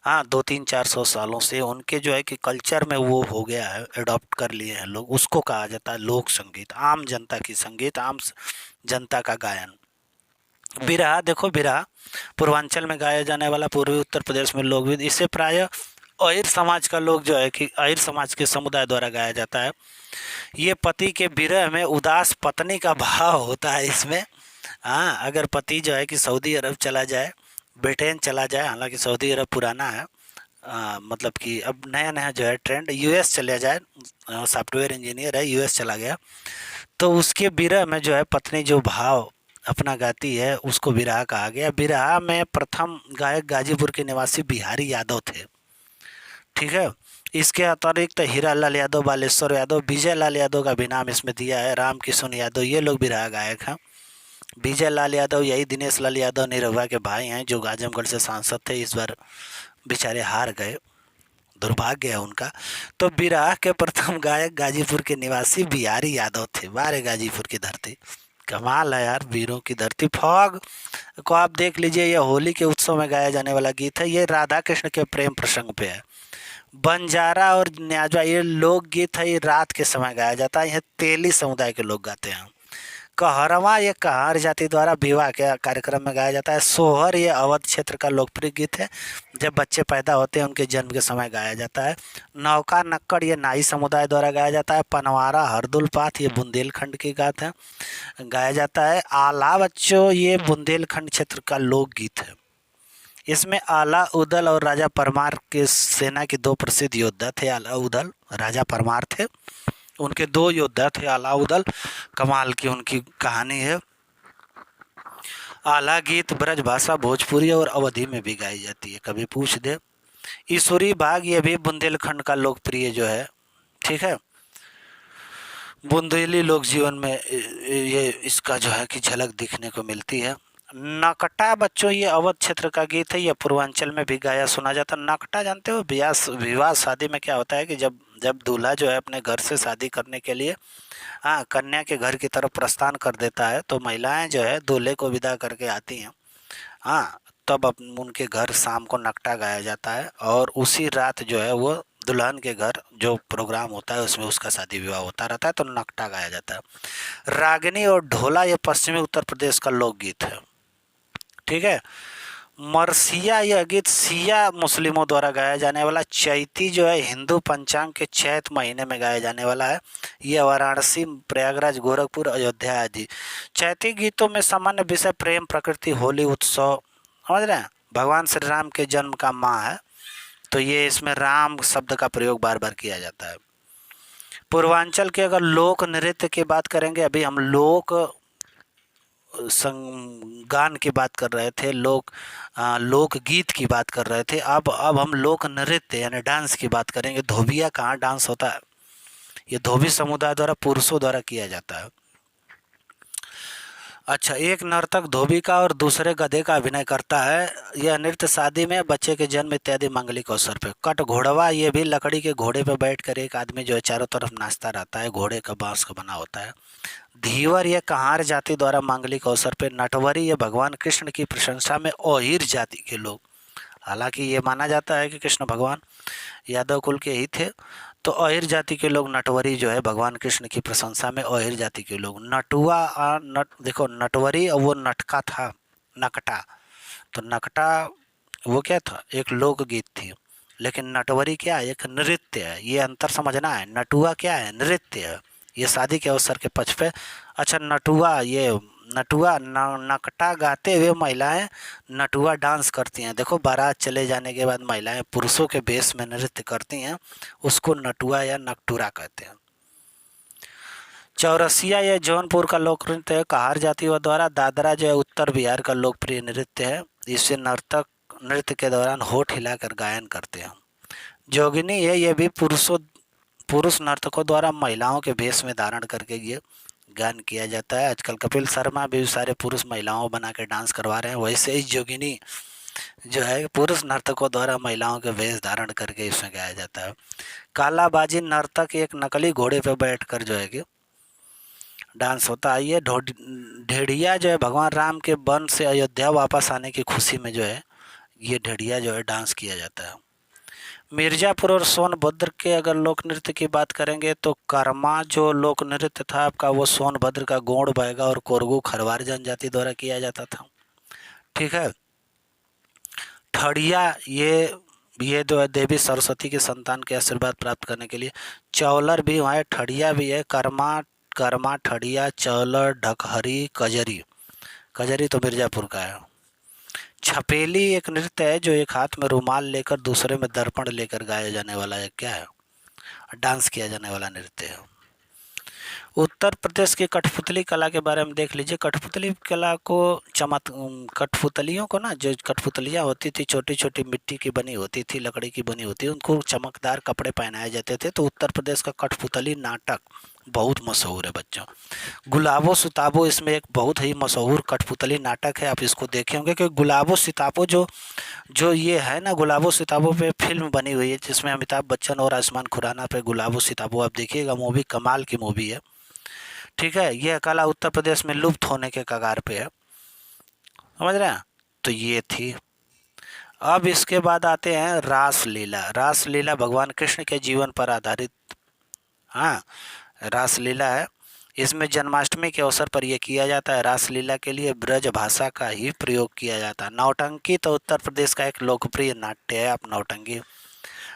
हाँ 200-400 सालों से, उनके जो है कि कल्चर में वो हो गया है, अडॉप्ट कर लिए हैं लोग, उसको कहा जाता है लोक संगीत। आम जनता की संगीत, आम जनता का गायन। बिरहा, देखो बिरहा पूर्वांचल में गाया जाने वाला, पूर्वी उत्तर प्रदेश में लोकगीत। इसे प्राय अहिर समाज का लोग जो है कि अहिर समाज के समुदाय द्वारा गाया जाता है। ये पति के विरह में उदास पत्नी का भाव होता है इसमें। हाँ, अगर पति जो है कि सऊदी अरब चला जाए, ब्रिटेन चला जाए, हालांकि सऊदी अरब पुराना है, मतलब कि अब नया नया जो है ट्रेंड, यूएस चला जाए, सॉफ्टवेयर इंजीनियर है, यूएस चला गया, तो उसके विरह में जो है पत्नी जो भाव अपना गाती है, उसको बिरहा कहा गया। बिरहा में प्रथम गायक गाजीपुर के निवासी बिहारी यादव थे। ठीक है। इसके अतिरिक्त हीरा लाल यादव, बालेश्वर यादव, विजय लाल यादव का भी नाम इसमें दिया है, राम किशोर यादव, ये लोग बिरहा गायक हैं। विजय लाल यादव यही दिनेश लाल यादव निरहुआ के भाई हैं, जो आजमगढ़ से सांसद थे, इस बार बेचारे हार गए, दुर्भाग्य है उनका। तो बिरहा के प्रथम गायक गाजीपुर के निवासी बिहारी यादव थे। बारे गाजीपुर की धरती, कमाल है यार, वीरों की धरती। फॉग को आप देख लीजिए, यह होली के उत्सव में गाया जाने वाला गीत है। ये राधा कृष्ण के प्रेम प्रसंग पे है। बंजारा और न्याजवा, ये लोकगीत है, ये रात के समय गाया जाता है। यह तेली समुदाय के लोग गाते हैं। कहरवा, ये कहार जाति द्वारा विवाह के कार्यक्रम में गाया जाता है। सोहर, ये अवध क्षेत्र का लोकप्रिय गीत है, जब बच्चे पैदा होते हैं उनके जन्म के समय गाया जाता है। नौका नक्कड़, ये नाई समुदाय द्वारा गाया जाता है। पनवारा हरदुलपात, ये बुंदेलखंड की गात है, गाया जाता है। आला बच्चों, ये बुंदेलखंड क्षेत्र का लोकगीत है। इसमें आला उदल और राजा परमार के सेना के 2 प्रसिद्ध योद्धा थे। आला उदल, राजा परमार थे, उनके 2 योद्धा थे अलाउदल। कमाल की उनकी कहानी है। आला गीत ब्रज भाषा, भोजपुरी और अवधी में भी गाई जाती है, कभी पूछ दे। ईश्वरी बाग, ये भी बुंदेलखंड का लोकप्रिय जो है। ठीक है। बुंदेली लोक जीवन में ये इसका जो है कि झलक दिखने को मिलती है। नकटा बच्चों, ये अवध क्षेत्र का गीत है, ये पूर्वांचल में भी गाया सुना जाता है। नकटा जानते हो, विवाह शादी में क्या होता है कि जब दूल्हा जो है अपने घर से शादी करने के लिए, हाँ, कन्या के घर की तरफ प्रस्थान कर देता है, तो महिलाएं जो है दूल्हे को विदा करके आती हैं। हाँ, तब उनके घर शाम को नकटा गाया जाता है, और उसी रात जो है वो दुल्हन के घर जो प्रोग्राम होता है उसमें उसका शादी विवाह होता रहता है, तो नकटा गाया जाता है। रागिनी और ढोला, ये पश्चिमी उत्तर प्रदेश का लोकगीत है। ठीक है। मरसिया यह गीत सिया मुस्लिमों द्वारा गाया जाने वाला चैती जो है हिंदू पंचांग के चैत महीने में गाया जाने वाला है। यह वाराणसी, प्रयागराज, गोरखपुर, अयोध्या आदि चैती गीतों में सामान्य विषय प्रेम, प्रकृति, होली उत्सव, समझ रहे हैं। भगवान श्री राम के जन्म का माह है, तो ये इसमें राम शब्द का प्रयोग बार बार किया जाता है। पूर्वांचल के अगर लोक नृत्य की बात करेंगे, अभी हम लोक गान की बात कर रहे थे, लोक गीत की बात कर रहे थे। अब हम लोक नृत्य यानी डांस की बात करेंगे। धोबिया कहाँ डांस होता है, ये धोबी समुदाय द्वारा पुरुषों द्वारा किया जाता है। अच्छा, एक नर्तक धोबी का और दूसरे गधे का अभिनय करता है। यह नृत्य शादी में, बच्चे के जन्म इत्यादि मांगलिक अवसर पे। कट घोड़वा, ये भी लकड़ी के घोड़े पर बैठकर एक आदमी जो है चारों तरफ नाचता रहता है, घोड़े का बांस का बना होता है। धीवर, यह कहार जाति द्वारा मांगलिक अवसर पे। नटवरी, ये भगवान कृष्ण की प्रशंसा में ओहिर जाति के लोग, हालांकि ये माना जाता है कि कृष्ण भगवान यादव कुल के ही थे, तो ओहिर जाति के लोग नटवरी जो है भगवान कृष्ण की प्रशंसा में ओहिर जाति के लोग। नटुआ देखो नटवरी और वो नटका था, नकटा, तो नकटा वो क्या था, एक लोकगीत थी, लेकिन नटवरी क्या है, एक नृत्य है। ये अंतर समझना है। नटुआ क्या है, नृत्य है, ये शादी के अवसर के पक्ष पे। अच्छा, नटुआ नकटा गाते हुए महिलाएं नटुआ डांस करती हैं। देखो, बारात चले जाने के बाद महिलाएं पुरुषों के वेश में नृत्य करती हैं, उसको नटुआ या नकटुरा कहते हैं। चौरसिया, यह जौनपुर का लोक नृत्य है, कहार जातियों द्वारा। दादरा जो है उत्तर बिहार का लोकप्रिय नृत्य है, इससे नर्तक नृत्य के दौरान होठ हिलाकर गायन करते हैं। जोगिनी है, यह भी पुरुष नर्तकों द्वारा महिलाओं के वेश में धारण करके ये गान किया जाता है। आजकल कपिल शर्मा भी सारे पुरुष महिलाओं बना के डांस करवा रहे हैं, वैसे ही जोगिनी जो है पुरुष नर्तकों द्वारा महिलाओं के वेश धारण करके इसमें गाया जाता है। कालाबाजी, नर्तक एक नकली घोड़े पर बैठकर जो है कि डांस होता है। ये ढेढ़िया जो है भगवान राम के वन से अयोध्या वापस आने की खुशी में जो है ये ढेढ़िया जो है डांस किया जाता है। मिर्ज़ापुर और सोनभद्र के अगर लोक नृत्य की बात करेंगे तो कर्मा जो लोक नृत्य था आपका, वो सोनभद्र का गोंड बैगा और कोरगू खरवार जनजाति द्वारा किया जाता था। ठीक है। ठड़िया, ये जो है देवी सरस्वती के संतान के आशीर्वाद प्राप्त करने के लिए। चौलर भी वहाँ है, ठड़िया भी है। कर्मा, ठड़िया, चौलर, ढकहरी, कजरी तो मिर्ज़ापुर का है। छपेली एक नृत्य है जो एक हाथ में रुमाल लेकर दूसरे में दर्पण लेकर गाया जाने वाला है, क्या है, डांस किया जाने वाला नृत्य है। उत्तर प्रदेश की कठपुतली कला के बारे में देख लीजिए। कठपुतली कला को कठपुतलियों को ना, जो कठपुतलियाँ होती थी छोटी छोटी मिट्टी की बनी होती थी, लकड़ी की बनी होती, उनको चमकदार कपड़े पहनाए जाते थे। तो उत्तर प्रदेश का कठपुतली नाटक बहुत मशहूर है बच्चों। गुलाबो सिताबो इसमें एक बहुत ही मशहूर कठपुतली नाटक है, आप इसको देखे होंगे कि गुलाबो सिताबो जो ये है ना, गुलाबो सिताबो पे फिल्म बनी हुई है जिसमें अमिताभ बच्चन और आयुष्मान खुराना पे गुलाबो सिताबो, आप देखिएगा, मूवी कमाल की मूवी है। ठीक है। यह कला उत्तर प्रदेश में लुप्त होने के कगार पे है, समझ रहे हैं। तो ये थी। अब इसके बाद आते हैं रासलीला। रासलीला भगवान कृष्ण के जीवन पर आधारित, हाँ, रासलीला है। इसमें जन्माष्टमी के अवसर पर यह किया जाता है। रासलीला के लिए ब्रज भाषा का ही प्रयोग किया जाता है। नौटंकी तो उत्तर प्रदेश का एक लोकप्रिय नाट्य है। आप नौटंकी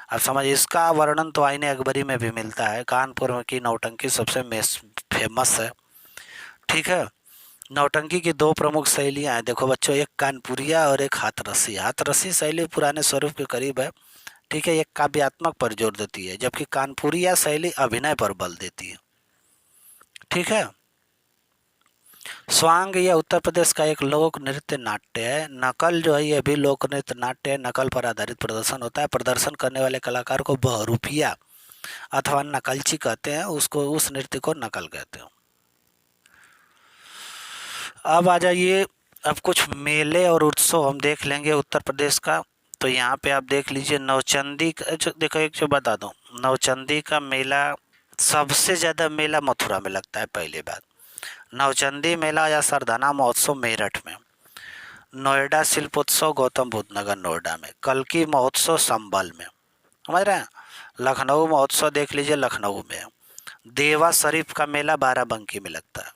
अब समझ, इसका वर्णन तो आईने अकबरी में भी मिलता है। कानपुर की नौटंकी सबसे फेमस है। ठीक है। नौटंकी की दो प्रमुख शैलियाँ हैं, देखो बच्चों, एक कानपुरिया और एक हाथरसी। हाथरसी शैली पुराने स्वरूप के करीब है। ठीक है। एक काव्यात्मक पर जोर देती है, जबकि कानपुरिया शैली अभिनय पर बल देती है। ठीक है। स्वांग यह उत्तर प्रदेश का एक लोक नृत्य नाट्य है। नकल जो है यह भी लोक नृत्य नाट्य है। नकल पर आधारित प्रदर्शन होता है। प्रदर्शन करने वाले कलाकार को बहरूपिया अथवा नकलची कहते हैं, उस नृत्य को नकल कहते हैं। अब आ जाइए, अब कुछ मेले और उत्सव हम देख लेंगे उत्तर प्रदेश का। तो यहाँ पे आप देख लीजिए नवचंदी का, देखो एक जो बता दूँ, नवचंदी का मेला सबसे ज़्यादा मेला मथुरा में लगता है। पहली बात, नवचंदी मेला या सरदाना महोत्सव मेरठ में। नोएडा शिल्पोत्सव गौतम बुद्ध नगर नोएडा में। कल्की महोत्सव संभल में, समझ रहे हैं। लखनऊ महोत्सव देख लीजिए, लखनऊ में। देवा शरीफ का मेला बाराबंकी में लगता है।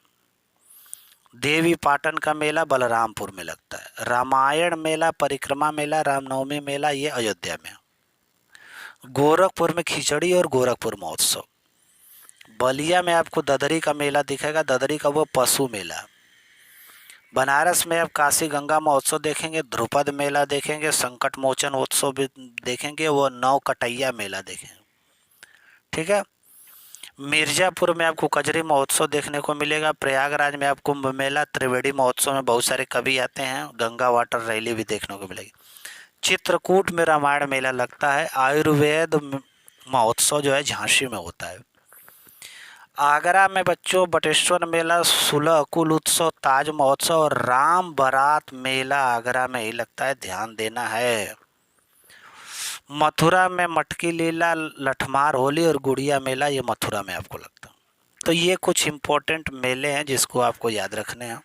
देवी पाटन का मेला बलरामपुर में लगता है। रामायण मेला, परिक्रमा मेला, रामनवमी मेला ये अयोध्या में। गोरखपुर में खिचड़ी और गोरखपुर महोत्सव। बलिया में आपको ददरी का मेला दिखेगा, ददरी का वो पशु मेला। बनारस में आप काशी गंगा महोत्सव देखेंगे, ध्रुपद मेला देखेंगे, संकट मोचन उत्सव भी देखेंगे, वो नौ कटैया मेला देखेंगे। ठीक है। मिर्जापुर में आपको कजरी महोत्सव देखने को मिलेगा। प्रयागराज में आप कुंभ मेला, त्रिवेणी महोत्सव में बहुत सारे कवि आते हैं, गंगा वाटर रैली भी देखने को मिलेगी। चित्रकूट में रामायण मेला लगता है। आयुर्वेद महोत्सव जो है झांसी में होता है। आगरा में बच्चों बटेश्वर मेला, 16 कुल उत्सव, ताज महोत्सव और राम बारात मेला आगरा में ही लगता है, ध्यान देना है। मथुरा में मटकी लीला, लठमार होली और गुड़िया मेला ये मथुरा में आपको लगता है। तो ये कुछ इम्पोर्टेंट मेले हैं जिसको आपको याद रखने हैं।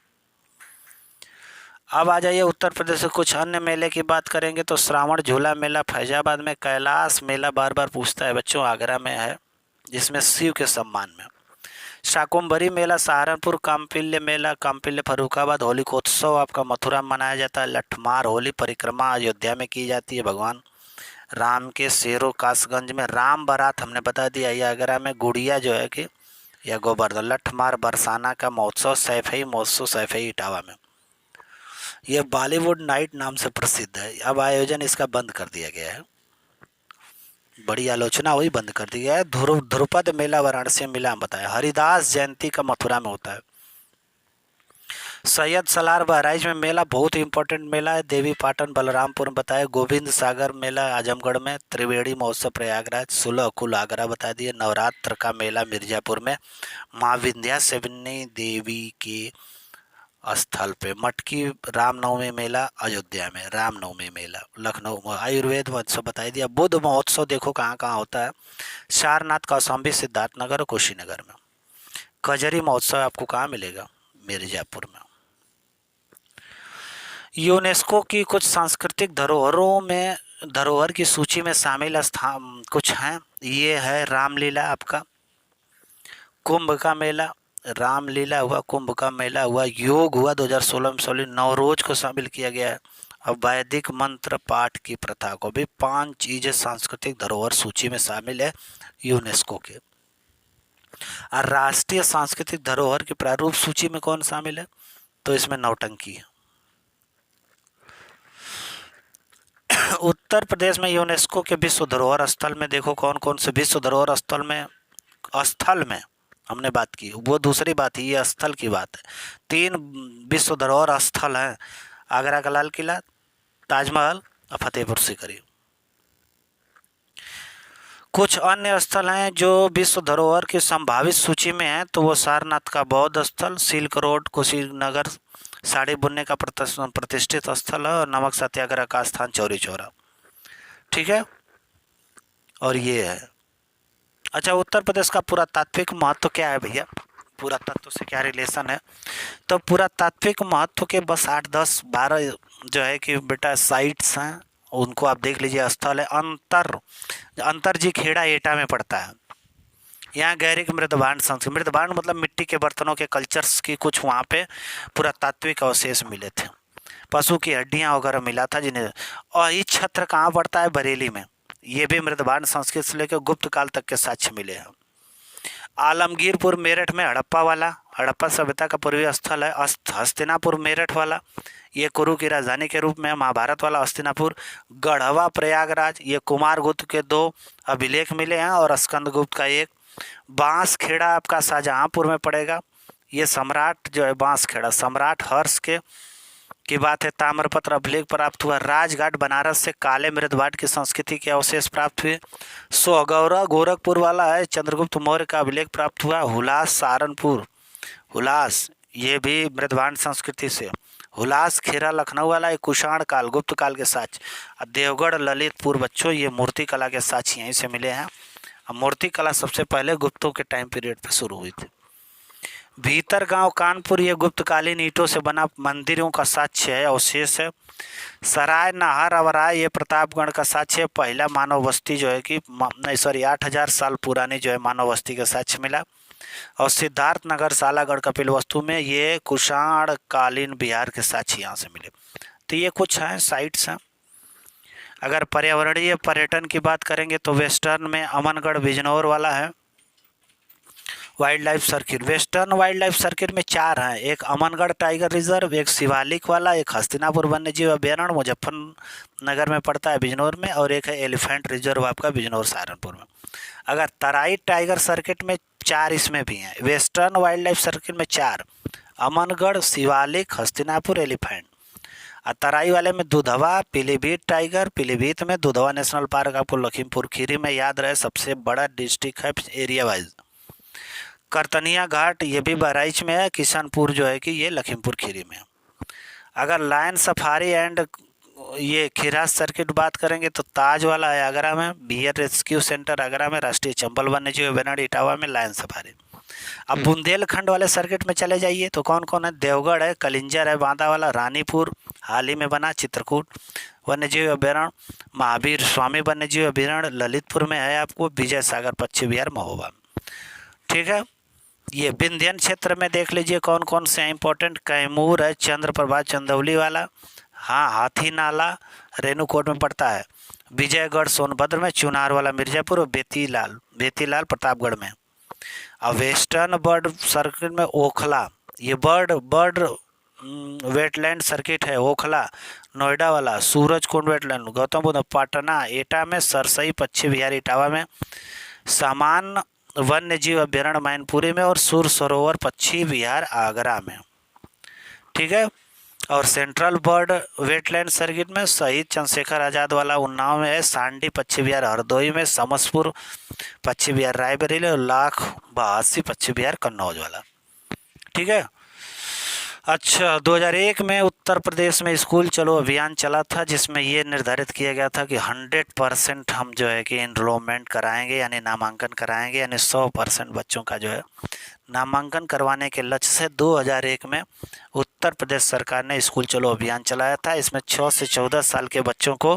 अब आ जाइए उत्तर प्रदेश से कुछ अन्य मेले की बात करेंगे तो श्रावण झूला मेला फैजाबाद में, कैलाश मेला बार बार पूछता है बच्चों आगरा में है, जिसमें शिव के सम्मान में। शाकुंभरी मेला सहारनपुर, कामपिल्य मेला कामपिल्य फर्रुखाबाद, होलिकोत्सव आपका मथुरा में मनाया जाता है। लठमार होली परिक्रमा अयोध्या में की जाती है, भगवान राम के शेरों कासगंज में। राम बारात हमने बता दिया ये आगरा में। गुड़िया जो है कि या गोवर्धन। लठमार बरसाना का महोत्सव, सैफई महोत्सव सैफई इटावा में। यह बॉलीवुड नाइट नाम से प्रसिद्ध है। अब आयोजन इसका बंद कर दिया गया है, बड़ी आलोचना हुई, बंद कर दिया है। ध्रुपद मेला वाराणसी मेला हम बताया। हरिदास जयंती का मथुरा में होता है। सैयद सलार बहराइच में मेला बहुत ही इंपॉर्टेंट मेला है। देवी पाटन बलरामपुर में बताया। गोविंद सागर मेला आजमगढ़ में। त्रिवेणी महोत्सव प्रयागराज। 16 कुल आगरा बता दिए। नवरात्र का मेला मिर्जापुर में, माँ विंध्याचलनी देवी के स्थल पे। मटकी रामनवमी मेला अयोध्या में, रामनवमी मेला लखनऊ। आयुर्वेद महोत्सव बता दिया। बुद्ध महोत्सव देखो कहाँ कहाँ होता है। सारनाथ कौशाम्बी सिद्धार्थनगर और कुशीनगर में। कजरी महोत्सव आपको कहाँ मिलेगा, मिर्जापुर में। यूनेस्को की कुछ सांस्कृतिक धरोहरों में, धरोहर की सूची में शामिल स्थान कुछ हैं। ये है रामलीला आपका, कुंभ का मेला, रामलीला हुआ, कुंभ का मेला हुआ, योग हुआ 2016 में सोली, नवरोज को शामिल किया गया है। अब वैदिक मंत्र पाठ की प्रथा को भी 5 चीजें सांस्कृतिक धरोहर सूची में शामिल है यूनेस्को के। और राष्ट्रीय सांस्कृतिक धरोहर की प्रारूप सूची में कौन शामिल है, तो इसमें नौटंकी है। उत्तर प्रदेश में यूनेस्को के विश्व धरोहर स्थल में देखो कौन कौन से विश्व धरोहर स्थल में हमने बात की, वो दूसरी बात है, ये स्थल की बात है। 3 विश्व धरोहर स्थल हैं, आगरा का लाल किला, ताजमहल और फतेहपुर सीकरी। कुछ अन्य स्थल हैं जो विश्व धरोहर की संभावित सूची में हैं, तो वो सारनाथ का बौद्ध स्थल, सिल्क रोड कुशीनगर साड़ी बुनने का प्रतिष्ठित स्थल है, और नमक सत्याग्रह का स्थान चौरी चौरा। ठीक है, और ये है। अच्छा, उत्तर प्रदेश का पुरातात्विक महत्व क्या है भैया, पुरातत्व से क्या रिलेशन है, तो पुरातात्विक महत्व के बस 8, 10, 12 जो है कि बेटा साइट्स हैं, उनको आप देख लीजिए। स्थल है अंतर जी खेड़ा एटा में पड़ता है। यहाँ गैरिक मृदभांड संस्कृति, मृदभांड मतलब मिट्टी के बर्तनों के कल्चर्स की कुछ वहाँ पे पुरातात्विक अवशेष मिले थे, पशु की हड्डियाँ वगैरह मिला था जिन्हें। और ये क्षेत्र कहाँ पड़ता है, बरेली में। ये भी मृदभांड संस्कृति से लेकर गुप्त काल तक के साक्ष्य मिले हैं। आलमगीरपुर मेरठ में हड़प्पा सभ्यता का पूर्वीय स्थल है। हस्तिनापुर मेरठ वाला, ये कुरु की राजधानी के रूप में, महाभारत वाला हस्तिनापुर। गढ़वा प्रयागराज, ये कुमारगुप्त के 2 अभिलेख मिले हैं और स्कंदगुप्त का 1। बांसखेड़ा आपका शाहजहांपुर में पड़ेगा, ये सम्राट जो है बांसखेड़ा, सम्राट हर्ष की बात है। ताम्रपत्र अभिलेख प्राप्त हुआ। राजघाट बनारस से काले मृदभांड की संस्कृति के अवशेष प्राप्त हुए। सोहगौरा गोरखपुर वाला है, चंद्रगुप्त मौर्य का अभिलेख प्राप्त हुआ। हुलास सहारनपुर, हुलास ये भी मृदभांड संस्कृति से। हुलास खेरा लखनऊ वाला है, कुषाण काल गुप्त काल के साक्ष्य। देवगढ़ ललितपुर बच्चों, ये मूर्ति कला के साक्ष्य यहीं से मिले हैं। मूर्ति कला सबसे पहले गुप्तों के टाइम पीरियड पे शुरू हुई थी। भीतर गांव कानपुर, ये गुप्तकालीन ईंटों से बना मंदिरों का साक्ष्य है, अवशेष है। सराय नाहर अवराय, ये प्रतापगढ़ का साक्ष्य है। पहला मानव बस्ती जो है कि 8000 साल पुरानी जो है मानव बस्ती का साक्ष्य मिला। और सिद्धार्थ नगर, सालागढ़, कपिलवस्तु में ये कुषाण कालीन बिहार के साक्ष्य यहाँ से मिले। तो ये कुछ हैं साइट्स हैं। अगर पर्यावरणीय पर्यटन की बात करेंगे तो वेस्टर्न में अमनगढ़ बिजनौर वाला है wild life circuit. Western wild life circuit में 4 हैं, एक अमनगढ़ टाइगर रिजर्व, एक शिवालिक वाला, एक हस्तिनापुर वन्य जीव अभ्यारण्य मुजफ्फरनगर में पड़ता है बिजनौर में, और एक है एलिफेंट रिजर्व आपका बिजनौर सहारनपुर में। अगर तराई टाइगर सर्किट में 4 इसमें भी हैं। वेस्टर्न वाइल्ड लाइफ सर्किट में 4, अमनगढ़, शिवालिक, हस्तिनापुर, एलिफेंट। और तराई वाले में दुधवा, पीलीभीत टाइगर, पीलीभीत में दुधवा नेशनल पार्क आपको लखीमपुर खीरी में याद रहे सबसे बड़ा डिस्ट्रिक्ट है एरिया वाइज। करतनिया घाट ये भी बहराइच में है, किशनपुर जो है कि ये लखीमपुर खीरी में। अगर लायन सफारी एंड ये खिरास सर्किट बात करेंगे तो ताज वाला है आगरा में, बियर रेस्क्यू सेंटर आगरा में, राष्ट्रीय चंबल वन्य जीव अभ्यारण्य इटावा में, लायन सफारी। अब बुंदेलखंड वाले सर्किट में चले जाइए तो कौन कौन है? देवगढ़ है, कलिंजर है, बांदा वाला, रानीपुर हाल ही में बना, चित्रकूट वन्य जीव अभ्यारण्य, महावीर स्वामी वन्य जीव अभ्यारण्य ललितपुर में है आपको, विजय सागर पश्चिम बिहार महोबा। ठीक है, ये विंध्यन क्षेत्र में देख लीजिए कौन कौन से हैं इंपॉर्टेंट। कैमूर है, चंद्रप्रभा चंदौली वाला, हाँ, हाथी नाला रेणुकोट में पड़ता है, विजयगढ़ सोनभद्र में, चुनार वाला मिर्जापुर, और बेतीलाल प्रतापगढ़ में। अब वेस्टर्न बर्ड सर्किट में ओखला, ये बर्ड वेटलैंड सर्किट है, ओखला नोएडा वाला, सूरजकुंड वेटलैंड गौतम बुद्ध पटना, एटा में, सरसई पश्चिम बिहार इटावा में, सामान वन्य जीव अभ्यारण्य मैनपुरी में, और सुर सरोवर पश्चिम बिहार आगरा में। ठीक है, और सेंट्रल बर्ड वेटलैंड सर्किट में शहीद चंद्रशेखर आज़ाद वाला उन्नाव में है, सांडी पश्चिम बिहार हरदोई में, समसपुर पश्चिम बिहार रायबरेली, और लाख 82 पश्चिम बिहार कन्नौज वाला। ठीक है, अच्छा, 2001 में उत्तर प्रदेश में स्कूल चलो अभियान चला था, जिसमें ये निर्धारित किया गया था कि 100% हम जो है कि इनरोलमेंट कराएंगे, यानी नामांकन कराएंगे, यानी 100% बच्चों का जो है नामांकन करवाने के लक्ष्य से 2001 में उत्तर प्रदेश सरकार ने स्कूल चलो अभियान चलाया था। इसमें 6 से 14 साल के बच्चों को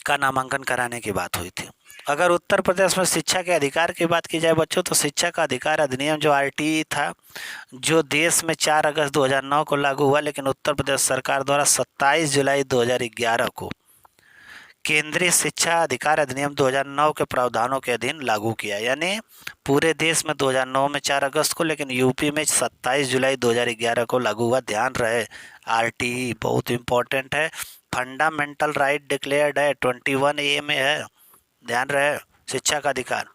का नामांकन कराने की बात हुई थी। अगर उत्तर प्रदेश में शिक्षा के अधिकार की बात की जाए बच्चों, तो शिक्षा का अधिकार अधिनियम जो RTE था, जो देश में 4 अगस्त 2009 को लागू हुआ, लेकिन उत्तर प्रदेश सरकार द्वारा 27 जुलाई 2011 को केंद्रीय शिक्षा अधिकार अधिनियम 2009 के प्रावधानों के अधीन लागू किया। यानी पूरे देश में 2009 में 4 अगस्त को, लेकिन यूपी में 27 जुलाई 2011 को लागू हुआ। ध्यान रहे, RTE बहुत इम्पोर्टेंट है, फंडामेंटल राइट डिक्लेयर्ड है, 21A में है, ध्यान रहे, शिक्षा का अधिकार।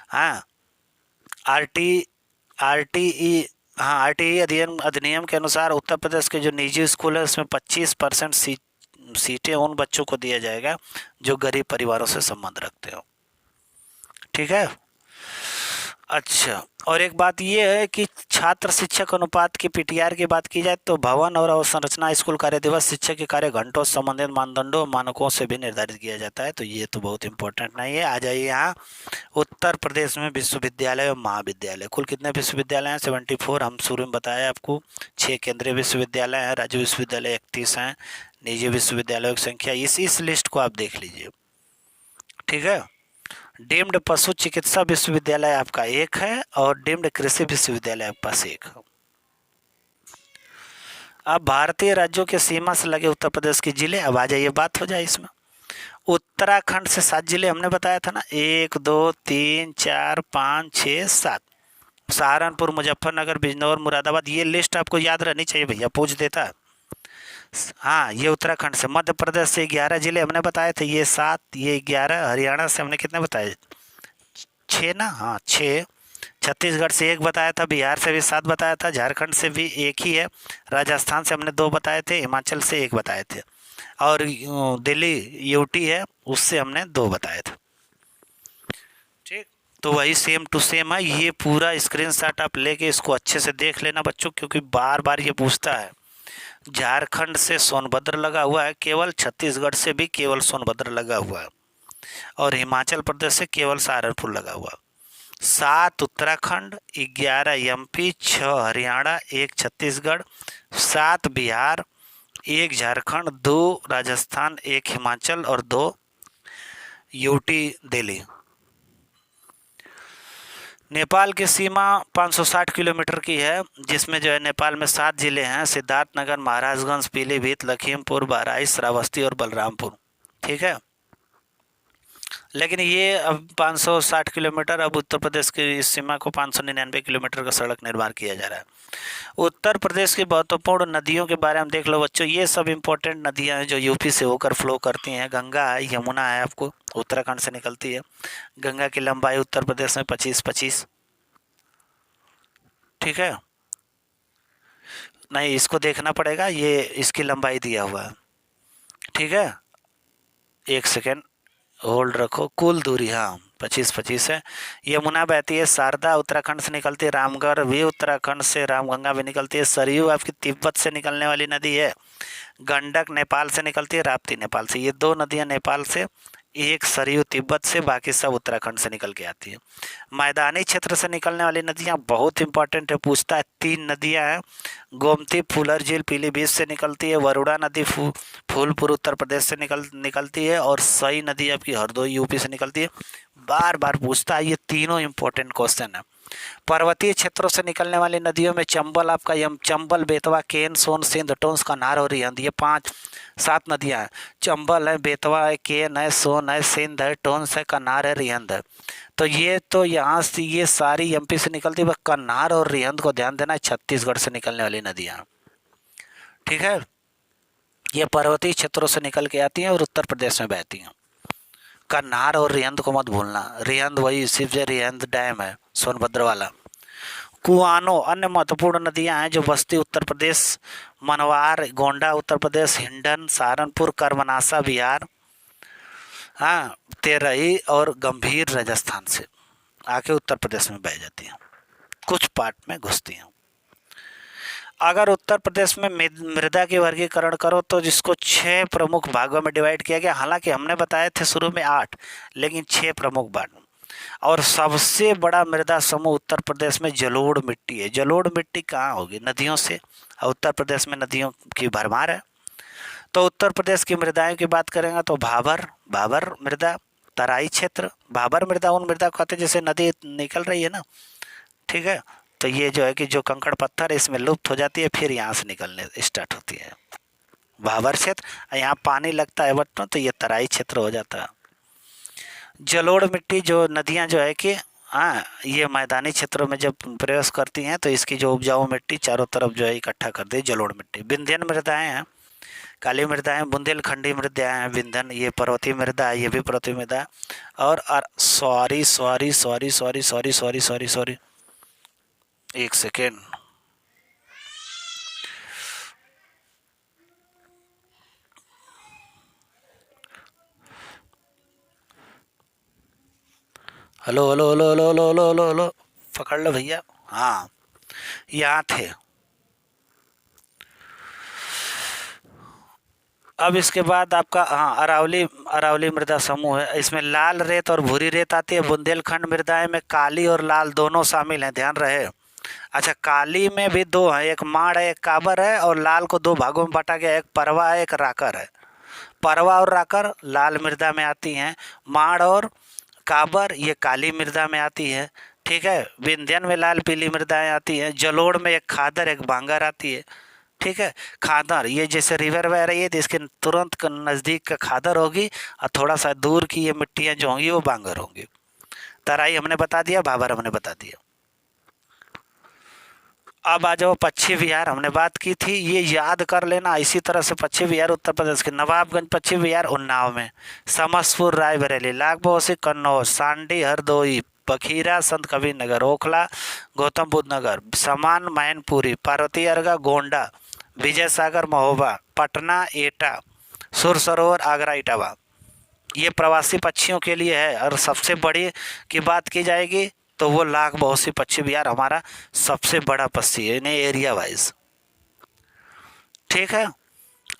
हाँ, RTE अधिनियम के अनुसार उत्तर प्रदेश के जो निजी स्कूल है उसमें 25% सीटें उन बच्चों को दिया जाएगा जो गरीब परिवारों से संबंध रखते हो। ठीक है, अच्छा, और एक बात ये है कि छात्र शिक्षक अनुपात की PTR की बात की जाए तो भवन और अवसंरचना स्कूल कार्य दिवस शिक्षक के कार्य घंटों संबंधित मानदंडों मानकों से भी निर्धारित किया जाता है। तो ये तो बहुत इंपॉर्टेंट नहीं है। आ जाइए यहाँ, उत्तर प्रदेश में विश्वविद्यालय और महाविद्यालय कुल कितने विश्वविद्यालय हैं? 74। हम शुरू में बताया आपको 6 केंद्रीय विश्वविद्यालय हैं, राज्य विश्वविद्यालय 31 हैं, निजी विश्वविद्यालयों की संख्या इस लिस्ट को आप देख लीजिए। ठीक है, डीम्ड पशु चिकित्सा विश्वविद्यालय आपका 1 है, और डीम्ड कृषि विश्वविद्यालय आपके पास 1 है। अब भारतीय राज्यों के सीमा से लगे उत्तर प्रदेश के जिले, अब आ जाइए बात हो जाए इसमें। उत्तराखंड से 7 जिले हमने बताया था ना, 1 2 3 4 5 6 7, सहारनपुर, मुजफ्फरनगर, बिजनौर, मुरादाबाद। ये लिस्ट आपको याद रहनी चाहिए भैया, पूछ देता है। हाँ, ये उत्तराखंड से। मध्य प्रदेश से 11 जिले हमने बताए थे, ये 7, ये 11। हरियाणा से हमने कितने बताए? 6 ना, हाँ 6। छत्तीसगढ़ से 1 बताया था, बिहार से भी 7 बताया था, झारखंड से भी 1 ही है, राजस्थान से हमने 2 बताए थे, हिमाचल से 1 बताए थे, और दिल्ली UT है, उससे हमने 2 बताए थे। ठीक, तो वही सेम टू सेम है। ये पूरा स्क्रीनशॉट आप लेके इसको अच्छे से देख लेना बच्चों, क्योंकि बार बार ये पूछता है। झारखंड से सोनभद्र लगा हुआ है केवल, छत्तीसगढ़ से भी केवल सोनभद्र लगा हुआ है, और हिमाचल प्रदेश से केवल सहारनपुर लगा हुआ। 7 उत्तराखंड, 11 MP, 6 हरियाणा, 1 छत्तीसगढ़, 7 बिहार, 1 झारखंड, 2 राजस्थान, 1 हिमाचल, और 2 UT दिल्ली। नेपाल की सीमा 560 किलोमीटर की है, जिसमें जो है नेपाल में 7 जिले हैं: सिद्धार्थनगर, महाराजगंज, पीलीभीत, लखीमपुर, बहराइच, श्रावस्ती और बलरामपुर। ठीक है, लेकिन ये अब 560 किलोमीटर, अब उत्तर प्रदेश की इस सीमा को 599 किलोमीटर का सड़क निर्माण किया जा रहा है। उत्तर प्रदेश की महत्वपूर्ण नदियों के बारे में देख लो बच्चों। ये सब इम्पोर्टेंट नदियां हैं जो यूपी से होकर फ्लो करती हैं। गंगा है, यमुना है, आपको उत्तराखंड से निकलती है। गंगा की लंबाई उत्तर प्रदेश में 25-25। ठीक है, नहीं इसको देखना पड़ेगा, ये इसकी लंबाई दिया हुआ है। ठीक है, एक सेकेंड होल्ड रखो। कुल दूरी हाँ 25-25 है। यमुना बहती है, शारदा उत्तराखंड से निकलती है, रामगढ़ भी उत्तराखंड से, रामगंगा भी निकलती है। सरयू आपकी तिब्बत से निकलने वाली नदी है। गंडक नेपाल से निकलती है, राप्ती नेपाल से। ये 2 नदियाँ नेपाल से, एक सरयू तिब्बत से, बाकी सब उत्तराखंड से निकल के आती है। मैदानी क्षेत्र से निकलने वाली नदियाँ बहुत इंपॉर्टेंट है, पूछता है। 3 नदियाँ हैं। गोमती फूलर झील पीलीभीत से निकलती है, वरुणा नदी फूलपुर उत्तर प्रदेश से निकलती है, और सई नदी आपकी हरदोई यूपी से निकलती है। बार बार पूछता है, ये तीनों इंपॉर्टेंट क्वेश्चन है। पर्वतीय क्षेत्रों से निकलने वाली नदियों में चंबल आपका चंबल, बेतवा, केन, सोन, सिंध, टोंस, कन्हार और रिहंद, ये 5-7 नदियां हैं। चंबल है, बेतवा है, केन है, सोन है, सिंध है, टोंस है, कन्हार है, रिहंद है। तो ये तो यहाँ से ये सारी एमपी से निकलती है। बस कन्हार और रिहंद को ध्यान देना है, छत्तीसगढ़ से निकलने वाली नदियाँ। ठीक है, ये पर्वतीय क्षेत्रों से निकल के आती हैं और उत्तर प्रदेश में बहती हैं। कन्हार और रिहंद को मत भूलना। रिहंद वही शिवजय रिहंद डैम है, सोनभद्र वाला। कुआनो अन्य महत्वपूर्ण नदियां हैं जो बस्ती उत्तर प्रदेश, मनवार गोंडा उत्तर प्रदेश, हिंडन सहारनपुर, कर्मनाशा बिहार, हाँ तेरही और गंभीर राजस्थान से आके उत्तर प्रदेश में बह जाती हैं, कुछ पार्ट में घुसती हैं। अगर उत्तर प्रदेश में मृदा की वर्गीकरण करो तो जिसको 6 प्रमुख भागों में डिवाइड किया गया। हालांकि हमने बताए थे शुरू में 8, लेकिन 6 प्रमुख भाग। और सबसे बड़ा मृदा समूह उत्तर प्रदेश में जलोढ़ मिट्टी है। जलोढ़ मिट्टी कहाँ होगी? नदियों से, और उत्तर प्रदेश में नदियों की भरमार है। तो उत्तर प्रदेश की मृदाओं की बात करेंगे तो भाबर मृदा, तराई क्षेत्र। भाबर मृदा उन मृदा को कहते हैं जैसे नदी निकल रही है ना, ठीक है, तो ये जो है कि जो कंकड़ पत्थर है इसमें लुप्त हो जाती है, फिर यहाँ से निकलने स्टार्ट होती है भाबर क्षेत्र। यहाँ पानी लगता है बट तो ये तराई क्षेत्र हो जाता है। जलोढ़ मिट्टी जो नदियाँ जो है कि हाँ ये मैदानी क्षेत्रों में जब प्रवेश करती हैं तो इसकी जो उपजाऊ मिट्टी चारों तरफ जो है इकट्ठा कर दी जलोढ़ मिट्टी। विंध्यन मृदाएँ हैं, काली मृदाएँ, बुंदेलखंडी मृदाएँ हैं, विंध्यन ये पर्वतीय मृदा है, ये भी पर्वतीय मृदा है। और सॉरी एक सेकेंड, हेलो, पकड़ लो भैया। हाँ यहाँ थे। अब इसके बाद आपका हाँ अरावली मृदा समूह है। इसमें लाल रेत और भूरी रेत आती है। बुंदेलखंड मृदाएं में काली और लाल दोनों शामिल हैं, ध्यान रहे। अच्छा, काली में भी 2 हैं, एक माड़ है, एक काबर है, और लाल को 2 भागों में बांटा गया, एक परवा है, एक राकर है। परवा और राकर लाल मृदा में आती हैं, माड़ और काबर ये काली मृदा में आती है। ठीक है, विंध्यन में लाल पीली मृदाएं आती हैं। जलोढ़ में एक खादर एक बांगर आती है। ठीक है, खादर ये जैसे रिवर बह रही है तो इसके तुरंत नज़दीक का खादर होगी, और थोड़ा सा दूर की ये मिट्टियाँ जो होंगी वो बांगर होंगी। तराई हमने बता दिया, भाबर हमने बता दिया। अब आ जाओ पश्चिम बिहार, हमने बात की थी, ये याद कर लेना। इसी तरह से पश्चिम बिहार उत्तर प्रदेश के नवाबगंज पश्चिम बिहार उन्नाव में, समसपुर रायबरेली, लागबोसी कन्नौज, सांडी हरदोई, बखीरा संत कबीर नगर, ओखला गौतम बुद्ध नगर, समान मैनपुरी, पार्वती अर्गा गोंडा, विजय सागर महोबा, पटना एटा, सुर सरोवर आगरा इटावा। ये प्रवासी पक्षियों के लिए है। और सबसे बड़ी की बात की जाएगी तो वो लागबोसी पश्चिम बिहार हमारा सबसे बड़ा पक्षी है इन्हें एरिया वाइज। ठीक है,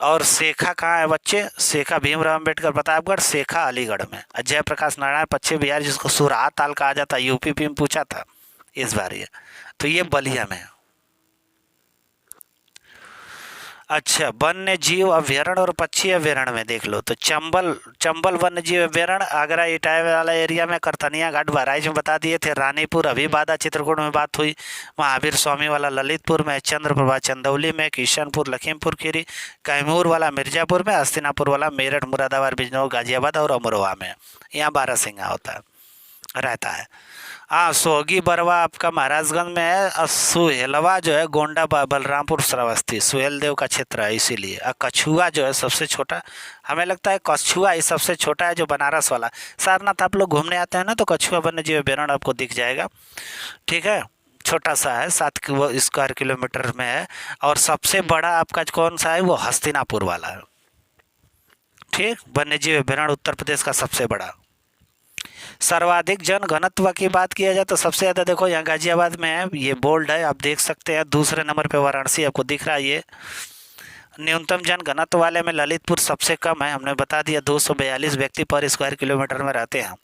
और सेखा कहाँ है बच्चे? सेखा भीमराव अम्बेडकर प्रतापगढ़, सेखा अलीगढ़ में। जय प्रकाश नारायण पश्चिम बिहार जिसको सुराहा ताल कहा जाता है, यूपी में पूछा था इस बार ये, तो ये बलिया में। अच्छा, वन्य जीव अभ्यारण्य और पक्षी अभ्यारण्य में देख लो तो चंबल वन्य जीव अभ्यारण्य आगरा इटावा वाला एरिया में, करतनिया घाट बहराइच में बता दिए थे, रानीपुर अभी बादा चित्रकूट में बात हुई, महावीर स्वामी वाला ललितपुर में, चंद्रप्रभा चंदौली में, किशनपुर लखीमपुर खीरी, कैमूर वाला मिर्जापुर में, हस्तिनापुर वाला मेरठ मुरादाबाद बिजनौर गाजियाबाद और अमरोहा में। यहाँ बारहसिंगा होता रहता है। हाँ, सोगी बरवा आपका महाराजगंज में है, और सुहेलवा जो है गोंडा बलरामपुर श्रावस्ती सुहेल देव का क्षेत्र है इसीलिए। और कछुआ जो है सबसे छोटा, हमें लगता है कछुआ ही सबसे छोटा है जो बनारस वाला। सारनाथ आप लोग घूमने आते हैं ना तो कछुआ वन्य जीव अभ्यारण्य आपको दिख जाएगा, ठीक है। छोटा सा है, 7 स्क्वायर किलोमीटर में है। और सबसे बड़ा आपका कौन सा है, वो हस्तिनापुर वाला है, ठीक। वन्य जीव अभ्यारण्य उत्तर प्रदेश का सबसे बड़ा। सर्वाधिक जन घनत्व की बात किया जाए तो सबसे ज़्यादा देखो यहाँ गाजियाबाद में है, ये बोल्ड है, आप देख सकते हैं। दूसरे नंबर पे वाराणसी आपको दिख रहा है ये। न्यूनतम जन घनत्व वाले में ललितपुर सबसे कम है, हमने बता दिया 242 व्यक्ति पर स्क्वायर किलोमीटर में रहते हैं।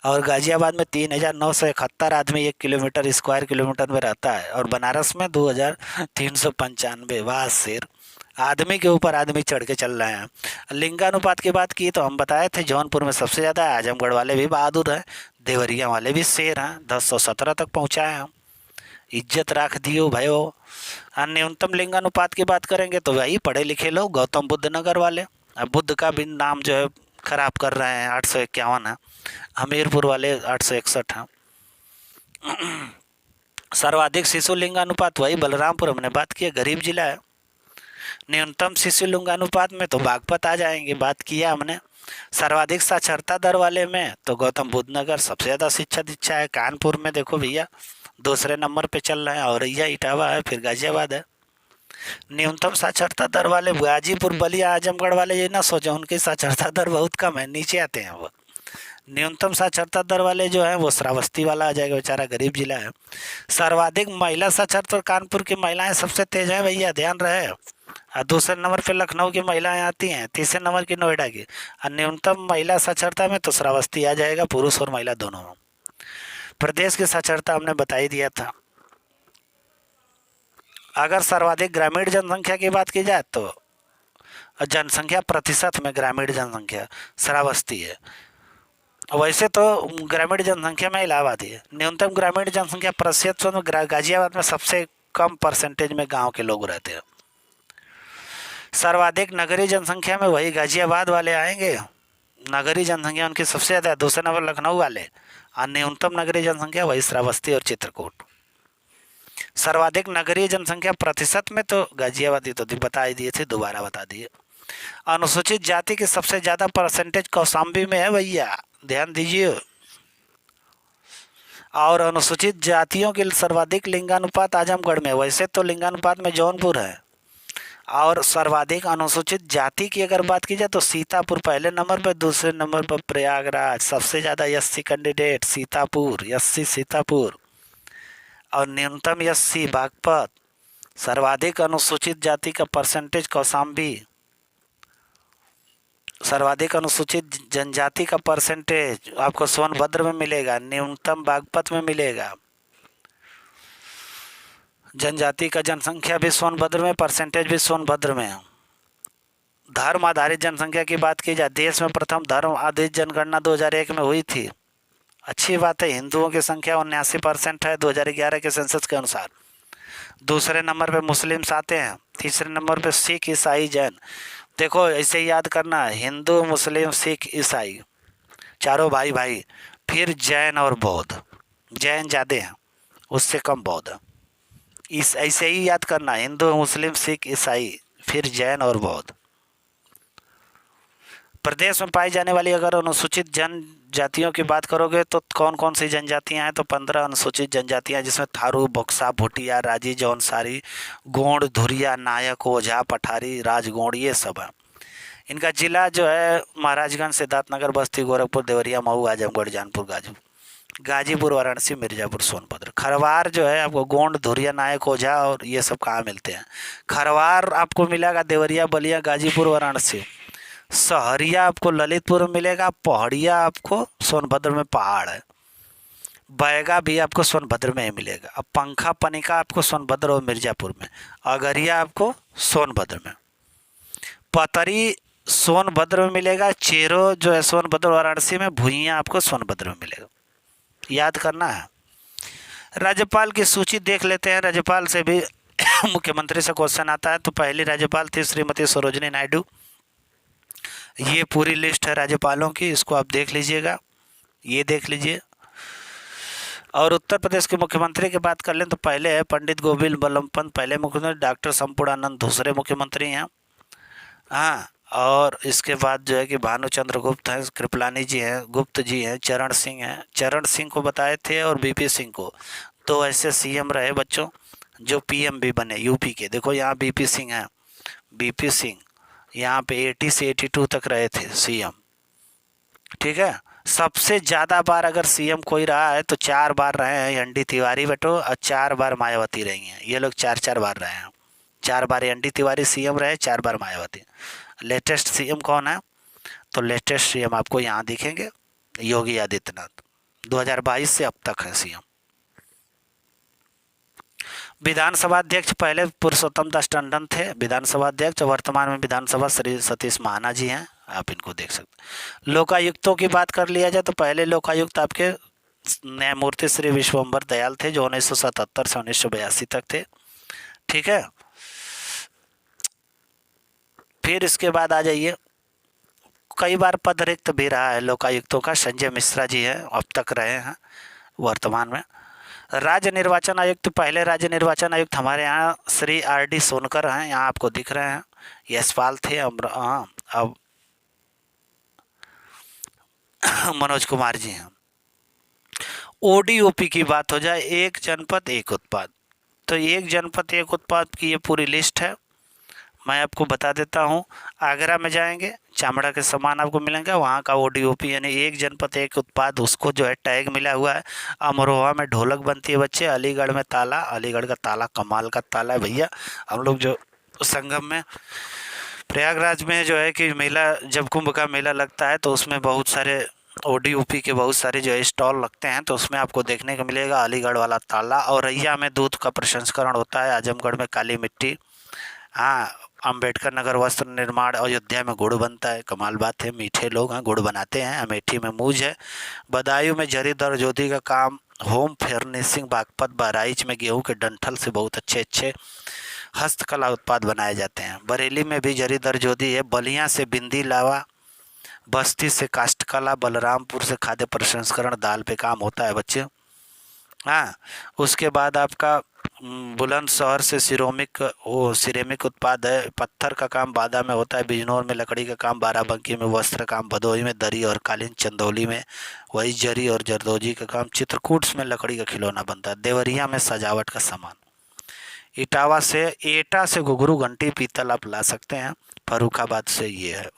और गाजियाबाद में 3971 आदमी 1 स्क्वायर किलोमीटर में रहता है। और बनारस में 2395। वाह शेर, आदमी के ऊपर आदमी चढ़ के चल रहे हैं। लिंगानुपात की बात की तो हम बताए थे जौनपुर में सबसे ज़्यादा है, आजमगढ़ वाले भी बहादुर हैं, देवरिया वाले भी शेर हैं, 1017 तक पहुँचाए हैं। इज्जत रख दियो भयो। और न्यूनतम लिंगानुपात की बात करेंगे तो वही पढ़े लिखे लोग, गौतम बुद्ध नगर वाले। अब बुद्ध का भी नाम जो है खराब कर रहे हैं, 851 है। हमीरपुर वाले 861 हैं। सर्वाधिक शिशु लिंगानुपात वही बलरामपुर, हमने बात की, गरीब जिला है। न्यूनतम शिशु लिंगानुपात में तो बागपत आ जाएंगे, बात किया हमने। सर्वाधिक साक्षरता दर वाले में तो गौतम बुद्ध नगर सबसे ज़्यादा शिक्षा दीक्षा है। कानपुर में देखो भैया दूसरे नंबर पे चल रहा है, औरैया इटावा है, फिर गाजियाबाद है। न्यूनतम साक्षरता दर वाले गाजीपुर बलिया आजमगढ़ वाले, ये ना सोचो उनकी साक्षरता दर बहुत कम है, नीचे आते हैं वो। न्यूनतम साक्षरता दर वाले जो है वो श्रावस्ती वाला आ जाएगा, बेचारा गरीब जिला है। सर्वाधिक महिला साक्षरता कानपुर की महिलाएं सबसे तेज हैं भैया, ध्यान रहे। और दूसरे नंबर पे लखनऊ की महिलाएं आती हैं, तीसरे नंबर की नोएडा की। और न्यूनतम महिला साक्षरता में तो श्रावस्ती आ जाएगा, पुरुष और महिला दोनों में। प्रदेश की साक्षरता हमने बता ही दिया था। अगर सर्वाधिक ग्रामीण जनसंख्या की बात की जाए तो जनसंख्या प्रतिशत में ग्रामीण जनसंख्या श्रावस्ती है। वैसे तो ग्रामीण जनसंख्या में इलाहाबाद है। न्यूनतम ग्रामीण जनसंख्या प्रतिशत में गाजियाबाद में सबसे कम परसेंटेज में गांव के लोग रहते हैं। सर्वाधिक नगरीय जनसंख्या में वही गाजियाबाद वाले आएंगे, नगरीय जनसंख्या उनकी सबसे ज़्यादा। दूसरे नंबर लखनऊ वाले। और न्यूनतम नगरीय जनसंख्या वही श्रावस्ती और चित्रकूट। सर्वाधिक नगरीय जनसंख्या प्रतिशत में तो गाजियाबाद ही तो बता ही दिए थे, दोबारा बता दिए। अनुसूचित जाति की सबसे ज़्यादा परसेंटेज कौशाम्बी में है भैया, ध्यान दीजिए। और अनुसूचित जातियों के सर्वाधिक लिंगानुपात आजमगढ़ में, वैसे तो लिंगानुपात में जौनपुर है। और सर्वाधिक अनुसूचित जाति की अगर बात की जाए तो सीतापुर पहले नंबर पर, दूसरे नंबर पर प्रयागराज। सबसे ज़्यादा SC candidate Sitapur, SC Sitapur. और न्यूनतम एससी बागपत। सर्वाधिक अनुसूचित जाति का परसेंटेज कौशाम्बी। सर्वाधिक अनुसूचित जनजाति का परसेंटेज आपको सोनभद्र में मिलेगा, न्यूनतम बागपत में मिलेगा। जनजाति का जनसंख्या भी सोनभद्र में, परसेंटेज भी सोनभद्र में है। धर्म आधारित जनसंख्या की बात की जाए, देश में प्रथम धर्म आधारित जनगणना 2001 में हुई थी। अच्छी बात है, हिंदुओं की संख्या 79% है 2011 के सेंसस के अनुसार। दूसरे नंबर पे मुस्लिम्स आते हैं, तीसरे नंबर पे सिख ईसाई जैन। देखो ऐसे ही याद करना, हिंदू मुस्लिम सिख ईसाई चारों भाई भाई, फिर जैन और बौद्ध। जैन ज़्यादा हैं, उससे कम बौद्ध। इस ऐसे ही याद करना, हिंदू मुस्लिम सिख ईसाई फिर जैन और बौद्ध। प्रदेश में पाई जाने वाली अगर अनुसूचित जनजातियों की बात करोगे तो कौन कौन सी जनजातियां हैं, तो 15 अनुसूचित जनजातियां, जिसमें थारू, बक्सा, भूटिया, राजी, जौनसारी, गोंड, धुरिया, नायक, ओझा, पठारी, राजगोंड, ये सब है। इनका जिला जो है महाराजगंज, सिद्धार्थनगर, बस्ती, गोरखपुर, देवरिया, मऊ, आजमगढ़, जानपुर, गाजीपुर, वाराणसी, मिर्जापुर, सोनभद्र। खरवार जो है आपको गोंड, धुरिया, नायक, ओझा और ये सब कहाँ मिलते हैं। खरवार आपको मिलेगा देवरिया, बलिया, गाजीपुर, वाराणसी। सहरिया आपको ललितपुर में मिलेगा। पहाड़िया आपको सोनभद्र में पहाड़ है। बैगा भी आपको सोनभद्र में ही मिलेगा। अब पंखा पनिका आपको सोनभद्र और मिर्जापुर में। अगरिया आपको सोनभद्र में। पतरी सोनभद्र में मिलेगा, चेरो जो है सोनभद्र वाराणसी में, भुइयाँ आपको सोनभद्र में मिलेगा, याद करना है। राज्यपाल की सूची देख लेते हैं, राज्यपाल से भी मुख्यमंत्री से क्वेश्चन आता है। तो पहली राज्यपाल थी श्रीमती सरोजिनी नायडू। ये पूरी लिस्ट है राज्यपालों की, इसको आप देख लीजिएगा, ये देख लीजिए। और उत्तर प्रदेश के मुख्यमंत्री की बात कर लें तो पहले है पंडित गोविंद बल्लभ पंत, पहले मुख्यमंत्री, डॉक्टर संपूर्णानंद दूसरे मुख्यमंत्री हैं। हाँ, और इसके बाद जो है कि भानुचंद्र गुप्त हैं, कृपलानी जी हैं, गुप्त जी हैं, चरण सिंह हैं। चरण सिंह को बताए थे और बीपी सिंह को। तो ऐसे सीएम रहे बच्चों जो पीएम भी बने यूपी के। देखो यहाँ बीपी सिंह हैं, बीपी सिंह यहाँ पे 80 से 82 तक रहे थे सीएम। ठीक है, सबसे ज़्यादा बार अगर सीएम कोई रहा है तो 4 बार रहे हैं एनडी तिवारी बेटो, और 4 बार मायावती रही हैं। ये लोग 4-4 बार रहे हैं। 4 बार एनडी तिवारी सीएम रहे, 4 बार मायावती। लेटेस्ट सीएम कौन है? तो लेटेस्ट सीएम आपको यहाँ दिखेंगे, योगी आदित्यनाथ, 2022 से अब तक है सीएम। विधानसभा अध्यक्ष पहले पुरुषोत्तम दास टंडन थे विधानसभा अध्यक्ष, वर्तमान में विधानसभा श्री सतीश महाना जी हैं, आप इनको देख सकते। लोकायुक्तों की बात कर लिया जाए तो पहले लोकायुक्त आपके न्यायमूर्ति श्री विश्वम्बर दयाल थे, जो 1977 से 1982 तक थे। ठीक है, फिर इसके बाद आ जाइए, कई बार पद रिक्त भी रहा है लोकायुक्तों का, संजय मिश्रा जी हैं, अब तक रहे हैं वर्तमान में। राज्य निर्वाचन आयुक्त, पहले राज्य निर्वाचन आयुक्त हमारे यहाँ श्री RD सोनकर हैं, यहाँ आपको दिख रहे हैं। यशपाल थे, अब मनोज कुमार जी हैं। ODOP की बात हो जाए, एक जनपद एक उत्पाद, तो एक जनपद एक उत्पाद की ये पूरी लिस्ट है। मैं आपको बता देता हूँ, आगरा में जाएंगे चामड़ा के सामान आपको मिलेंगे, वहाँ का ODOP यानी एक जनपद एक उत्पाद, उसको जो है टैग मिला हुआ है। अमरोहा में ढोलक बनती है बच्चे, अलीगढ़ में ताला, अलीगढ़ का ताला कमाल का ताला है भैया। हम लोग जो संगम में, प्रयागराज में जो है कि मेला, जब कुंभ का मेला लगता है तो उसमें बहुत सारे ODOP के बहुत सारे जो है स्टॉल लगते हैं, तो उसमें आपको देखने को मिलेगा अलीगढ़ वाला ताला। और रैया में दूध का प्रसंस्करण होता है, आजमगढ़ में काली मिट्टी, हाँ, अंबेडकर नगर वस्त्र निर्माण, अयोध्या में गुड़ बनता है, कमाल बात है, मीठे लोग हैं, गुड़ बनाते हैं। अमेठी में मूज है, बदायूं में जरी दरजोदी का काम, होम फर्निशिंग बागपत, बहराइच में गेहूं के डंठल से बहुत अच्छे अच्छे हस्तकला उत्पाद बनाए जाते हैं। बरेली में भी जरी दरजोदी है, बलिया से बिंदी लावा, बस्ती से काष्ठकला, बलरामपुर से खाद्य प्रसंस्करण, दाल पे काम होता है बच्चे। हाँ, उसके बाद आपका बुलंदशहर से सिरेमिक उत्पाद है, पत्थर का काम बादा में होता है, बिजनौर में लकड़ी का काम, बाराबंकी में वस्त्र काम, भदोही में दरी और कालीन, चंदौली में वही जरी और जरदोजी का काम, चित्रकूट में लकड़ी का खिलौना बनता है, देवरिया में सजावट का सामान, एटा से घुघरू घंटी पीतल आप ला सकते हैं, फर्रुखाबाद से ये है।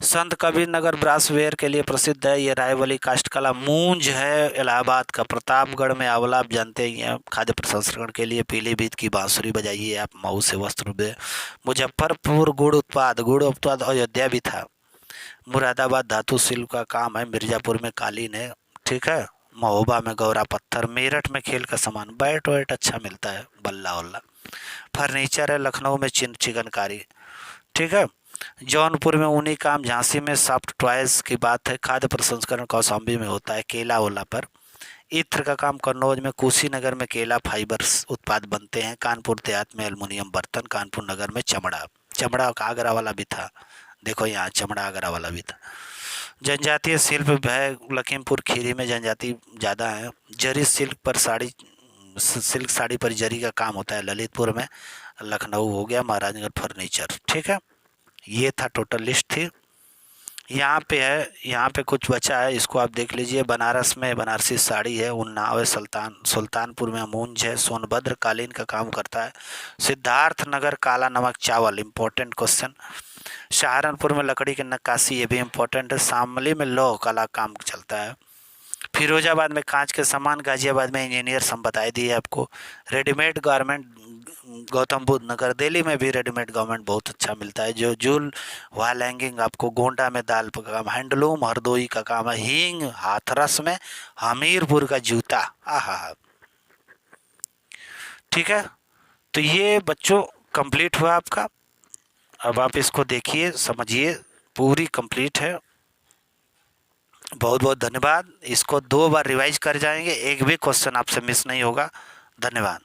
संत कबीर नगर ब्रासवेयर के लिए प्रसिद्ध है, ये रायवली काष्ठकला, मूंज है इलाहाबाद का, प्रतापगढ़ में आंवला आप जानते ही हैं, खाद्य प्रसंस्करण के लिए, पीलीभीत की बांसुरी बजाइए आप, मऊ से वस्त्र, मुजफ्फरपुर गुड़ उत्पाद अयोध्या भी था, मुरादाबाद धातु शिल्प का काम है, मिर्जापुर में कालीन है, ठीक है, महोबा में गौरा पत्थर, मेरठ में खेल का सामान, बैट वैट अच्छा मिलता है, बल्ला वल्ला, फर्नीचर है, लखनऊ में चिकनकारी, ठीक है, जौनपुर में ऊनी काम, झांसी में सॉफ्ट टॉयज की बात है, खाद्य प्रसंस्करण कौशाम्बी में होता है, केला ओला पर, इत्र का काम कन्नौज में, कुशीनगर में केला फाइबर्स उत्पाद बनते हैं, कानपुर देहात में एल्युमिनियम बर्तन, कानपुर नगर में चमड़ा का आगरा वाला भी था, देखो यहाँ चमड़ा आगरा वाला भी था। जनजातीय शिल्प है, लखीमपुर खीरी में जनजाति ज़्यादा है, जरी सिल्क साड़ी पर जरी का काम होता है, ललितपुर में, लखनऊ हो गया, महाराजगंज फर्नीचर, ठीक है। ये था टोटल लिस्ट थी। यहाँ पे है, यहाँ पे कुछ बचा है, इसको आप देख लीजिए। बनारस में बनारसी साड़ी है, उन्नाव है, सुल्तानपुर में मूंज है, सोनभद्र कालीन का काम करता है, सिद्धार्थ नगर काला नमक चावल, इम्पोर्टेंट क्वेश्चन, सहारनपुर में लकड़ी की नक्काशी, ये भी इम्पोर्टेंट है, शामली में लौह कला काम चलता है, फिरोजाबाद में कांच के सामान, गाजियाबाद में इंजीनियर्स हम बताए दिए आपको, रेडीमेड गारमेंट गौतम बुद्ध नगर, दिल्ली में भी रेडीमेड गारमेंट बहुत अच्छा मिलता है, जो जूल वॉल हैंगिंग आपको, गोंडा में दाल का काम, हैंडलूम हरदोई का काम है, हींग हाथरस में, हमीरपुर का जूता, आहा, ठीक है। तो ये बच्चों कंप्लीट हुआ आपका अब आप इसको देखिए, समझिए, पूरी कंप्लीट है। बहुत बहुत धन्यवाद। इसको 2 बार रिवाइज कर जाएंगे, एक भी क्वेश्चन आपसे मिस नहीं होगा। धन्यवाद।